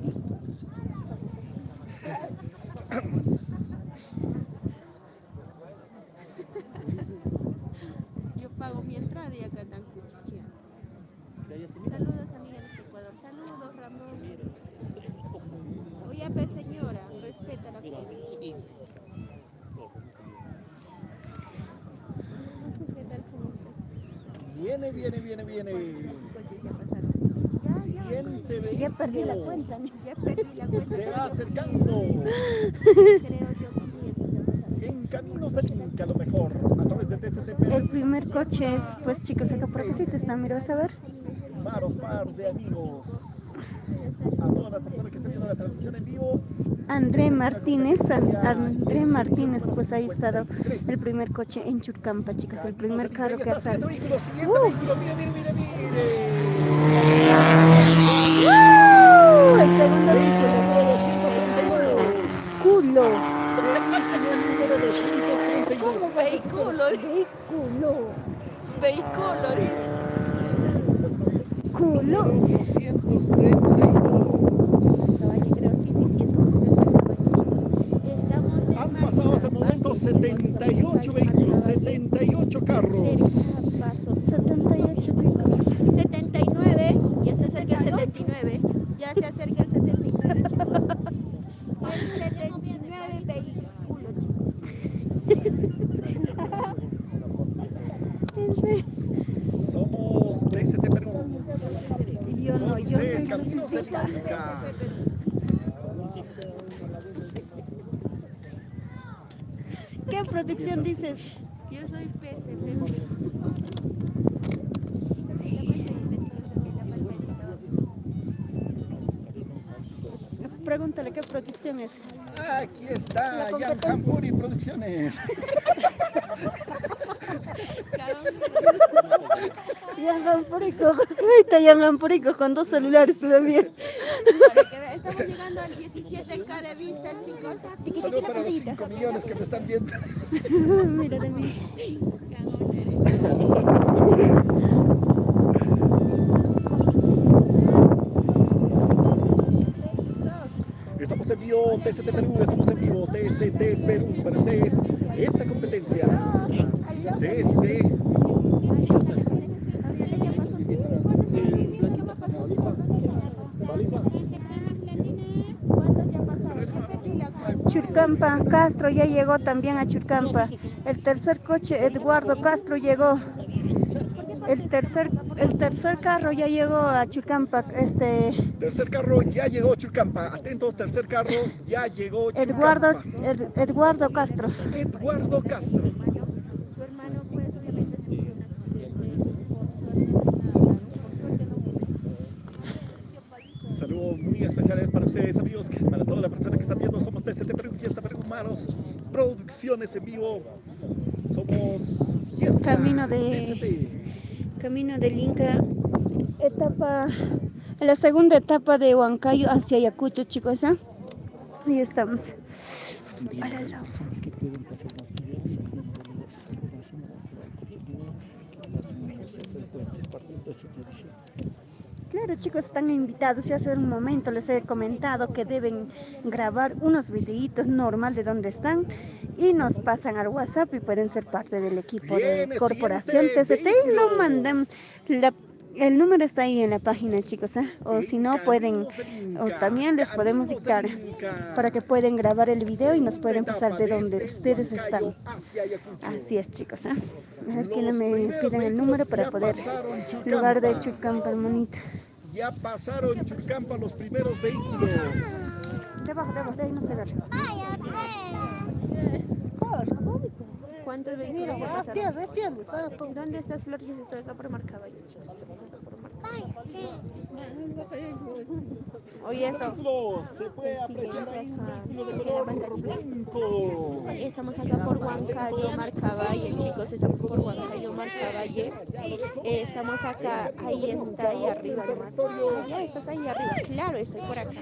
Yo pago mi entrada y acá están cuchicheando. Saludos, amigas de Ecuador. Saludos, Ramón. Oye, pues, señora, respeta la cosa. ¿Qué tal con usted? Viene. Siguiente vehículo. Ya perdí la cuenta. Se va acercando. Creo yo que En Caminos del Inca, a lo mejor, a través de TCT Perú. El primer coche es, pues chicos, acá por acá sí te están, mira, vas a ver. Maros, par de amigos. A todas las personas que están viendo la transmisión en vivo. André Martínez, pues ahí está el primer coche en Churcampa, chicas, el primer carro que ha salido. Siguiente vehículo, mire. El segundo vehículo. Número 232. Culo. Número 232. Culo. Número 232. Han pasado hasta el momento 78 vehículos, 78 carros. 78 vehículos. 79, ya se acerca el 79. Ya se acerca el 79, chicos. El 79 vehículos, Somos TCT Perú. Yo no, yo Ustedes, soy Caminos del Lucecita. Inca. ¿Qué producción dices? yo soy PCP. Pregúntale qué producción es. Aquí está Jan Campuri Producciones. Yangampurico. Ahí está Yangampurico con 2 celulares todavía. Estamos llegando al 17K de vista, chicos. Saludos para los 5 millones que me están viendo. Mira de mí. Estamos en vivo TCT Perú, estamos en vivo TCT Perú para ustedes. Esta competencia desde Churcampa, Castro ya llegó también a Churcampa. El tercer coche, Eduardo Castro, llegó. El tercer carro ya llegó a Churcampa. tercer carro ya llegó Churcampa. Atentos, tercer carro ya llegó Churcampa. Eduardo Castro. Eduardo Castro. Su hermano, pues, obviamente sufrió un accidente. Por suerte no murió. Saludos muy especiales para ustedes, amigos, para toda la persona que están viendo. Somos TCT Perú, Fiesta Perú Humanos, producciones en vivo. Somos Fiesta Camino del Inca, la segunda etapa de Huancayo hacia Ayacucho, chicos, ¿ah? Ahí estamos. Claro, chicos, están invitados. Ya hace un momento les he comentado que deben grabar unos videitos normal de donde están y nos pasan al WhatsApp y pueden ser parte del equipo de Corporación TCT y nos mandan el número está ahí en la página, chicos, ¿eh? O si no pueden, o también les podemos dictar para que puedan grabar el video y nos pueden pasar de donde ustedes están. Así es, chicos, ¿eh? Aquí me piden el número para poder, lugar de Churcampa, hermanita. Ya pasaron Churcampa los primeros vehículos. Debajo, de ahí no se ve. ¿Cuántos vehículos ya pasaron? ¿Dónde estás, Flor? Yo estoy acá por Marcaballo. Oye, esto. Se puede apreciar ahí un vehículo de en la color pantallita. blanco. Estamos acá por Huancayo, Marcavalle, chicos, estamos por Huancayo, Marcavalle. Estamos acá, ahí está, ahí arriba nomás. Ya estás ahí arriba, claro, estoy por acá.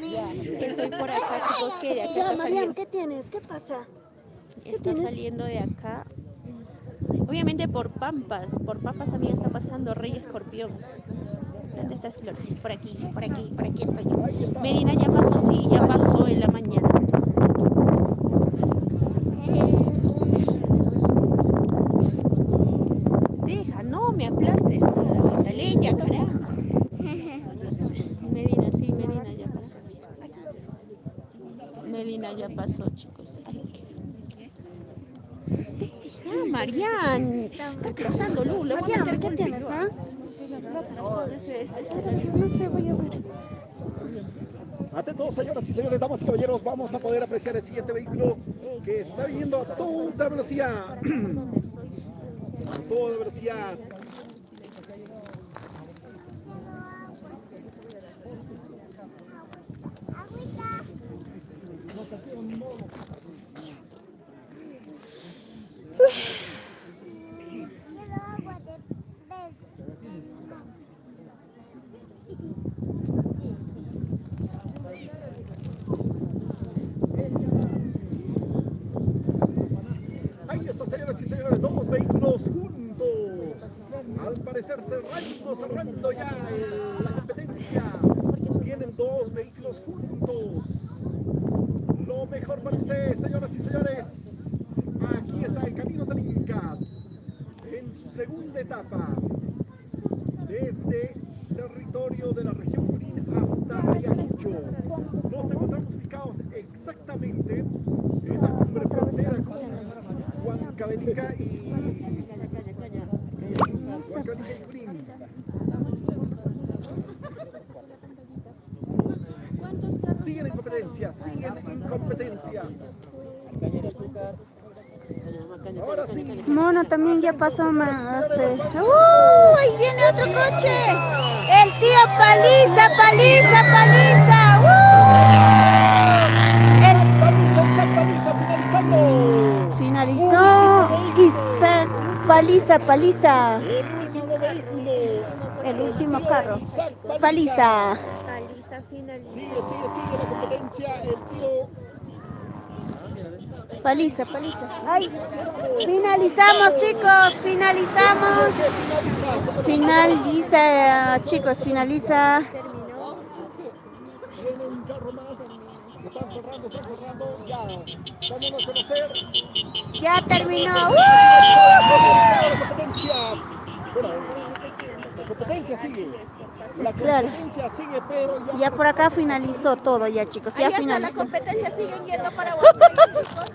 Estoy por acá, chicos, que de aquí está saliendo. ¿Qué tienes? ¿Qué pasa? Está saliendo de acá. Obviamente por Pampas también está pasando Rey Escorpión. ¿Dónde estás, Flor? Por aquí estoy yo. Medina ya pasó, sí, ya pasó en la mañana. Deja, no me aplastes nada, Cataleya, caramba. Medina, sí, Medina ya pasó. Medina ya pasó, chicos. Ay, deja, Marian. Está aplastando Lula. Marian, ¿qué tienes, ah? No sé, voy a ver. Atentos, señoras y señores, damas y caballeros, vamos a poder apreciar el siguiente vehículo que está viniendo a toda velocidad. A toda velocidad. Ahí está, señoras y señores, dos vehículos juntos. Al parecer cerrando ya la competencia. Vienen dos vehículos juntos. Lo mejor para ustedes, señoras y señores. Aquí está el Camino del Inca en su segunda etapa. Desde territorio de la región Junín hasta Ayacucho. Nos encontramos ubicados exactamente en la cumbre frontera con Huancavelica y Junín. Siguen en competencia, Ahora sí. Mono también ya pasó más. Ahí viene otro coche. El tío Paliza. Paliza, finalizando. Finalizó Isaac Paliza. El último vehículo. El último carro. Isaac Paliza. Sigue la competencia. El tío Paliza. Ay, finalizamos, chicos, finaliza, chicos, finaliza. Viene un carro más. Están cerrando. Ya. Vámonos a conocer. Ya terminó. La competencia. Bueno, la competencia sigue. Pero ya por acá finalizó todo ya, chicos. Ya finalizó. La competencia siguen yendo para Huancayo, chicos.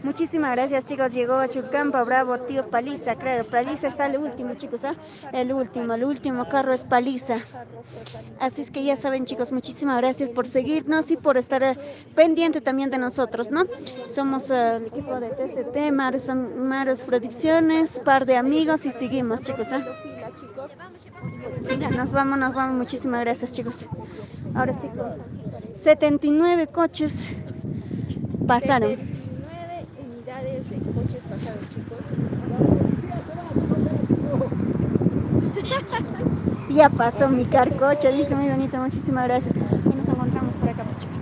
Muchísimas gracias, chicos. Llegó a Chucampa, bravo, tío Paliza. Claro, Paliza está el último, chicos. ¿Ah? El último carro es Paliza. Así es que ya saben, chicos, muchísimas gracias por seguirnos y por estar pendiente también de nosotros, ¿no? Somos el equipo de TCT, Maros Producciones, par de amigos y seguimos, chicos. ¿Ah? Mira, nos vamos. Muchísimas gracias, chicos. Ahora sí, 79 coches pasaron. 79 unidades de coches pasaron, chicos. Ya pasó mi carcoche, dice muy bonito, muchísimas gracias. Y nos encontramos por acá, pues, chicos.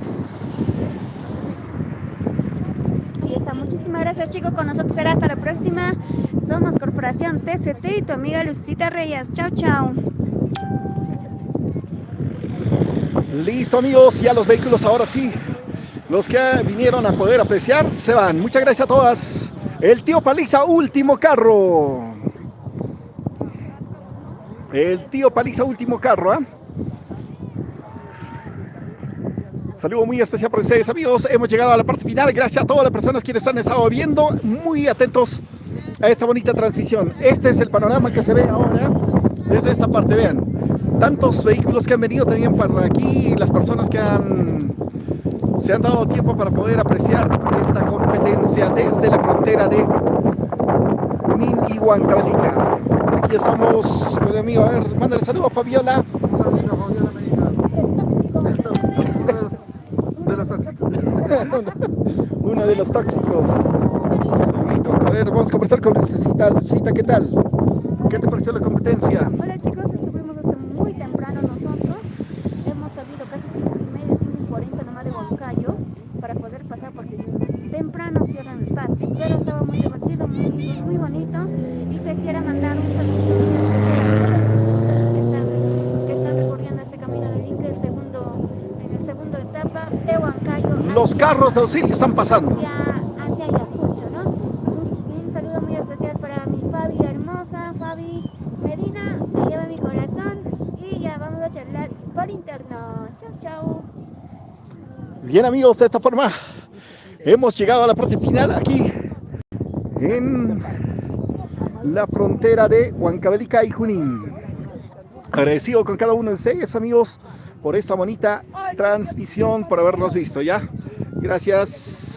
Ahí está, muchísimas gracias, chicos. Con nosotros será hasta la próxima. Somos Corporación TCT y tu amiga Lucita Reyes. Chao, chao. Listo, amigos, ya los vehículos ahora sí. Los que vinieron a poder apreciar se van. Muchas gracias a todas. El tío Paliza, último carro. El tío Paliza, último carro. Saludo muy especial para ustedes, amigos. Hemos llegado a la parte final. Gracias a todas las personas quienes han estado viendo. Muy atentos a esta bonita transmisión. Este es el panorama que se ve ahora desde esta parte. Vean, tantos vehículos que han venido también para aquí. Las personas que se han dado tiempo para poder apreciar esta competencia desde la frontera de Junín y Huancavelica. Aquí estamos con mi amigo. A ver, mándale saludo a Fabiola. Saludos, Fabiola Medina. El tóxico, de los tóxicos. Uno de los tóxicos. Saludito. A ver, vamos a conversar con Lucita. Lucita, ¿qué tal? ¿Qué te pareció la competencia? Hola, chicos, estuvimos hasta muy temprano nosotros. Hemos salido casi 5:30, 5:40 nomás de Huancayo para poder pasar porque temprano cierran el pase. Pero estaba muy divertido, muy bonito. Y quisiera mandar un saludo muy especial a todas las personas que están recorriendo este camino de Inca en el segundo etapa de Huancayo. Los carros de auxilio están pasando. Hacia Ayacucho, ¿no? Un saludo muy especial para mi Fabi hermosa, Fabi Medina, te lleva mi corazón y ya vamos a charlar por interno. Chau, chau. Bien, amigos, de esta forma hemos llegado a la parte final aquí en la frontera de Huancavelica y Junín. Agradecido con cada uno de ustedes, amigos, por esta bonita transmisión, por habernos visto, ¿ya? Gracias.